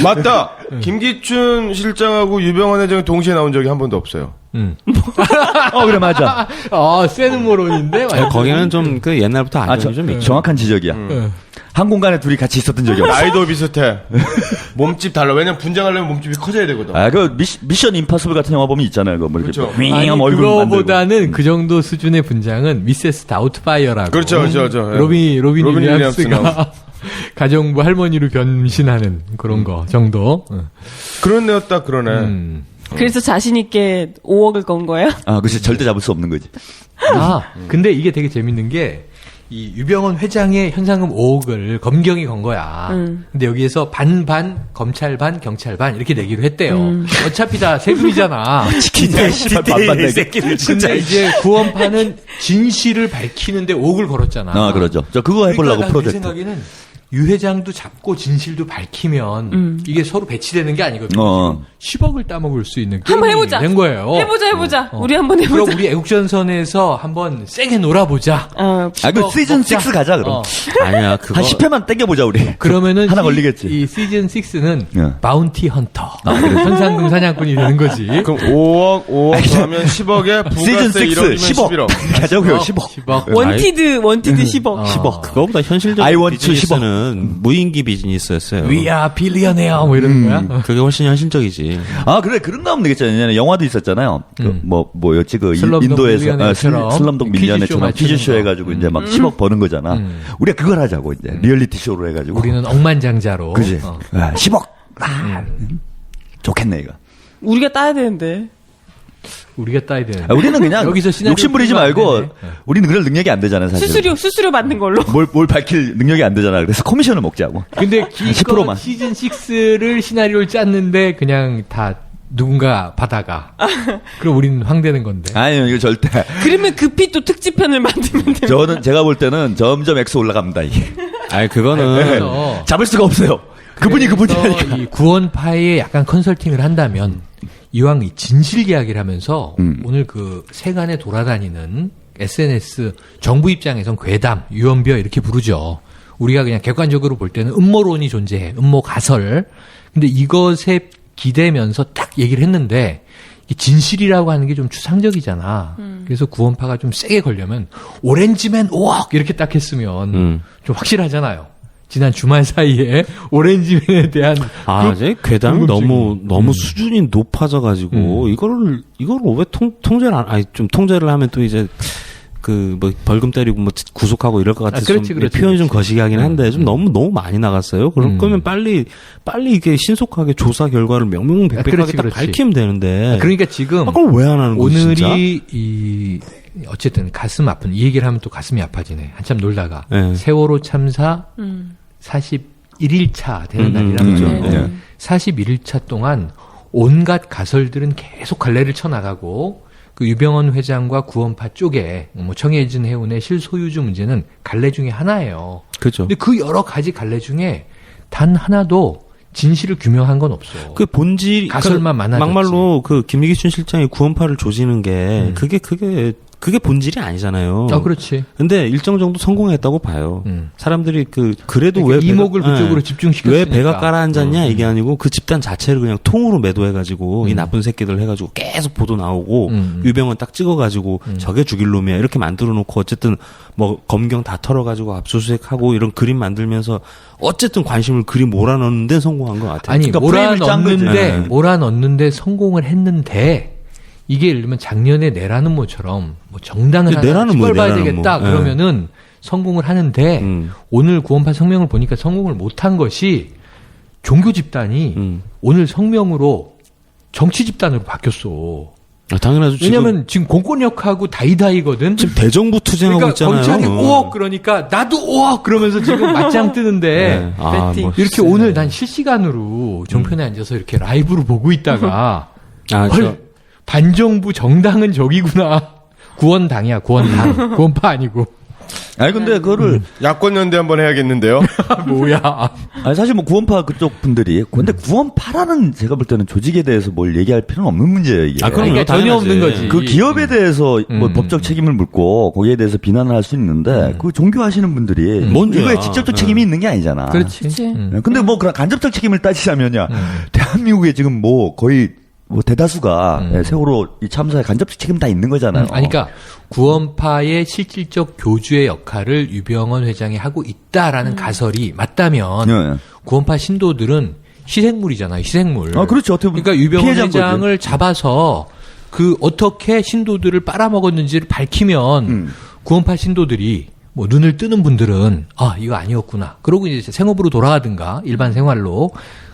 맞다. 김기춘 실장하고 유병헌 회장이 동시에 나온 적이 한 번도 없어요. 그래 맞아. 센 음모론인데. 거기는 좀 그 옛날부터 안정이 좀 있죠. 정확한 지적이야. 한 공간에 둘이 같이 있었던 적이 없어. 나이도 비슷해. 몸집 달라. 왜냐면 분장하려면 몸집이 커져야 되거든. 그 미션 임파서블 같은 영화 보면 있잖아요. 그거 뭐 이렇게 그렇죠. 아니, 얼굴 그거보다는 그 정도 수준의 분장은 미세스 다우트파이어라고. 그렇죠. 로빈 윌리엄스가 윌리엄스나. 가정부 할머니로 변신하는 그런 거 정도. 그런 애였 딱 그러네. 그래서 자신 있게 5억을 건 거야? 그렇지 절대 잡을 수 없는 거지. 근데 이게 되게 재밌는 게 이 유병헌 회장의 현상금 5억을 검경이 건 거야. 근데 여기에서 반반 검찰 반 경찰 반 이렇게 내기로 했대요. 어차피 다 세금이잖아. 반반 내기. 근데 이제 구원파는 진실을 밝히는데 5억을 걸었잖아. 아, 그러죠. 저 그거 해보려고 그러니까 프로젝트. 내 생각에는 유 회장도 잡고 진실도 밝히면 이게 서로 배치되는 게 아니거든요. 10억을 따먹을 수 있는 한번 게임이 해보자. 된 거예요. 해보자. 우리 한번 해보자. 그럼 우리 애국전선에서 한번 세게 놀아보자. 아, 그 시즌 6 가자, 그럼. 아니야, 그거. 한 10회만 땡겨보자, 우리. 그러면은 하나 걸리겠지. 이 시즌 6는 예. 바운티 헌터. 현상금 사냥꾼이 되는 거지. 그럼 5억 더하면 10억에 시즌 부가세 6 1억이면 10억. 11억. 가자고요, 10억. 10억. 원티드 10억. 10억. 그거보다 I 현실적인 want to 비즈니스는 무인기 비즈니스였어요. We are billionaire 뭐 이러는 거야. 그게 훨씬 현실적이지. 아, 그래, 그런 거 하면 되겠죠. 예전에 영화도 있었잖아요. 뭐였지, 그, 슬럼독 인도에서, 밀리어네어처럼 슬럼독 밀리어네처럼 퀴즈쇼 퀴즈쇼 맞추는 해가지고 이제 막 10억 버는 거잖아. 우리가 그걸 하자고, 이제. 리얼리티 쇼로 해가지고. 우리는 억만장자로. 그지. 10억. 좋겠네, 이거. 우리가 따야 되는데. 우리가 따야 돼. 우리는 그냥 여기서 시나리오 욕심부리지 풀면 안 말고 되네. 우리는 그럴 능력이 안 되잖아요, 사실. 수수료 받는 걸로. 뭘 밝힐 능력이 안 되잖아. 그래서 커미션을 먹자고. 근데 10%만. 시즌 6를 시나리오를 짰는데 그냥 다 누군가 받아가. 그럼 우리는 황되는 건데. 아니요, 이거 절대. 그러면 급히 또 특집편을 만들면 돼요. 제가 볼 때는 점점 엑소 올라갑니다, 이게. 아니, 그거는. 그래서 잡을 수가 없어요. 그분이 그분이니까. 이 구원파에 약간 컨설팅을 한다면 이왕 이 진실 이야기를 하면서 오늘 그 세간에 돌아다니는 SNS 정부 입장에선 괴담, 유언비어 이렇게 부르죠. 우리가 그냥 객관적으로 볼 때는 음모론이 존재해. 음모 가설. 근데 이것에 기대면서 딱 얘기를 했는데 이 진실이라고 하는 게 좀 추상적이잖아. 그래서 구원파가 좀 세게 걸려면 오렌지맨 5억 이렇게 딱 했으면 좀 확실하잖아요. 지난 주말 사이에 오렌지맨에 대한 이제 괴담이 너무 수준이 높아져가지고 이거를 왜 통제를 좀 통제를 하면 또 이제 그 뭐 벌금 때리고 뭐 구속하고 이럴 것 같아서 그렇지, 표현이 좀 거시기 하긴 한데 좀 너무 많이 나갔어요. 그럴 거면 빨리 이게 신속하게 조사 결과를 명명백백하게 딱 밝히면 되는데. 그러니까 지금 그걸 왜 안 하는 거지? 오늘이 어쨌든 가슴 아픈 이 얘기를 하면 또 가슴이 아파지네. 한참 놀다가 네. 세월호 참사 41일차 되는 날이라면서 41일차 동안 온갖 가설들은 계속 갈래를 쳐나가고 그 유병헌 회장과 구원파 쪽에 뭐 청해진 해운의 실소유주 문제는 갈래 중에 하나예요. 그렇죠. 근데 그 여러 가지 갈래 중에 단 하나도 진실을 규명한 건 없어. 그 본질 가설만 많아졌지. 막말로 그 김기춘 실장이 구원파를 조지는 게 그게 본질이 아니잖아요. 그렇지. 근데 일정 정도 성공했다고 봐요. 사람들이 그래도 그러니까 왜 이목을 그쪽으로 집중시켰으니까. 왜 배가 깔아앉았냐 이게 아니고 그 집단 자체를 그냥 통으로 매도해가지고 이 나쁜 새끼들 해가지고 계속 보도 나오고 유병헌 딱 찍어가지고 저게 죽일 놈이야 이렇게 만들어놓고 어쨌든 뭐 검경 다 털어가지고 압수수색하고 이런 그림 만들면서 어쨌든 관심을 그리 몰아넣는데 성공한 것 같아요. 아니 그러니까 몰아넣는데 성공을 했는데. 이게 예를 들면 작년에 내라는 뭐처럼 뭐 정당을 하나 찍어봐야 되겠다 그러면은 성공을 하는데 오늘 구원파 성명을 보니까 성공을 못한 것이 종교 집단이 오늘 성명으로 정치 집단으로 바뀌었어. 당연하죠. 왜냐면 지금 공권력하고 다이다이거든. 지금 대정부 투쟁하고 있잖아요. 검찰이 5억 그러니까 나도 5억 그러면서 지금 맞짱 뜨는데 이렇게 오늘 난 실시간으로 종편에 앉아서 이렇게 라이브로 보고 있다가 반정부 정당은 저기구나. 구원당이야, 구원당. 구원파 아니고. 아니, 근데 그거를. 야권연대 한번 해야겠는데요? 뭐야. 아니, 사실 뭐 구원파 그쪽 분들이. 근데 구원파라는 제가 볼 때는 조직에 대해서 뭘 얘기할 필요는 없는 문제예요, 이게. 그러니까 전혀 없는 거지. 그 기업에 대해서 뭐 법적 책임을 묻고 거기에 대해서 비난을 할 수 있는데 그 종교하시는 분들이 이거에 직접적 책임이 있는 게 아니잖아. 그렇지. 근데 뭐 그런 간접적 책임을 따지자면야 대한민국에 지금 뭐 거의 뭐 대다수가 세월호 이 참사에 간접적 책임 다 있는 거잖아요. 그러니까 구원파의 실질적 교주의 역할을 유병헌 회장이 하고 있다라는 가설이 맞다면 구원파 신도들은 희생물이잖아요. 희생물. 그렇죠. 그러니까 유병헌 회장을 잡아서 그 어떻게 신도들을 빨아먹었는지를 밝히면 구원파 신도들이 뭐 눈을 뜨는 분들은 이거 아니었구나. 그러고 이제 생업으로 돌아가든가 일반 생활로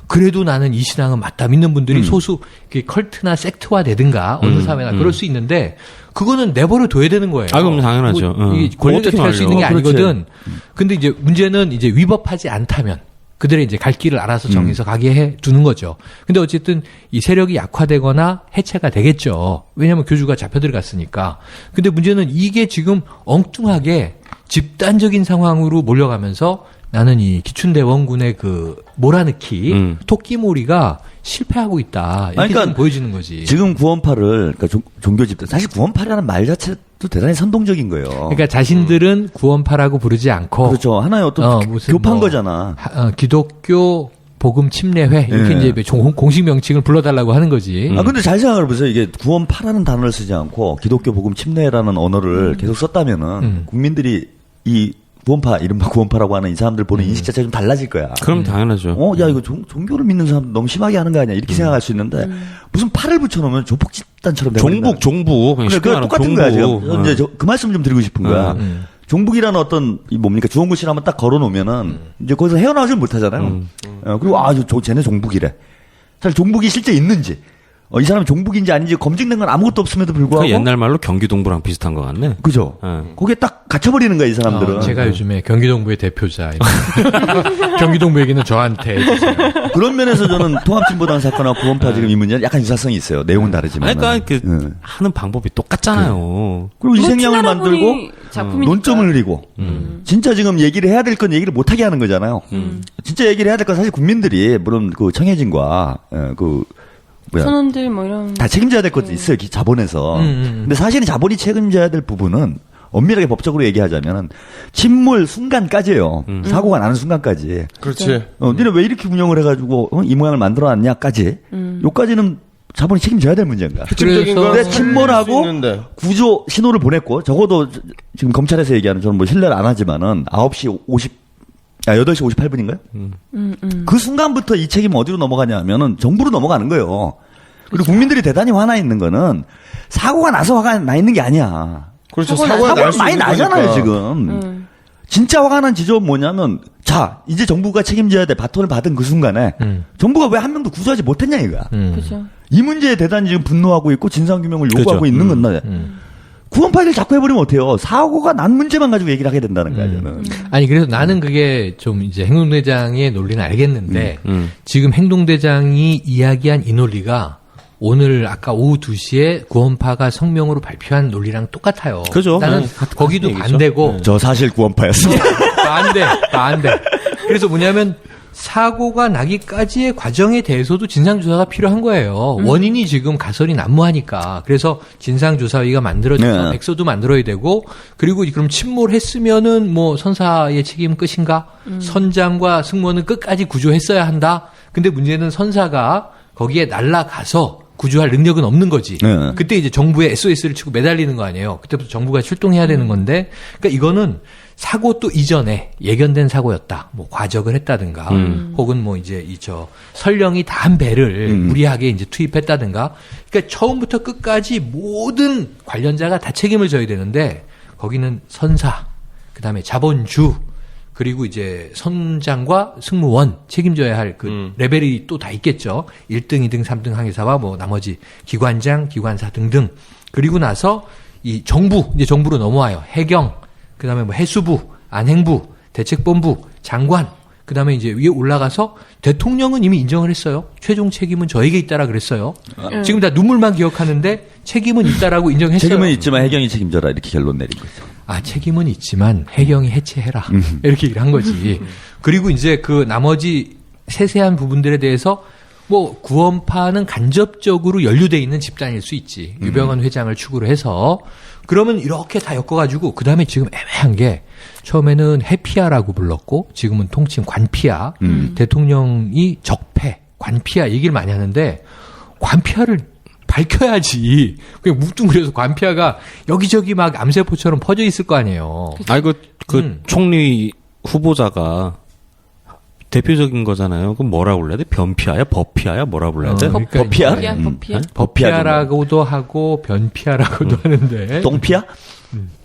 그래도 나는 이 신앙은 맞다 믿는 분들이 소수 컬트나 섹트화 되든가 어느 사회나 그럴 수 있는데 그거는 내버려 둬야 되는 거예요. 아, 그럼 당연하죠. 이게 권력이 할 수 있는 게 아니거든. 근데 이제 문제는 이제 위법하지 않다면 그들의 이제 갈 길을 알아서 정해서 가게 해 두는 거죠. 근데 어쨌든 이 세력이 약화되거나 해체가 되겠죠. 왜냐하면 교주가 잡혀 들어갔으니까. 근데 문제는 이게 지금 엉뚱하게 집단적인 상황으로 몰려가면서 나는 이 기춘대원군의 그 몰아넣기 토끼몰이가 실패하고 있다. 이렇게 그러니까 좀 보여지는 거지. 지금 구원파를 그러니까 종교 집단 사실 구원파라는 말 자체도 대단히 선동적인 거예요. 그러니까 자신들은 구원파라고 부르지 않고 그렇죠. 하나의 어떤 무슨 교파인 뭐 거잖아. 기독교 복음 침례회 이렇게 예. 이제 공식 명칭을 불러달라고 하는 거지. 근데 잘 생각해 보세요. 이게 구원파라는 단어를 쓰지 않고 기독교 복음 침례라는 언어를 계속 썼다면은 국민들이 이 구원파, 이른바 구원파라고 하는 이 사람들 보는 인식 자체가 좀 달라질 거야. 그럼 당연하죠. 야, 이거 종교를 믿는 사람 너무 심하게 하는 거 아니야? 이렇게 생각할 수 있는데, 무슨 팔을 붙여놓으면 조폭 집단처럼 되는 종북. 그래, 그거 똑같은 거야, 지금. 이제 그 말씀 좀 드리고 싶은 거야. 종북이라는 어떤, 뭡니까, 주홍구 씨를 한번 딱 걸어놓으면은, 이제 거기서 헤어나오질 못하잖아요. 그리고, 쟤네 종북이래. 사실 종북이 실제 있는지, 이 사람이 종북인지 아닌지 검증된 건 아무것도 없음에도 불구하고. 그 옛날 말로 경기동부랑 비슷한 것 같네. 그죠? 거기에 딱 갇혀버리는 거야, 이 사람들은. 제가 요즘에 경기동부의 대표자. 경기동부 얘기는 저한테 해주세요. 그런 면에서 저는 통합진보당 사건하고 구원파 지금 이 문제는 약간 유사성이 있어요. 내용은 다르지만. 그러니까 하는 방법이 똑같잖아요. 그리고 희생양을 만들고 논점을 흐리고 진짜 지금 얘기를 해야 될 건 얘기를 못하게 하는 거잖아요. 진짜 얘기를 해야 될 건 사실 국민들이 물론 그 청해진과 선원들 뭐 이런 다 책임져야 될 것도 있어요. 자본에서. 근데 사실은 자본이 책임져야 될 부분은 엄밀하게 법적으로 얘기하자면은 침몰 순간까지예요. 사고가 나는 순간까지. 그렇지. 니네 왜 이렇게 운영을 해가지고 이 모양을 만들어놨냐까지. 요까지는 자본이 책임져야 될 문제인가. 규칙적인 근데 건 침몰하고 할수 있는데. 구조 신호를 보냈고 적어도 지금 검찰에서 얘기하는 저는 뭐 신뢰를 안 하지만은 8시 58분인가요? 그 순간부터 이 책임은 어디로 넘어가냐면은 정부로 넘어가는 거예요. 그리고 국민들이 대단히 화나 있는 거는 사고가 나서 화가 나 있는 게 아니야. 그렇죠. 사고가 날수 많이 있는 나잖아요, 거니까. 지금. 진짜 화가 난 지점은 뭐냐면, 자, 이제 정부가 책임져야 돼. 바톤을 받은 그 순간에, 정부가 왜 한 명도 구조하지 못했냐, 이거야. 그죠. 이 문제에 대단히 지금 분노하고 있고, 진상규명을 요구하고 있는 건데, 구원파를 자꾸 해버리면 어때요? 사고가 난 문제만 가지고 얘기를 하게 된다는 거야, 저는. 아니, 그래서 나는 그게 좀 이제 행동대장의 논리는 알겠는데, 지금 행동대장이 이야기한 이 논리가 오늘 아까 오후 2시에 구원파가 성명으로 발표한 논리랑 똑같아요. 그죠. 나는 거기도 반대고. 저 사실 구원파였습니다. 안 돼. 그래서 뭐냐면 사고가 나기까지의 과정에 대해서도 진상조사가 필요한 거예요. 원인이 지금 가설이 난무하니까. 그래서 진상조사위가 만들어져서 백서도 만들어야 되고, 그리고 그럼 침몰했으면은 뭐 선사의 책임은 끝인가? 선장과 승무원은 끝까지 구조했어야 한다. 근데 문제는 선사가 거기에 날아가서 구조할 능력은 없는 거지. 그때 이제 정부의 SOS를 치고 매달리는 거 아니에요. 그때부터 정부가 출동해야 되는 건데, 그러니까 이거는 사고 또 이전에 예견된 사고였다. 뭐 과적을 했다든가, 혹은 뭐 이제 설령이 다 한 배를 무리하게 이제 투입했다든가. 그러니까 처음부터 끝까지 모든 관련자가 다 책임을 져야 되는데, 거기는 선사, 그다음에 자본주, 그리고 이제 선장과 승무원 책임져야 할 그 레벨이 또 다 있겠죠. 1등, 2등, 3등 항해사와 뭐 나머지 기관장, 기관사 등등. 그리고 나서 이 정부, 이제 정부로 넘어와요. 해경, 그다음에 뭐 해수부, 안행부, 대책본부, 장관. 그다음에 이제 위에 올라가서 대통령은 이미 인정을 했어요. 최종 책임은 저에게 있다라 그랬어요. 지금 다 눈물만 기억하는데 책임은 있다라고 인정했어요. 책임은 있지만 해경이 책임져라 이렇게 결론 내린 거죠. 책임은 있지만 해경이 해체해라. 이렇게 얘기를 한 거지. 그리고 이제 그 나머지 세세한 부분들에 대해서 뭐 구원파는 간접적으로 연루돼 있는 집단일 수 있지. 유병헌 회장을 축으로 해서 그러면 이렇게 다 엮어가지고 그 다음에 지금 애매한 게 처음에는 해피아라고 불렀고 지금은 통칭 관피아. 대통령이 적폐, 관피아 얘기를 많이 하는데 관피아를 밝혀야지. 그냥 뭉뚱그려서 관피아가 여기저기 막 암세포처럼 퍼져 있을 거 아니에요. 총리 후보자가 대표적인 거잖아요. 그럼 뭐라고 불러야 돼? 변피아야? 법피아야? 뭐라고 불러야 돼? 그러니까 법피아? 법피아라고도 하고 변피아라고도 하는데. 똥피아?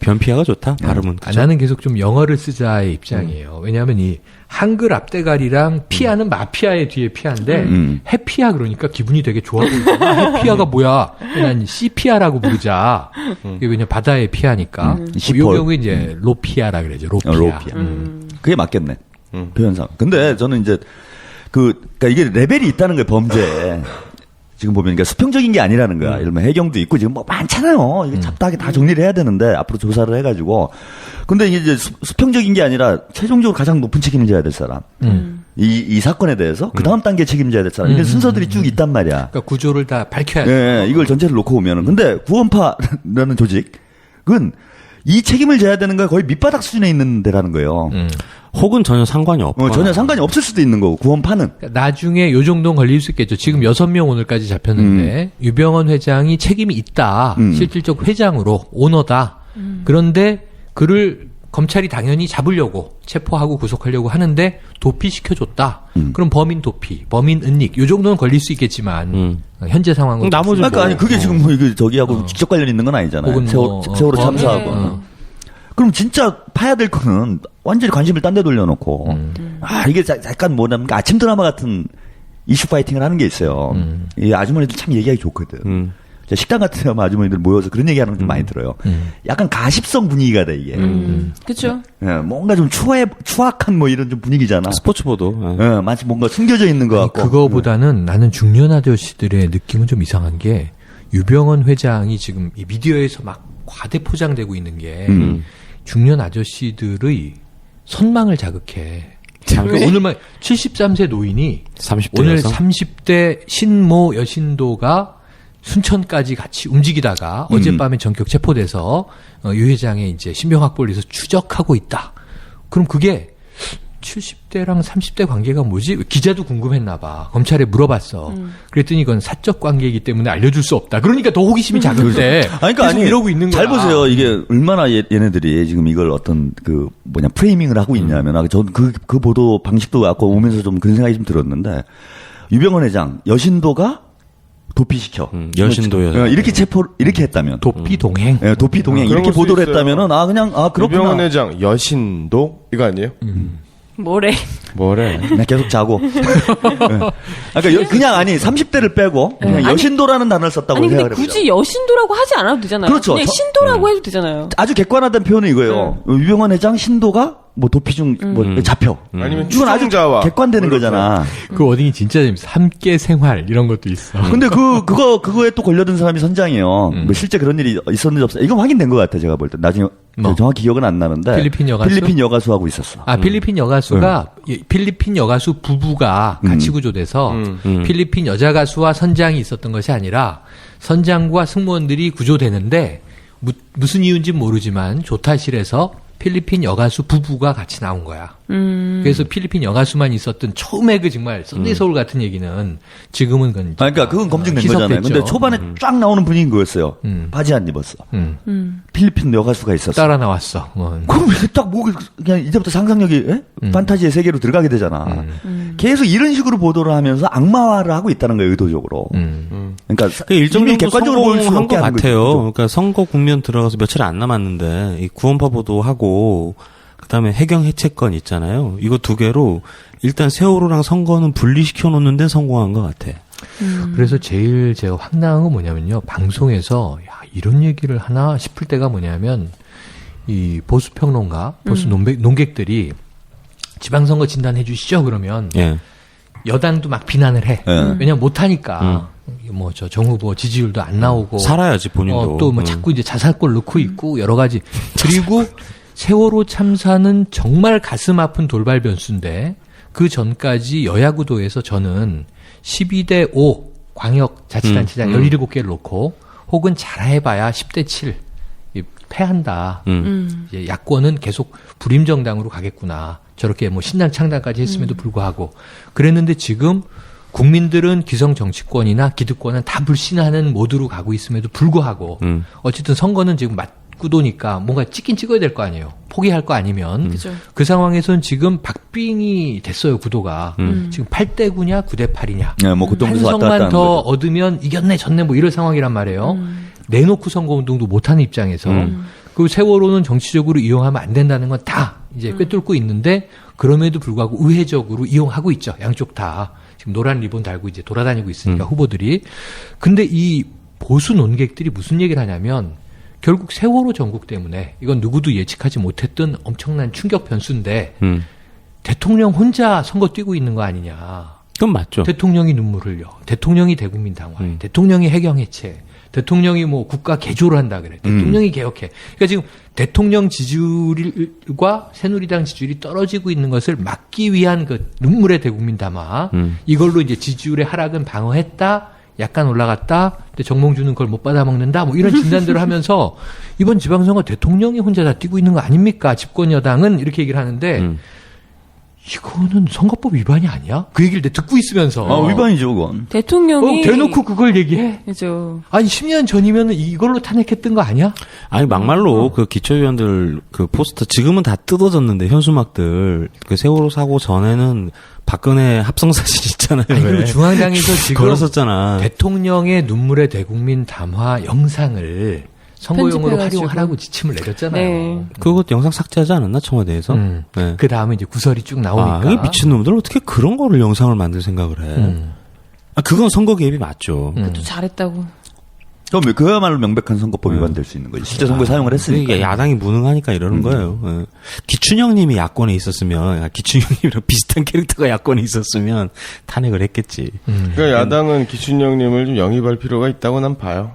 변피아가 좋다. 발음은. 나는 계속 좀 영어를 쓰자의 입장이에요. 왜냐하면 이 한글 앞대가리랑 피아는 마피아의 뒤에 피아인데 해피아 그러니까 기분이 되게 좋아 보이잖아. 해피아가 뭐야? 난 시피아라고 부르자. 이게 왜냐 바다의 피아니까. 이 경우에 이제 로피아라 그러죠. 로피아. 로피아. 그게 맞겠네. 표현상. 근데 저는 이제 그러니까 이게 레벨이 있다는 거예요. 범죄에. 지금 보면 그러니까 수평적인 게 아니라는 거야. 예를 들면 해경도 있고 지금 뭐 많잖아요. 이게 잡다하게 다 정리를 해야 되는데 앞으로 조사를 해가지고. 근데 이게 수평적인 게 아니라 최종적으로 가장 높은 책임을 져야 될 사람. 이 사건에 대해서 그 다음 단계 책임져야 될 사람. 이런 순서들이 쭉 있단 말이야. 그러니까 구조를 다 밝혀야 돼. 네, 이걸 전체를 놓고 보면은. 근데 구원파라는 조직은 이 책임을 져야 되는 거 거의 밑바닥 수준에 있는 데라는 거예요. 혹은 전혀 상관이 없고. 전혀 상관이 없을 수도 있는 거고, 구원파는. 그러니까 나중에 요 정도는 걸릴 수 있겠죠. 지금 6명 오늘까지 잡혔는데, 유병헌 회장이 책임이 있다. 실질적 회장으로, 오너다. 그런데 그를 검찰이 당연히 잡으려고, 체포하고 구속하려고 하는데, 도피시켜줬다. 그럼 범인 도피, 범인 은닉, 요 정도는 걸릴 수 있겠지만, 현재 상황은. 나머지 그러니까 아니, 그게 지금 뭐, 이게 저기하고 직접 관련 있는 건 아니잖아요. 혹은 뭐, 세월호 참사하고. 그럼 진짜 파야 될 거는 완전히 관심을 딴 데 돌려놓고 이게 약간 뭐냐면 아침 드라마 같은 이슈 파이팅을 하는 게 있어요. 이 아주머니들 참 얘기하기 좋거든. 식당 같은 데 가면 아주머니들 모여서 그런 얘기하는 거 좀 많이 들어요. 약간 가십성 분위기가 돼 이게. 그렇죠. 예, 뭔가 좀 추악한 뭐 이런 좀 분위기잖아. 스포츠 보도. 예, 마치 뭔가 숨겨져 있는 것 같고. 그거보다는 나는 중년 아저씨들의 느낌은 좀 이상한 게 유병헌 회장이 지금 이 미디어에서 막 과대 포장되고 있는 게 중년 아저씨들의 선망을 자극해. 그러니까 오늘 막 73세 노인이 30대 오늘 여성? 30대 신모 여신도가 순천까지 같이 움직이다가 어젯밤에 전격 체포돼서 유 회장의 이제 신병 확보를 위해서 추적하고 있다. 그럼 그게 70대랑 30대 관계가 뭐지? 기자도 궁금했나 봐. 검찰에 물어봤어. 그랬더니 이건 사적 관계이기 때문에 알려줄 수 없다. 그러니까 더 호기심이 자극돼. 그러니까 계속 이러고 있는 거야. 잘 보세요. 이게 얼마나 얘네들이 지금 이걸 어떤 프레이밍을 하고 있냐면, 저는 그 보도 방식도 갖고 오면서 좀 그런 생각이 좀 들었는데, 유병헌 회장, 여신도가 도피시켜. 여신도 여성. 이렇게 했다면. 도피 동행. 예, 도피 동행. 그런 이렇게 걸수 보도를 있어요. 했다면은, 그렇구나. 유병헌 회장 여신도 이거 아니에요? 뭐래? 그냥 계속 자고. 네. 그러니까 그냥 30대를 빼고 그냥 여신도라는 단어를 썼다고 아니 근데 생각을 해보자. 굳이 여신도라고 하지 않아도 되잖아요. 그렇죠. 그냥 신도라고 해도 되잖아요. 아주 객관화된 표현은 이거예요. 유병헌 회장 신도가 뭐 도피 중 잡혀. 아니면 이건 아주 추종자와 객관되는 뭐 이렇게. 거잖아. 그 워딩이 진짜 재밌어. 함께 생활 이런 것도 있어. 근데 그거에 또 걸려든 사람이 선장이에요. 뭐 실제 그런 일이 있었는지 없었는지 이건 확인된 것 같아 제가 볼 때. 나중에 정확히 기억은 안 나는데 필리핀 여가수 하고 있었어. 필리핀 여가수가 필리핀 여가수 부부가 같이 구조돼서 필리핀 여자 가수와 선장이 있었던 것이 아니라 선장과 승무원들이 구조되는데 무슨 이유인지는 모르지만 조타실에서 필리핀 여가수 부부가 같이 나온 거야. 그래서 필리핀 여가수만 있었던 처음에 그 정말 썬데이 서울 같은 얘기는 지금은 그러니까 그건 검증된 거잖아요. 근데 초반에 쫙 나오는 분위기인 거였어요. 바지 안 입었어. 필리핀 여가수가 있었어. 따라 나왔어. 그럼 왜 딱 그냥 이제부터 상상력이 판타지의 세계로 들어가게 되잖아. 계속 이런 식으로 보도를 하면서 악마화를 하고 있다는 거예요, 의도적으로. 그러니까 일정 정도 객관적으로 볼 수 성공한 없게 것 하는 같아요. 거죠. 그러니까 선거 국면 들어가서 며칠 안 남았는데 이 구원파 보도하고 그다음에 해경 해체권 있잖아요. 이거 두 개로 일단 세월호랑 선거는 분리시켜 놓는 데 성공한 것 같아. 그래서 제일 제가 황당한 건 뭐냐면요. 방송에서 이런 얘기를 하나 싶을 때가 뭐냐면 이 보수 평론가, 보수 논객들이 지방선거 진단해 주시죠 그러면 여당도 막 비난을 해. 왜냐면 못하니까. 정 후보 지지율도 안 나오고. 살아야지 본인도. 또 자꾸 이제 자살골 넣고 있고 여러 가지. 그리고 세월호 참사는 정말 가슴 아픈 돌발 변수인데 그 전까지 여야 구도에서 저는 12대 5 광역 자치단체장 17개를 놓고 혹은 잘해봐야 10대 7 패한다. 이제 야권은 계속 불임정당으로 가겠구나. 저렇게 신당 창당까지 했음에도 불구하고 그랬는데 지금 국민들은 기성 정치권이나 기득권은 다 불신하는 모드로 가고 있음에도 불구하고 어쨌든 선거는 지금 맞구도니까 뭔가 찍긴 찍어야 될 거 아니에요. 포기할 거 아니면 그 상황에서는 지금 박빙이 됐어요 구도가. 지금 8대 9냐 9대 8이냐. 네, 그 한 성만 더 얻으면 이겼네 졌네 이럴 상황이란 말이에요. 내놓고 선거운동도 못하는 입장에서 그 세월호는 정치적으로 이용하면 안 된다는 건 다 이제 꿰뚫고 있는데 그럼에도 불구하고 우회적으로 이용하고 있죠. 양쪽 다. 지금 노란 리본 달고 이제 돌아다니고 있으니까 후보들이. 근데 이 보수 논객들이 무슨 얘기를 하냐면 결국 세월호 전국 때문에 이건 누구도 예측하지 못했던 엄청난 충격 변수인데 대통령 혼자 선거 뛰고 있는 거 아니냐. 그건 맞죠. 대통령이 눈물 흘려. 대통령이 대국민 당화해. 대통령이 해경 해체. 대통령이 뭐 국가 개조를 한다 그래. 대통령이 개혁해. 그러니까 지금 대통령 지지율과 새누리당 지지율이 떨어지고 있는 것을 막기 위한 그 눈물의 대국민 담화. 이걸로 이제 지지율의 하락은 방어했다. 약간 올라갔다. 근데 정몽주는 그걸 못 받아먹는다. 뭐 이런 진단들을 하면서 이번 지방선거 대통령이 혼자 다 뛰고 있는 거 아닙니까? 집권 여당은 이렇게 얘기를 하는데 이거는 선거법 위반이 아니야? 그 얘기를 듣고 있으면서. 위반이죠, 그건. 대통령이 대놓고 그걸 얘기해? 그죠. 아니 10년 전이면 이걸로 탄핵했던 거 아니야? 아니 막말로 그 기초위원들 그 포스터 지금은 다 뜯어졌는데 현수막들 그 세월호 사고 전에는 박근혜 합성 사진 있잖아요. 아니, 그리고 중앙당에서 지금 걸었었잖아. 대통령의 눈물의 대국민 담화 영상을 선거용으로 편집해가지고. 활용하라고 지침을 내렸잖아요. 네. 그거 영상 삭제하지 않았나 청와대에서? 네. 그 다음에 이제 구설이 쭉 나오니까. 아, 이 미친놈들 어떻게 그런 거를 영상을 만들 생각을 해? 아, 그건 선거 개입이 맞죠. 또 잘했다고. 그럼 그야말로 명백한 선거법 위반될 수 있는 거지. 실제 선거에 사용을 했으니까. 이게 야당이 무능하니까 이러는 거예요. 예. 기춘형님이 야권에 있었으면, 기춘형님이랑 비슷한 캐릭터가 야권에 있었으면 탄핵을 했겠지. 그러니까 야당은 기춘형님을 좀 영입할 필요가 있다고 난 봐요.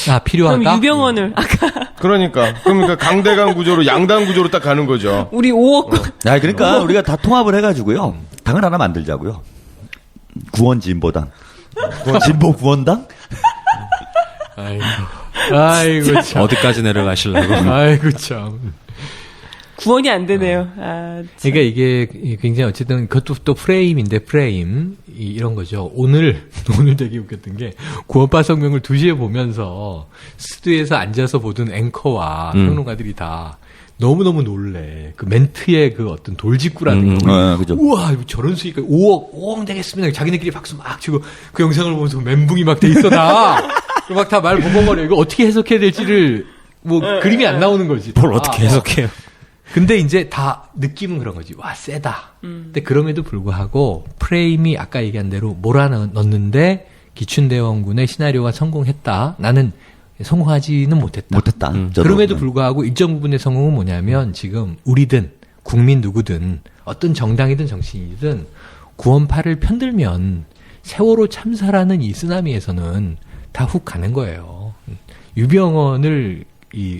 아, 필요하다? 그럼 유병헌을 아까 그러니까 강대강 구조로 양당 구조로 딱 가는 거죠. 우리 5억 야, 그러니까 우리가 다 통합을 해가지고요. 당을 하나 만들자고요. 구원 진보당. 진보 구원당? 아이고, 참. 어디까지 내려가시려고? 아이고, 참. 구원이 안 되네요. 아, 참. 그러니까 이게 굉장히 어쨌든 그것도 또 프레임인데 프레임 이런 거죠. 오늘 되게 웃겼던 게 구원파 성명을 2시에 보면서 스튜디오에서 앉아서 보던 앵커와 평론가들이 다 너무너무 놀래. 그 멘트의 그 어떤 돌직구라는 거. 그죠. 우와, 저런 수익 5억 되겠습니다. 자기네끼리 박수 막 치고 그 영상을 보면서 멘붕이 막 돼 있어 다. 막 다 말 버벅거려. 이거 어떻게 해석해야 될지를 뭐 그림이 안 나오는 거지. 뭘 어떻게 해석해요? 근데 이제 다 느낌은 그런 거지. 와, 세다. 근데 그럼에도 불구하고 프레임이 아까 얘기한 대로 몰아넣는데 기춘대원군의 시나리오가 성공했다. 나는 성공하지는 못했다. 그럼에도 불구하고 일정 부분의 성공은 뭐냐면 지금 우리든 국민 누구든 어떤 정당이든 정치인이든 구원파를 편들면 세월호 참사라는 이 쓰나미에서는 다 훅 가는 거예요. 유병헌을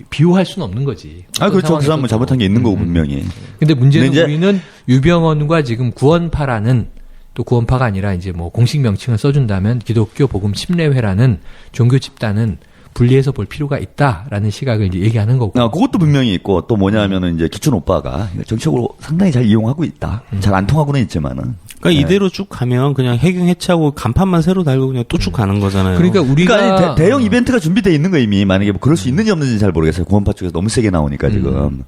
비호할 수는 없는 거지. 그렇죠. 그 사람은 잘못한 게 있는 거고, 분명히. 근데 문제는 우리는 유병헌과 지금 구원파라는 또 구원파가 아니라 이제 뭐 공식 명칭을 써준다면 기독교 복음 침례회라는 종교 집단은 분리해서 볼 필요가 있다라는 시각을 이제 얘기하는 거고. 그것도 분명히 있고 또 뭐냐면은 이제 기춘 오빠가 정치적으로 상당히 잘 이용하고 있다. 잘 안 통하고는 있지만은. 그러니까 이대로 쭉 가면 그냥 해경 해체하고 간판만 새로 달고 그냥 또 쭉 가는 거잖아요. 그러니까 우리가 대형 이벤트가 준비되어 있는 거 이미. 만약에 뭐 그럴 수 있는지 없는지 잘 모르겠어요. 구원파 쪽에서 너무 세게 나오니까 지금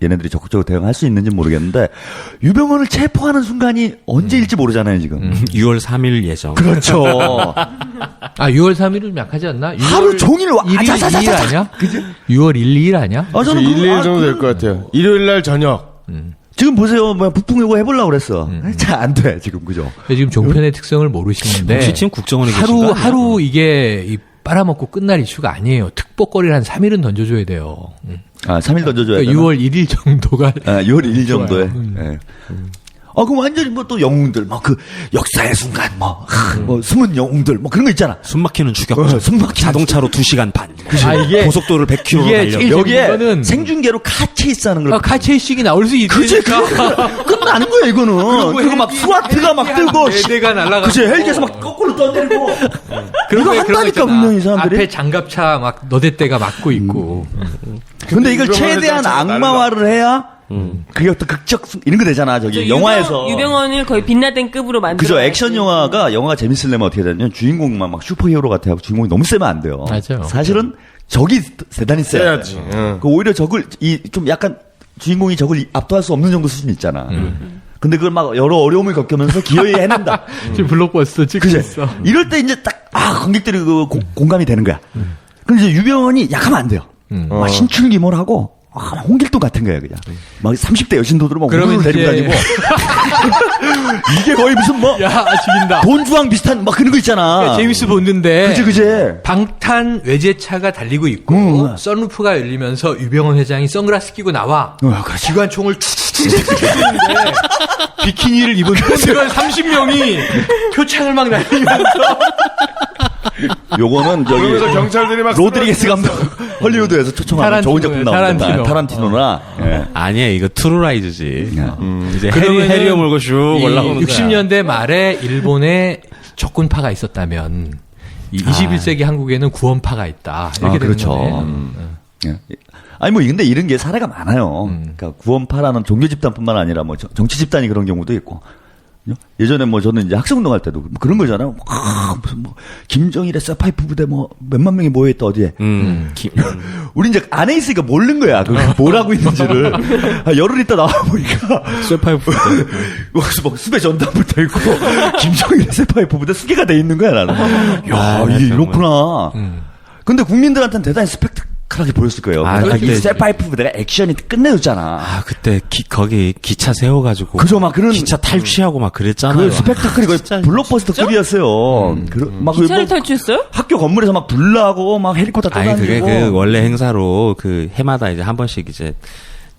얘네들이 적극적으로 대응할 수 있는지 모르겠는데 유병헌을 체포하는 순간이 언제일지 모르잖아요 지금. 6월 3일 예정. 그렇죠. 6월 3일은 약하지 않나? 하루 종일 1일 2일 아니야? 그지? 6월 1, 2일 아니야? 저는 1, 2일 정도 될 것 같아요. 일요일 날 저녁. 지금 보세요. 북풍 요거 해보려고 그랬어. 잘 안 돼, 지금. 그죠? 지금 종편의 특성을 모르시는데. 혹시 지금 국정원에 하루 이게 빨아먹고 끝날 이슈가 아니에요. 특보거리를 한 3일은 던져줘야 돼요. 3일 던져줘야 돼요. 6월 1일 정도가. 6월 1일 정도에. 네. 그럼 완전히 뭐 또 영웅들, 뭐 그 역사의 순간, 뭐 숨은 영웅들, 뭐 그런 거 있잖아. 숨막히는 추격전. 자동차로 2시간 반. 이게 고속도로 100km 달려. 여기에 생중계로 카체이스 하는 걸. 카체이식이 나올 수 있으니까. 끝나는 거야, 이거는. 그리고 막 스와트가 막 들고. 대대가 날아가고. 그치, 헬기에서 막 거꾸로 떠내리고. 이거 한다니까, 분명히 이 사람들이. 앞에 장갑차 막 너댓대가 막고 있고. 근데 이걸 최대한 악마화를 해야 그게 어떤 극적 이런 거 되잖아. 저기 영화에서 유병헌을 거의 빛나den급으로 만들어. 그죠. 액션 영화가 재밌으려면 어떻게 되냐면 주인공만 막 슈퍼히어로 같아. 주인공이 너무 세면 안 돼요. 맞아요. 사실은 적이 대단히 세야지. 오히려 적을 좀 약간 주인공이 적을 압도할 수 없는 정도 수준 있잖아. 근데 그걸 막 여러 어려움을 겪으면서 기어이 해낸다. 지금 블록버스터 찍고 있어. 이럴 때 이제 딱 관객들이 그 공감이 되는 거야. 근데 이제 유병헌이 약하면 안 돼요. 막 신출기몰하고 홍길동 같은 거예요, 그냥. 막 30대 여신도들을 막 그러면 우르르 데리고 이제- 다니고. 이게 거의 무슨 뭐. 야, 죽인다. 돈주왕 비슷한 막 그런 거 있잖아. 제임스 본드인데. 그제. 방탄 외제차가 달리고 있고 선루프가 열리면서 유병헌 회장이 선글라스 끼고 나와. 그렇지. 기관총을 툭툭툭 쏘는데 비키니를 입은 팬들 30명이 표창을 막 날리면서 요거는 저기 그러면서 경찰들이 막 로드리게스 감독 헐리우드에서 초청하는 좋은 작품 나온다. 타란티노나. 예. 아니야, 이거 트루라이즈지. 이제 그러면은 해리어 물고 슉 올라오는 거야. 60년대 말에 일본에 적군파가 있었다면 이 21세기 한국에는 구원파가 있다. 이렇게 되는 그렇죠. 거네. 예. 아니 뭐 근데 이런 게 사례가 많아요. 그러니까 구원파라는 종교 집단뿐만 아니라 뭐 정치 집단이 그런 경우도 있고. 예전에 뭐 저는 이제 학생운동할 때도 뭐 그런 거잖아요. 무슨 뭐 김정일의 쇠파이프 부대 뭐 몇만 명이 모여있다 어디에. 우리 이제 안에 있으니까 모르는 거야. 뭘 하고 있는지를. 열흘 있다 나와 보니까 쇠파이프 뭐 수배 전담부터 있고 김정일의 쇠파이프 부대 수개가 돼 있는 거야 나는. 야 이게 이렇구나. 근데 국민들한테는 대단히 스펙타클하게 보였을 거예요. 이 쇠파이프 부대가 액션이 끝내줬잖아. 그때 거기 기차 세워가지고. 그죠, 막 그런. 기차 탈취하고 막 그랬잖아요. 그 스펙타클이 거의 블록버스터급이었어요. 막 기차를 탈취했어요? 학교 건물에서 막 불나고 막 헬리콥터 떠다니고. 그게 그 원래 행사로 그 해마다 이제 한 번씩 이제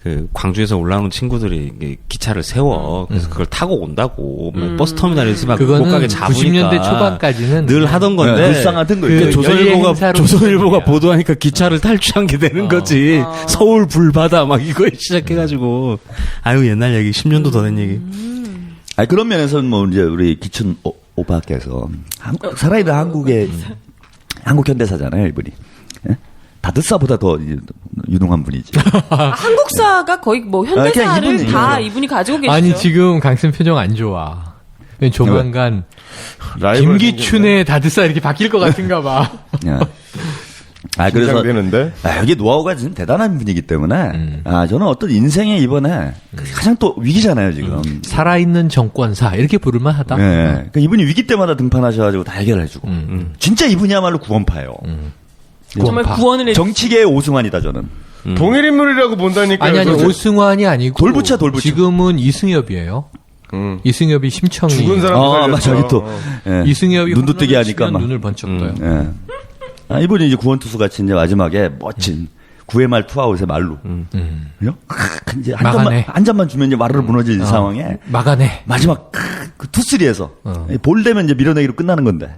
그 광주에서 올라오는 친구들이 이게 기차를 세워. 그래서 그걸 타고 온다고. 뭐 버스 터미널에서 막 그거는 못 가게 잡으니까. 90년대 초반까지는 늘 하던 건데. 불쌍하던 거. 그 조선일보가 보도하니까 기차를 탈취한 게 되는 거지. 서울 불바다 막 이거 시작해가지고. 아유 옛날 얘기 10년도 더 된 얘기. 아니 그런 면에서는 뭐 이제 우리 기춘 오빠께서 살아있는 한국의 한국 현대사잖아요 이분이. 예? 다드사보다 더 유능한 분이지. 한국사가 거의 뭐 현대사를 다 이분이 가지고 계시죠. 아니 지금 강쌤 표정 안 좋아. 조만간 라이벌 김기춘의 다드사 이렇게 바뀔 것 같은가 봐. 그래서 되는데 여기 노하우가 진짜 대단한 분이기 때문에 저는 어떤 인생에 이번에 가장 또 위기잖아요 지금. 살아있는 정권사 이렇게 부를만 하다. 네. 그러니까 이분이 위기 때마다 등판하셔가지고 다 해결해주고. 진짜 이분이야말로 구원파예요. 정말 구원을 정치계의 오승환이다 저는. 동일 인물이라고 본다니까. 아니 오승환이 아니고 돌부처. 지금은 이승엽이에요. 이승엽이 심청이 죽은 사람 맞아 여기 또 이승엽이 눈도 뜨게 하니까 막 눈을 번쩍 떠요. 이분이 이제 구원투수 같이 이제 마지막에 멋진 9회 말 투아웃의 말로. 이제 한 잔만 주면 이제 와르르 무너질 상황에. 막아내. 마지막 그 투쓰리에서 볼 되면 이제 밀어내기로 끝나는 건데.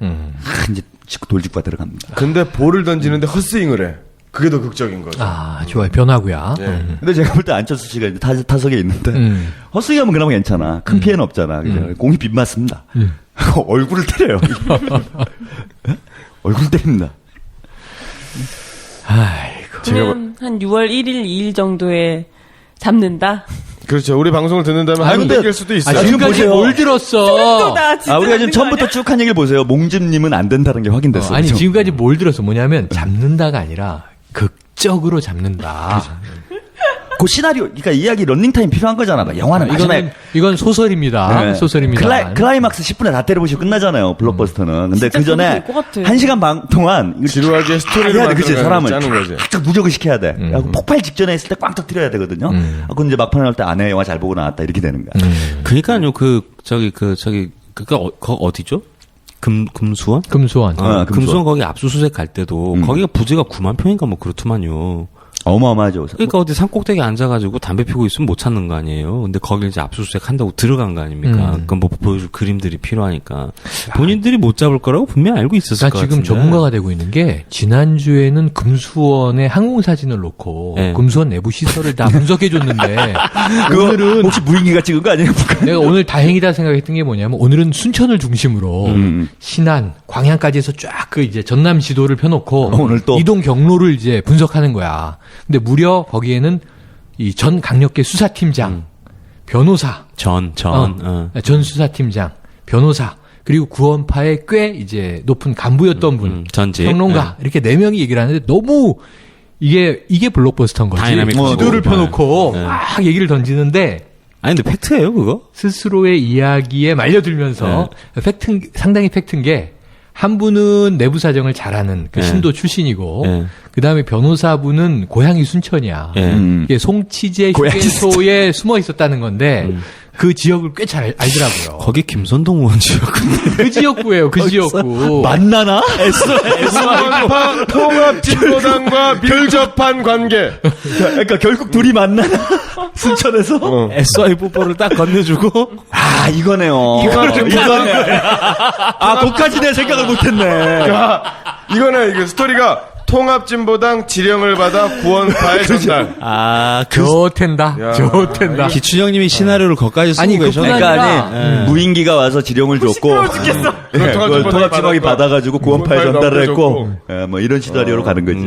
이제 돌직구가 들어갑니다. 근데 볼을 던지는데 헛스윙을 해. 그게 더 극적인 거죠. 좋아요. 변화구야. 근데 제가 볼 때 안철수 씨가 이제 타석에 있는데 헛스윙하면 그나마 괜찮아. 큰 피해는 없잖아. 공이 빗 맞습니다. 얼굴을 때려요. 얼굴 때립니다. 그러면 한 6월 1일, 2일 정도에 잡는다. 그렇죠. 우리 방송을 듣는다면 한 번 될 수도 있어요. 지금까지 뭘 들었어? 우리가 지금 처음부터 쭉 한 얘기를 보세요. 몽집님은 안 된다는 게 확인됐어요. 아니 지금까지 뭘 들었어? 뭐냐면 잡는다가 아니라 극적으로 잡는다. 그 시나리오, 그러니까 이야기 런닝타임 필요한 거잖아. 영화는 이건 소설입니다. 소설입니다. 클라이막스 10분에 다 때려보시고 끝나잖아요. 블록버스터는. 근데 그 전에 1시간 반 동안 지루하게 스토리를 해야 돼. 그치? 사람을 짜는 거지. 쫙 무적을 시켜야 돼. 폭발 직전에 있을 때 꽝 터뜨려야 되거든요. 그건 이제 막판에 할 때 안에 영화 잘 보고 나왔다 이렇게 되는 거야. 그러니까요. 그거 어디죠? 금수원? 금수원. 금수원 거기 압수수색 갈 때도 거기가 부지가 9만 평인가 뭐 그렇더만요. 어마어마하죠. 그러니까 어디 산꼭대기 앉아가지고 담배 피고 있으면 못 찾는 거 아니에요. 근데 거길 이제 압수수색 한다고 들어간 거 아닙니까? 그건 뭐 보여줄 그림들이 필요하니까. 본인들이 못 잡을 거라고 분명히 알고 있었을 것 같은데. 지금 전문가가 되고 있는 게 지난주에는 금수원의 항공사진을 놓고 금수원 내부 시설을 다 분석해줬는데 오늘은 혹시 무인기가 찍은 거 아니에요? 내가 오늘 다행이다 생각했던 게 뭐냐면 오늘은 순천을 중심으로 신안, 광양까지 해서 쫙 그 이제 전남 지도를 펴놓고 오늘 또 이동 경로를 이제 분석하는 거야. 근데 무려 거기에는 이 전 강력계 수사팀장, 변호사, 전 수사팀장, 변호사, 그리고 구원파의 꽤 이제 높은 간부였던 분, 평론가 이렇게 4명이 얘기를 하는데 너무 이게 블록버스터인 거지. 지도를 펴놓고 막 얘기를 던지는데. 아니 근데 팩트예요 그거? 스스로의 이야기에 말려들면서 상당히 팩트인 게 한 분은 내부 사정을 잘하는 그 예. 신도 출신이고, 예. 그 다음에 변호사분은 고향이 순천이야. 예. 이게 송치제 휴게소에 숨어 있었다는 건데, 그 지역을 꽤 잘 알더라고요. 거기 김선동 의원 지역. 그 지역구예요, 그 지역구. 만나나? 통합진보당과 밀접한 관계. 그러니까 결국 둘이 만나나? 순천에서? SY 뽀뽀를 딱 건네주고. 아, 이거네요. 이거네. 아, 그것까지 내 생각을 못했네. 야, 이거는 이게 스토리가 통합진보당 지령을 받아 구원파에 전달. 아, 좋텐다. 야. 좋텐다. 기춘형님이 시나리오를 거기까지 쓰고 아니, 계셨네. 그뿐 그러니까 아니라, 아니 무인기가 와서 지령을 줬고 그걸 통합진보당이 받아가지고 구원파에 전달을 했고 뭐 이런 시나리오로 가는 거지.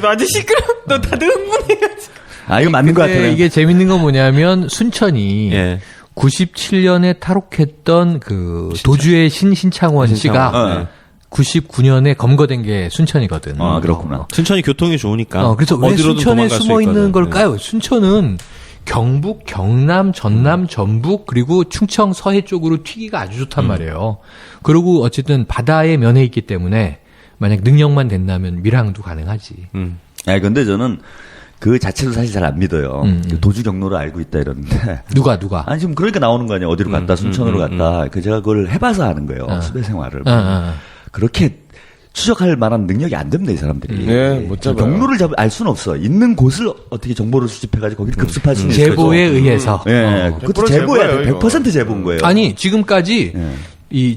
나 완전 시끄러. 너 다들 흥분해가지고. 아, 이거 맞는 것 근데 같아요. 이게 재밌는 건 뭐냐면, 순천이 예. 97년에 탈옥했던 그 도주의 신창원 씨가 99년에 검거된 게 순천이거든. 아, 그렇구나. 순천이 교통이 좋으니까. 그래서 왜 어디로든 순천에 도망갈 수 숨어 있는 있거든. 걸까요? 순천은 경북, 경남, 전남, 전북, 그리고 충청, 서해 쪽으로 튀기가 아주 좋단 말이에요. 그리고 어쨌든 바다에 면해 있기 때문에 만약 능력만 된다면 밀항도 가능하지. 아, 근데 저는 그 자체도 사실 잘 안 믿어요. 도주 경로를 알고 있다 이러는데. 누가? 아니, 지금 그러니까 나오는 거 아니에요. 어디로 갔다, 순천으로 갔다. 그 제가 그걸 해봐서 아는 거예요. 수배 생활을. 그렇게 추적할 만한 능력이 안 됩니다, 이 사람들이. 네, 못 잡아요. 경로를 알 수는 없어. 있는 곳을 어떻게 정보를 수집해가지고 거기를 급습할 수는 있어요. 제보에 의해서. 예, 그것도 100% 제보야 돼. 제보예요, 100% 제보인 거예요. 아니, 지금까지 예.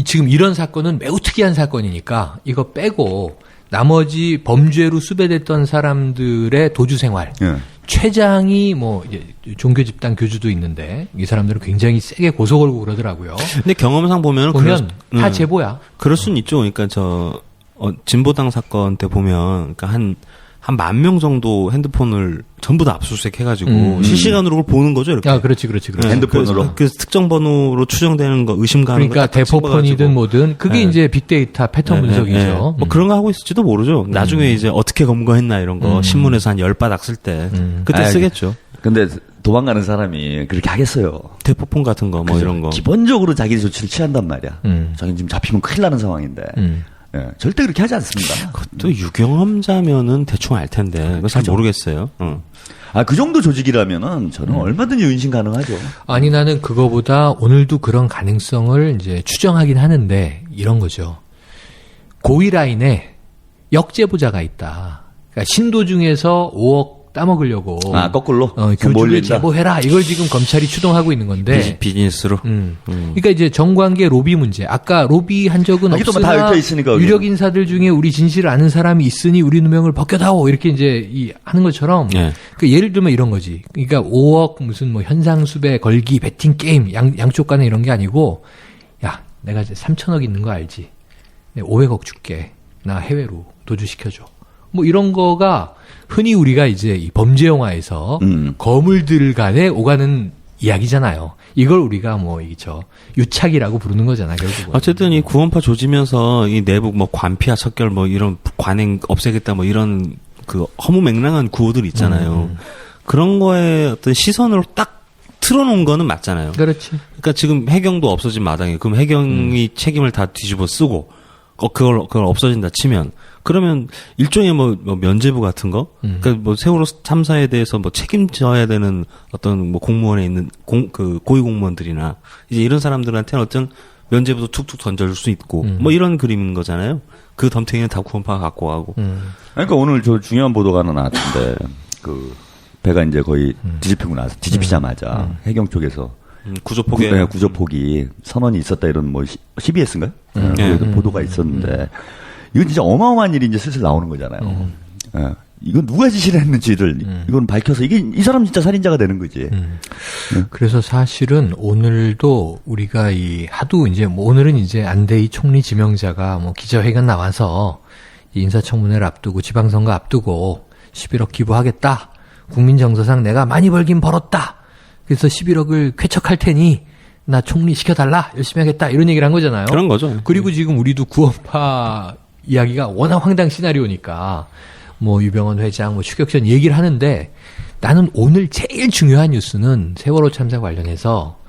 지금 이런 사건은 매우 특이한 사건이니까 이거 빼고 나머지 범죄로 수배됐던 사람들의 도주 생활. 예. 최장이 뭐 이제 종교 집단 교주도 있는데 이 사람들은 굉장히 세게 고소 걸고 그러더라고요. 근데 경험상 보면 다 제보야. 그럴 수는 있죠. 그러니까 진보당 사건 때 보면 그러니까 한 10,000명 정도 핸드폰을 전부 다 압수수색 해가지고 실시간으로 그걸 보는 거죠, 이렇게. 아, 그렇지. 네, 핸드폰으로. 그래서 특정 번호로 추정되는 거, 의심 가는 그러니까 거 딱 대포폰이든 집어가지고. 뭐든 그게 네. 이제 빅데이터 패턴 분석이죠. 뭐 그런 거 하고 있을지도 모르죠. 나중에 이제 어떻게 검거했나 이런 거 신문에서 한 10바닥 쓸 때 그때 아, 쓰겠죠. 근데 도망가는 사람이 그렇게 하겠어요. 대포폰 같은 거 뭐 이런 거. 기본적으로 자기 조치를 취한단 말이야. 자기는 지금 잡히면 큰일 나는 상황인데. 예, 절대 그렇게 하지 않습니다. 또 유경험자면은 대충 알 텐데 그거 잘 모르겠어요. 아, 그 정도 조직이라면은 저는 얼마든지 윤신 가능하죠. 아니 나는 그거보다 오늘도 그런 가능성을 이제 추정하긴 하는데 이런 거죠. 고위 라인에 역제보자가 있다. 그러니까 신도 중에서 5억 따먹으려고. 아, 거꾸로? 교주를 몰린다? 제보해라. 이걸 지금 검찰이 추동하고 있는 건데. 비즈니스로. 그러니까 이제 정관계 로비 문제. 아까 로비 한 적은 이게 또 없으나 다 얽혀 있으니까, 여기는. 유력 인사들 중에 우리 진실을 아는 사람이 있으니 우리 누명을 벗겨다오. 이렇게 이제 하는 것처럼. 네. 그 예를 들면 이런 거지. 그러니까 5억 무슨 뭐 현상 수배 걸기 베팅 게임 양쪽 간에 이런 게 아니고 야, 내가 이제 3,000억 있는 거 알지? 내가 500억 줄게. 나 해외로 도주시켜줘. 뭐 이런 거가 흔히 우리가 이제 이 범죄 영화에서 거물들 간에 오가는 이야기잖아요. 이걸 우리가 뭐 유착이라고 부르는 거잖아, 결국은. 어쨌든 이 구원파 조지면서 이 내부 뭐 관피와 척결 뭐 이런 관행 없애겠다 뭐 이런 그 허무맹랑한 구호들 있잖아요. 그런 거에 어떤 시선으로 딱 틀어놓은 거는 맞잖아요. 그렇지. 그러니까 지금 해경도 없어진 마당에 그럼 해경이 책임을 다 뒤집어 쓰고 그걸 없어진다 치면 그러면 일종의 뭐 면죄부 같은 거, 그러니까 뭐 세월호 참사에 대해서 뭐 책임져야 되는 어떤 뭐 공무원에 있는 그 고위 공무원들이나 이제 이런 사람들한테는 어떤 면죄부도 툭툭 던져줄 수 있고 뭐 이런 그림인 거잖아요. 그 덤탱이는 다 구원파가 갖고 가고. 그러니까 오늘 저 중요한 보도가 하나 나왔던데 그 배가 이제 거의 뒤집히고 나서 뒤집히자마자 해경 쪽에서 구조폭에 구조폭이 선언이 있었다 이런 뭐 CBS인가요? 네. 보도가 있었는데 이건 진짜 어마어마한 일이 이제 슬슬 나오는 거잖아요. 예. 이건 누가 지시를 했는지를 이건 밝혀서 이 사람 진짜 살인자가 되는 거지. 그래서 사실은 오늘도 우리가 하도 이제 뭐 오늘은 이제 안대희 총리 지명자가 뭐 기자회견 나와서 이 인사청문회를 앞두고 지방선거 앞두고 11억 기부하겠다. 국민정서상 내가 많이 벌긴 벌었다. 그래서 11억을 쾌척할 테니 나 총리 시켜달라. 열심히 하겠다. 이런 얘기를 한 거잖아요. 그런 거죠. 그리고 지금 우리도 구원파 이야기가 워낙 황당 시나리오니까 뭐 유병헌 회장, 뭐 추격전 얘기를 하는데 나는 오늘 제일 중요한 뉴스는 세월호 참사 관련해서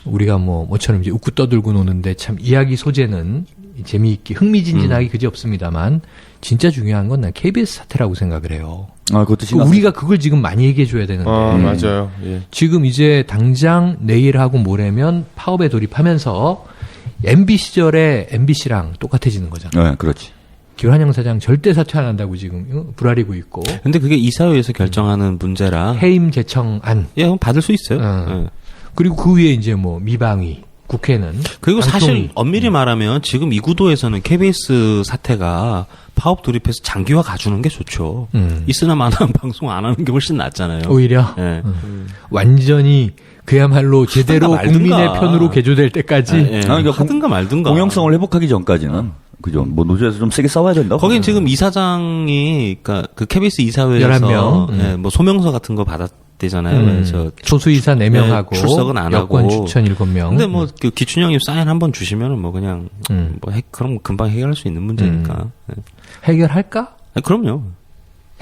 우리가 뭐 모처럼 이제 웃고 떠들고 노는데 참 이야기 소재는 재미있게 흥미진진하기 그지없습니다만 진짜 중요한 건 난 KBS 사태라고 생각을 해요. 아, 그것도 심각. 우리가 그걸 지금 많이 얘기해 줘야 되는데 맞아요. 예. 지금 이제 당장 내일하고 모레면 파업에 돌입하면서 MB 시절에 MBC랑 똑같아지는 거잖아요. 네, 그렇지. 김환영 사장 절대 사퇴 안 한다고 지금 불아리고 있고 근데 그게 이사회에서 결정하는 문제라. 해임 제청안 예, 그럼 받을 수 있어요. 예. 그리고 그 위에 이제 뭐 미방위 국회는 그리고 사실 방통위. 엄밀히 말하면 지금 이 구도에서는 KBS 사태가 파업 돌입해서 장기화 가주는 게 좋죠. 있으나 마나는 방송 안 하는 게 훨씬 낫잖아요. 오히려 예. 완전히 그야말로 제대로 말든가. 국민의 편으로 개조될 때까지 예. 그러니까 하든가 말든가. 공영성을 회복하기 전까지는 그죠. 뭐 노조에서 좀 세게 싸워야 된다고. 거긴 지금 이사장이 그러니까 그 KBS 이사회에서 11명. 예, 뭐 소명서 같은 거 받았대잖아요. 그래서 소수이사 4명하고 출석은 안 여권 하고. 추천 7명. 근데 뭐 그 기춘형님 사인 한번 주시면은 뭐 그냥 뭐 그럼 금방 해결할 수 있는 문제니까. 예. 해결할까? 아니, 그럼요.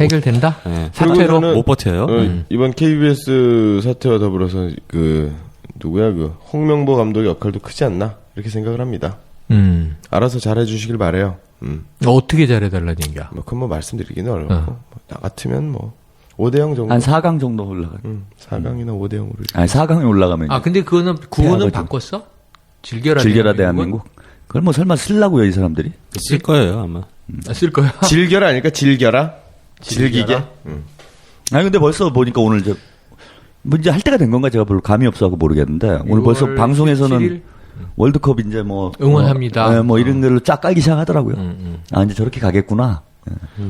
해결된다? 예. 그리고 사퇴로 저는 못 버텨요. 이번 KBS 사태와 더불어서 그 누구야 그 홍명보 감독의 역할도 크지 않나 이렇게 생각을 합니다. 알아서 잘해주시길 바래요. 어떻게 잘해달라는 얘기야? 뭐 그건 뭐 말씀드리기는 어렵고 뭐 나 같으면 뭐 5대0 정도. 한 4강 정도 올라가. 4강이나 5대0으로. 아니 4강에 올라가면. 아 근데 그거는 구호는 대학을 좀- 바꿨어? 즐겨라 즐겨라 대한민국. 그걸 뭐 설마 쓰려고요 이 사람들이? 쓸 거예요 아마. 쓸 거야? 즐겨라 아니까 즐겨라. 즐기게. 아니 근데 벌써 보니까 오늘 뭐 이제 할 때가 된 건가 제가 별로 감이 없어서 모르겠는데 오늘 벌써 6월 방송에서는 17일? 월드컵 이제 뭐 응원합니다. 뭐 이런 걸로 쫙 깔기 시작하더라고요. 아 이제 저렇게 가겠구나.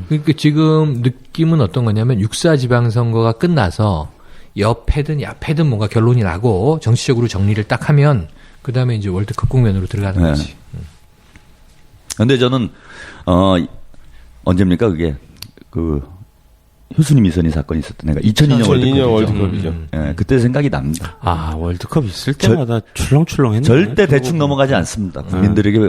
그러니까 지금 느낌은 어떤 거냐면 육사 지방선거가 끝나서 옆패든 야패든 뭔가 결론이 나고 정치적으로 정리를 딱 하면 그 다음에 이제 월드컵 국면으로 들어가는 네. 거지. 근데 저는 언제입니까 그게 그 효순이 미선이 사건이 있었던 애가 2002년 2002년 월드컵이죠. 월드컵이죠. 예, 그때 생각이 납니다. 아 월드컵 있을 때마다 출렁출렁했네. 절대 대충 넘어가지 않습니다. 국민들에게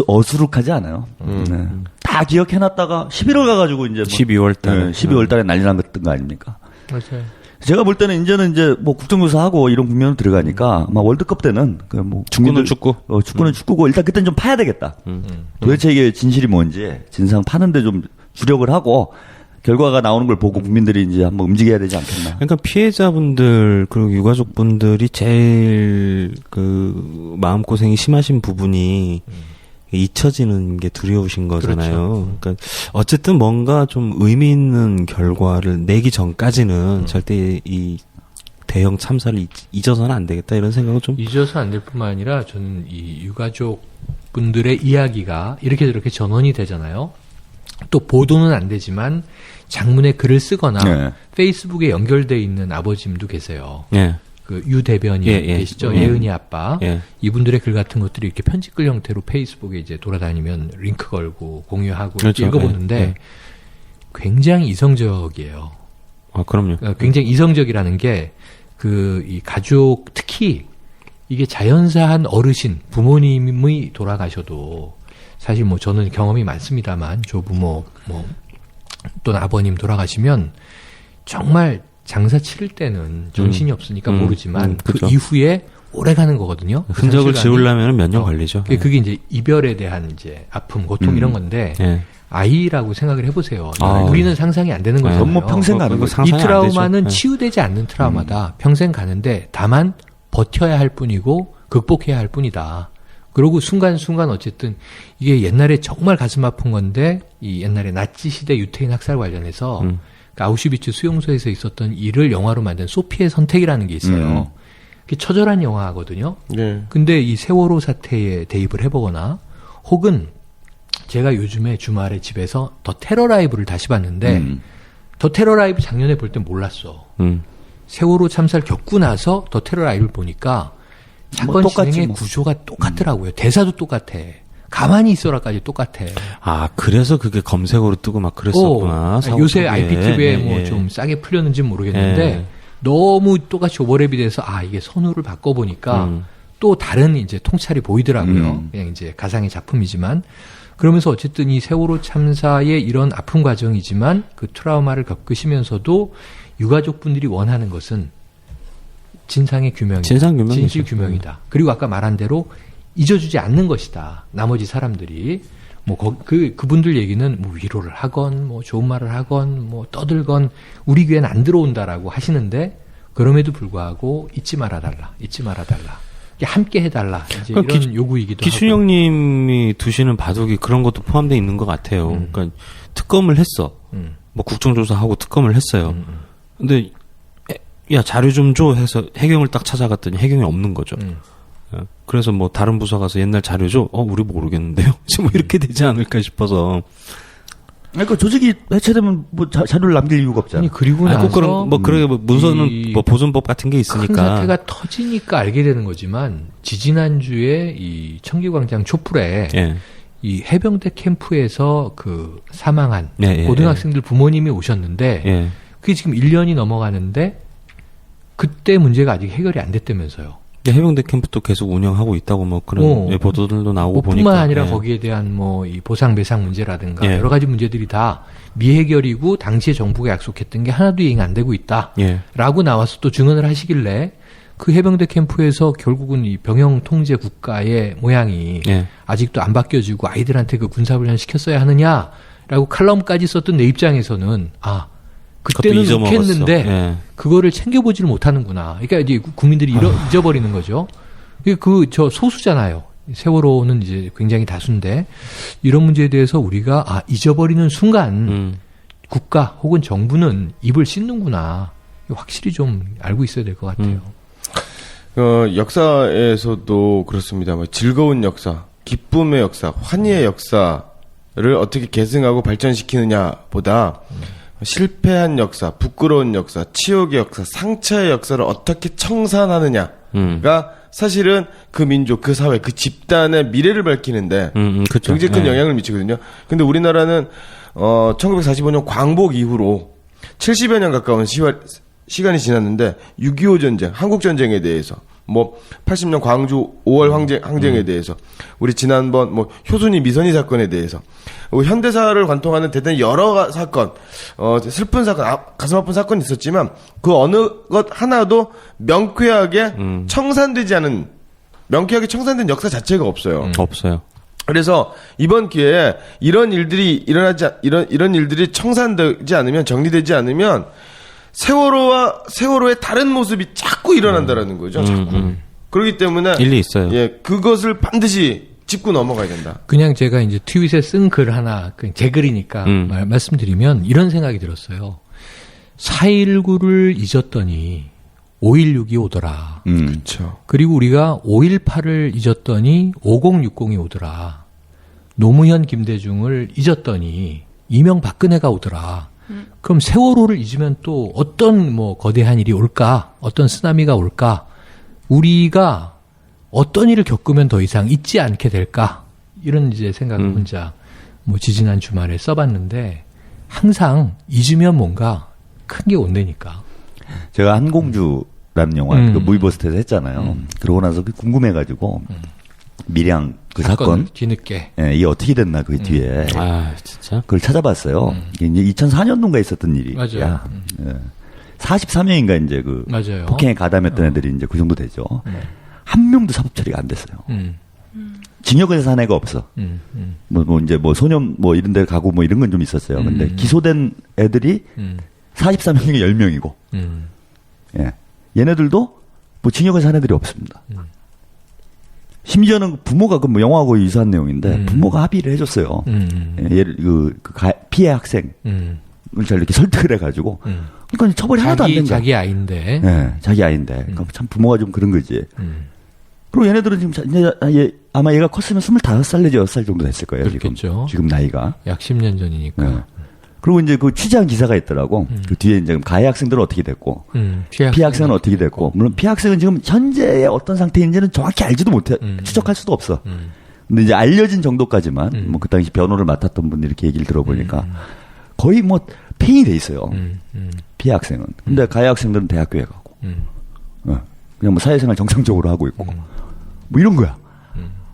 어수룩하지 않아요. 네. 다 기억해놨다가 11월 가가지고 이제 12월 달에. 12월 달에 난리 난 것 아닙니까? 맞아요. 제가 볼 때는 이제는 이제 뭐 국정조사하고 이런 국면으로 들어가니까 아마 월드컵 때는 그 뭐 축구는 축구. 축구는 축구고 일단 그때는 좀 파야 되겠다. 도대체 이게 진실이 뭔지 진상 파는데 좀 주력을 하고 결과가 나오는 걸 보고 국민들이 이제 한번 움직여야 되지 않겠나. 그러니까 피해자분들 그리고 유가족분들이 제일 그 마음고생이 심하신 부분이 잊혀지는 게 두려우신 거잖아요. 그러니까 어쨌든 뭔가 좀 의미 있는 결과를 내기 전까지는 절대 이 대형 참사를 잊어서는 안 되겠다 이런 생각은 좀 잊어서 안 될 뿐만 아니라 저는 이 유가족 분들의 이야기가 이렇게 저렇게 전원이 되잖아요. 또 보도는 안 되지만 장문에 글을 쓰거나 네. 페이스북에 연결돼 있는 아버님도 계세요. 예. 그 유 대변인 계시죠? 예은이 아빠. 예. 이분들의 글 같은 것들이 이렇게 편집글 형태로 페이스북에 이제 돌아다니면 링크 걸고 공유하고 그렇죠. 읽어보는데 예. 굉장히 이성적이에요. 아 그럼요. 굉장히 이성적이라는 게 그 이 가족 특히 이게 자연사한 어르신 부모님이 돌아가셔도 사실 뭐 저는 경험이 많습니다만 조부모 뭐 또는 아버님 돌아가시면 정말 장사 치를 때는 정신이 없으니까 모르지만 그 그렇죠. 이후에 오래 가는 거거든요. 그 흔적을 상실감이. 지우려면 몇 년 걸리죠. 그게 이제 이별에 대한 이제 아픔, 고통 이런 건데 예. 아이라고 생각을 해보세요. 아. 우리는 상상이 안 되는 거잖아요. 뭐 평생 가는 그거 거죠. 이 상상이 안 트라우마는 되죠. 예. 치유되지 않는 트라우마다. 평생 가는데 다만 버텨야 할 뿐이고 극복해야 할 뿐이다. 그리고 순간순간 어쨌든 이게 옛날에 정말 가슴 아픈 건데 이 옛날에 나치 시대 유태인 학살 관련해서 그러니까 아우슈비츠 수용소에서 있었던 일을 영화로 만든 소피의 선택이라는 게 있어요. 그게 처절한 영화거든요. 네. 근데 이 세월호 사태에 대입을 해보거나 혹은 제가 요즘에 주말에 집에서 더 테러 라이브를 다시 봤는데 더 테러 라이브 작년에 볼 땐 몰랐어. 세월호 참사를 겪고 나서 더 테러 라이브를 보니까 사건 똑같지 진행의 뭐. 구조가 똑같더라고요. 대사도 똑같아. 가만히 있어라까지 똑같아. 아 그래서 그게 검색어로 뜨고 막 그랬었구나. 사고 요새 속에. IPTV에 예, 뭐 예. 좀 싸게 풀렸는지 모르겠는데 예. 너무 똑같이 오버랩이 돼서 이게 선우를 바꿔보니까 또 다른 이제 통찰이 보이더라고요. 그냥 이제 가상의 작품이지만 그러면서 어쨌든 이 세월호 참사의 이런 아픈 과정이지만 그 트라우마를 겪으시면서도 유가족분들이 원하는 것은 진상의 규명이다. 진상 규명이죠. 진실 규명이다. 그리고 아까 말한 대로 잊어주지 않는 것이다. 나머지 사람들이 뭐 그분들 얘기는 뭐 위로를 하건 뭐 좋은 말을 하건 뭐 떠들건 우리 귀에는 안 들어온다라고 하시는데 그럼에도 불구하고 잊지 말아달라. 이게 함께 해달라. 이제 이런 요구이기도 하고. 기춘형님이 두시는 바둑이 그런 것도 포함되어 있는 것 같아요. 그러니까 특검을 했어. 뭐 국정조사하고 특검을 했어요. 근데 야 자료 좀 줘 해서 해경을 딱 찾아갔더니 해경이 없는 거죠. 그래서 뭐 다른 부서 가서 옛날 자료 줘? 우리 모르겠는데요. 뭐 이렇게 되지 않을까 싶어서. 그러니까 조직이 해체되면 뭐 자료를 남길 이유가 없잖아. 아니 그리고 나서 그런 뭐 그러게 뭐 문서는 뭐 보존법 같은 게 있으니까. 큰 사태가 터지니까 알게 되는 거지만 지지난주에 이 청기광장 촛불에 예. 이 해병대 캠프에서 그 사망한 예, 고등학생들 부모님이 오셨는데 예. 그게 지금 1년이 넘어가는데 그때 문제가 아직 해결이 안 됐다면서요. 해병대 캠프도 계속 운영하고 있다고 뭐 그런 예, 보도들도 나오고 보니까. 뿐만 아니라 예. 거기에 대한 뭐 이 보상 배상 문제라든가 예. 여러 가지 문제들이 다 미해결이고 당시에 정부가 약속했던 게 하나도 이행 안 되고 있다라고 예. 나와서 또 증언을 하시길래 그 해병대 캠프에서 결국은 이 병영 통제 국가의 모양이 예. 아직도 안 바뀌어지고 아이들한테 그 군사훈련 시켰어야 하느냐라고 칼럼까지 썼던 내 입장에서는 그때는 못했는데 예. 그거를 챙겨보지를 못하는구나. 그러니까 이제 국민들이 잊어버리는 거죠. 저 소수잖아요. 세월호는 이제 굉장히 다수인데 이런 문제에 대해서 우리가 잊어버리는 순간 국가 혹은 정부는 입을 씻는구나. 확실히 좀 알고 있어야 될 것 같아요. 역사에서도 그렇습니다. 뭐 즐거운 역사, 기쁨의 역사, 환희의 역사를 어떻게 계승하고 발전시키느냐보다 실패한 역사, 부끄러운 역사, 치욕의 역사, 상처의 역사를 어떻게 청산하느냐가 사실은 그 민족, 그 사회, 그 집단의 미래를 밝히는데 그렇죠. 굉장히 큰 영향을 미치거든요. 근데 우리나라는 1945년 광복 이후로 70여 년 가까운 시간이 지났는데 6.25 전쟁, 한국 전쟁에 대해서 뭐 80년 광주 5월 항쟁에 대해서 우리 지난번 뭐 효순이 미선희 사건에 대해서 현대사를 관통하는 대단히 여러 사건, 슬픈 사건, 가슴 아픈 사건이 있었지만 그 어느 것 하나도 명쾌하게 청산된 역사 자체가 없어요. 없어요. 그래서 이번 기회에 이런 일들이 이런 일들이 청산되지 않으면, 정리되지 않으면 세월호의 다른 모습이 자꾸 일어난다라는 거죠. 자꾸. 그렇기 때문에 일리 있어요. 예, 그것을 반드시 짚고 넘어가야 된다. 그냥 제가 이제 트윗에 쓴 글 하나, 제 글이니까 말씀드리면 이런 생각이 들었어요. 4.19를 잊었더니 5.16이 오더라. 그렇죠. 그리고 우리가 5.18을 잊었더니 5060이 오더라. 노무현, 김대중을 잊었더니 이명박근혜가 오더라. 그럼 세월호를 잊으면 또 어떤 뭐 거대한 일이 올까? 어떤 쓰나미가 올까? 우리가 어떤 일을 겪으면 더 이상 잊지 않게 될까? 이런 이제 생각을 혼자 뭐 지지난 주말에 써봤는데 항상 잊으면 뭔가 큰 게 온다니까. 제가 한공주라는 영화 그 무이버스트에서 했잖아요. 그러고 나서 궁금해가지고 밀양 그 사건 뒤늦게 예, 이게 어떻게 됐나 그 뒤에 진짜 그걸 찾아봤어요. 이게 이제 2004년도인가 있었던 일이야. 맞아요. 43명인가 이제 그 맞아요. 폭행에 가담했던 애들이 이제 그 정도 되죠. 한 명도 사법 처리가 안 됐어요. 징역에서 산 애가 없어. 뭐 이제 뭐 소년 뭐 이런 데 가고 뭐 이런 건 좀 있었어요. 근데 기소된 애들이 44명 중에 10명이고. 예. 얘네들도 뭐 징역에서 산 애들이 없습니다. 심지어는 부모가 그 뭐 영화하고 유사한 내용인데 부모가 합의를 해줬어요. 예, 얘를 피해 학생을 잘 이렇게 설득을 해가지고 그러니까 처벌이 하나도 안 된 거야. 자기 아이인데. 예, 자기 아이인데. 그러니까 참 부모가 좀 그런 거지. 그리고 얘네들은 지금 아마 얘가 컸으면 25살 내지 6살 정도 됐을 거예요. 그렇겠죠. 지금 나이가. 약 10년 전이니까. 예. 그리고 이제 그 취재한 기사가 있더라고. 그 뒤에 이제 가해 학생들은 어떻게 됐고, 피해 학생은 어떻게 됐고, 물론 피해 학생은 지금 현재의 어떤 상태인지는 정확히 알지도 못해, 추적할 수도 없어. 근데 이제 알려진 정도까지만, 뭐 그 당시 변호를 맡았던 분들이 이렇게 얘기를 들어보니까 거의 뭐 폐인이 돼 있어요. 피해 학생은. 근데 가해 학생들은 대학교에 가고, 그냥 뭐 사회생활 정상적으로 하고 있고, 뭐 이런 거야.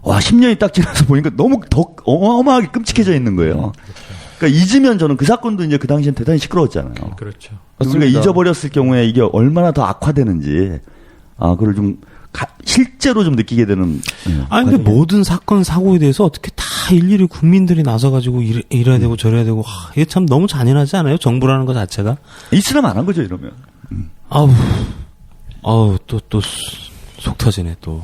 와, 10년이 딱 지나서 보니까 너무 더 어마어마하게 끔찍해져 있는 거예요. 그러니까 잊으면 저는 그 사건도 이제 그 당시엔 대단히 시끄러웠잖아요. 그렇죠. 그러니까 잊어버렸을 경우에 이게 얼마나 더 악화되는지, 그걸 좀 실제로 좀 느끼게 되는. 아니, 근데 모든 사건, 사고에 대해서 어떻게 다 일일이 국민들이 나서가지고 이래야 되고 저래야 되고, 이게 참 너무 잔인하지 않아요? 정부라는 것 자체가? 있으면 안 한 거죠, 이러면. 아우, 또, 속 터지네, 또.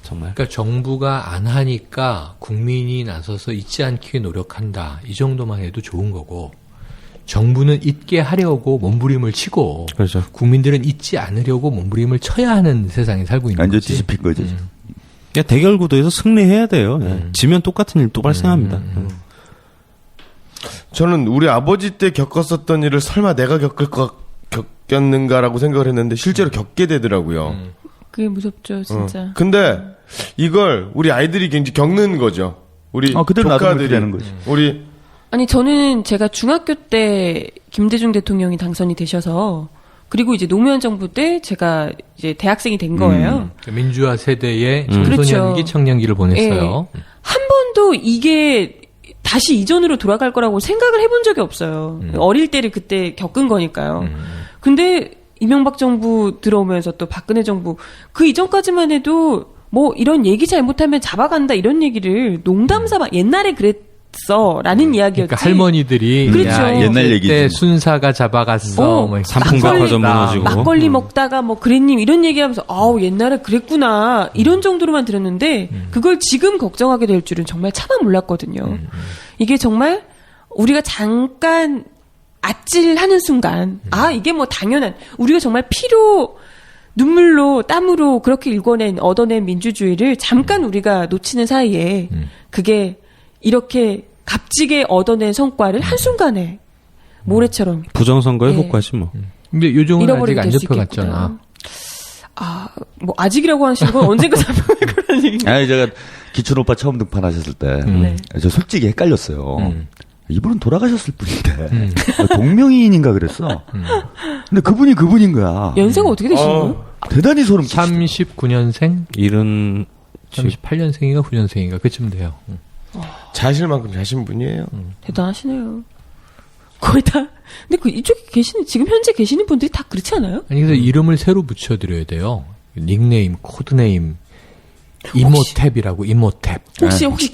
정말. 그러니까 정부가 안 하니까 국민이 나서서 잊지 않게 노력한다. 이 정도만 해도 좋은 거고, 정부는 잊게 하려고 몸부림을 치고, 그렇죠. 국민들은 잊지 않으려고 몸부림을 쳐야 하는 세상에 살고 있는 완전 거지. 뒤집힌 거죠. 그냥 대결 구도에서 승리해야 돼요. 지면 똑같은 일도 발생합니다. 저는 우리 아버지 때 겪었었던 일을 설마 내가 겪었는가라고 생각을 했는데 실제로 겪게 되더라고요. 그게 무섭죠, 진짜. 근데 이걸 우리 아이들이 굉장히 겪는 거죠. 우리 그대로 놔두면 조카들이 되는 거지. 우리 아니, 저는 제가 중학교 때 김대중 대통령이 당선이 되셔서, 그리고 이제 노무현 정부 때 제가 이제 대학생이 된 거예요. 민주화 세대의 그렇죠. 청소년기, 청년기를 보냈어요. 한 번도 이게 다시 이전으로 돌아갈 거라고 생각을 해본 적이 없어요. 어릴 때를 그때 겪은 거니까요. 근데 이명박 정부 들어오면서 또 박근혜 정부, 그 이전까지만 해도 뭐 이런 얘기 잘못하면 잡아간다 이런 얘기를 농담삼아 옛날에 라는 이야기였지. 그러니까 할머니들이 그렇죠. 야, 옛날 얘기지. 그때 순사가 잡아갔어. 뭐 삼풍백화점 무너지고. 막걸리 먹다가 뭐 그랬님 이런 얘기하면서 아우 옛날에 그랬구나 이런 정도로만 들었는데 그걸 지금 걱정하게 될 줄은 정말 차마 몰랐거든요. 이게 정말 우리가 잠깐 아찔하는 순간 이게 뭐 당연한 우리가 정말 피로 눈물로 땀으로 그렇게 얻어낸 민주주의를 잠깐 우리가 놓치는 사이에 그게 이렇게 값지게 얻어낸 성과를 한순간에 모래처럼 부정선거의 효과지 뭐. 근데 요정은 아직 잃어버리게 안 될 수 잡혀갔잖아. 뭐 아직이라고 하시는 건 언젠가 잡혀갈 거라는 얘기인가요? 아니, 제가 기춘 오빠 처음 등판하셨을 때, 네. 저 솔직히 헷갈렸어요. 이분은 돌아가셨을 분인데, 동명이인인가 그랬어. 근데 그분인 거야. 연세가 어떻게 되시는 거예요? 대단히 소름. 39년생? 78년생인가 9년생인가 그쯤 돼요. 자실만큼 자신 분이에요. 대단하시네요. 거의 다. 근데 그 이쪽에 지금 현재 계시는 분들이 다 그렇지 않아요? 아니 그래서 이름을 새로 붙여드려야 돼요. 닉네임, 코드네임, 이모탭이라고 이모탭. 혹시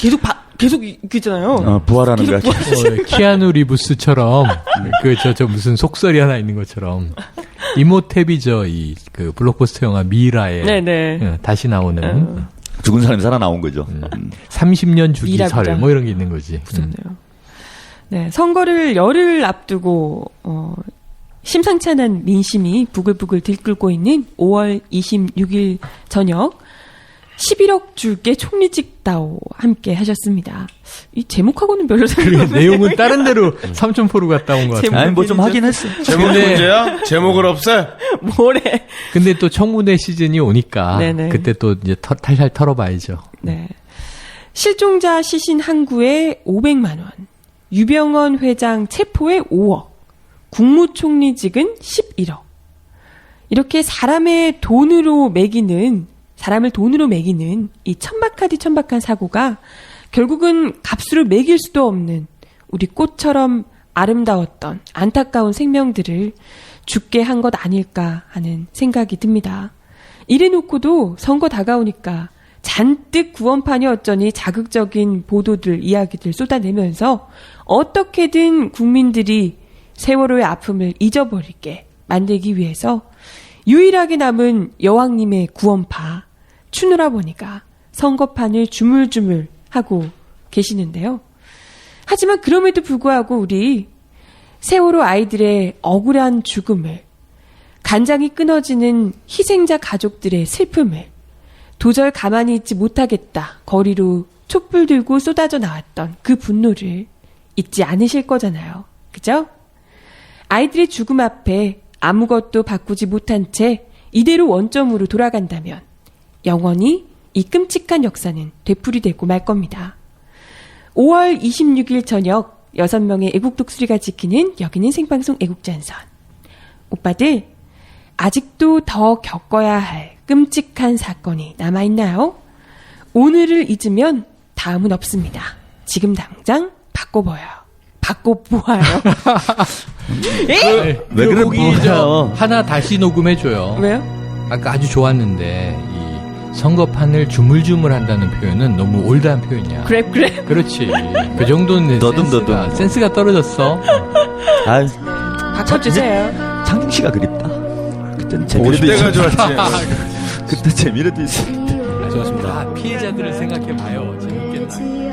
계속 있잖아요. 부활하는 거야. 키아누 리브스처럼 저 무슨 속설이 하나 있는 것처럼 이모탭이죠. 그 블록버스터 영화 미라에 네네. 다시 나오는 죽은 사람이 살아 나온 거죠. 30년 주기설 미라구장. 뭐 이런 게 있는 거지. 무섭네요. 네, 선거를 열흘 앞두고 심상치 않은 민심이 부글부글 들끓고 있는 5월 26일 저녁 11억 줄게 총리직다오 함께 하셨습니다. 이 제목하고는 별로 상관없는데 내용은 다른 데로 삼천포로 갔다 온 것 같아요. 아니, 뭐 좀 하긴 했어. 제목 문제야? 제목을 없애? 뭐래? 근데 또 청문회 시즌이 오니까 네네. 그때 또 이제 탈탈 털어봐야죠. 네. 실종자 시신 항구에 500만 원, 유병헌 회장 체포에 5억, 국무총리직은 11억. 이렇게 사람을 돈으로 매기는 이 천박한 사고가 결국은 값으로 매길 수도 없는 우리 꽃처럼 아름다웠던 안타까운 생명들을 죽게 한 것 아닐까 하는 생각이 듭니다. 이래놓고도 선거 다가오니까 잔뜩 구원판이 어쩌니 자극적인 보도들, 이야기들 쏟아내면서 어떻게든 국민들이 세월호의 아픔을 잊어버리게 만들기 위해서 유일하게 남은 여왕님의 구원파 추노라버니가 선거판을 주물주물 하고 계시는데요. 하지만 그럼에도 불구하고 우리 세월호 아이들의 억울한 죽음을, 간장이 끊어지는 희생자 가족들의 슬픔을 도저히 가만히 있지 못하겠다. 거리로 촛불 들고 쏟아져 나왔던 그 분노를 잊지 않으실 거잖아요. 그죠? 아이들의 죽음 앞에 아무것도 바꾸지 못한 채 이대로 원점으로 돌아간다면 영원히 이 끔찍한 역사는 되풀이되고 말 겁니다. 5월 26일 저녁 6명의 애국 독수리가 지키는 여기는 생방송 애국전선. 오빠들 아직도 더 겪어야 할 끔찍한 사건이 남아있나요? 오늘을 잊으면 다음은 없습니다. 지금 당장 바꿔보아요. 왜 그래, 거기 하나 다시 녹음해줘요. 왜요? 아까 아주 좋았는데 이 선거판을 주물주물한다는 표현은 너무 올드한 표현이야. 그랩. 그렇지. 그 정도는 센스가 떨어졌어. 아, 바꿔주세요. 장중 씨가 그립다. 그때는 보고 재미라도 싶대가 있었는데. 좋았지. 그때 재미라도 있었는데. 좋습니다. 피해자들을 생각해봐요. 재밌겠나.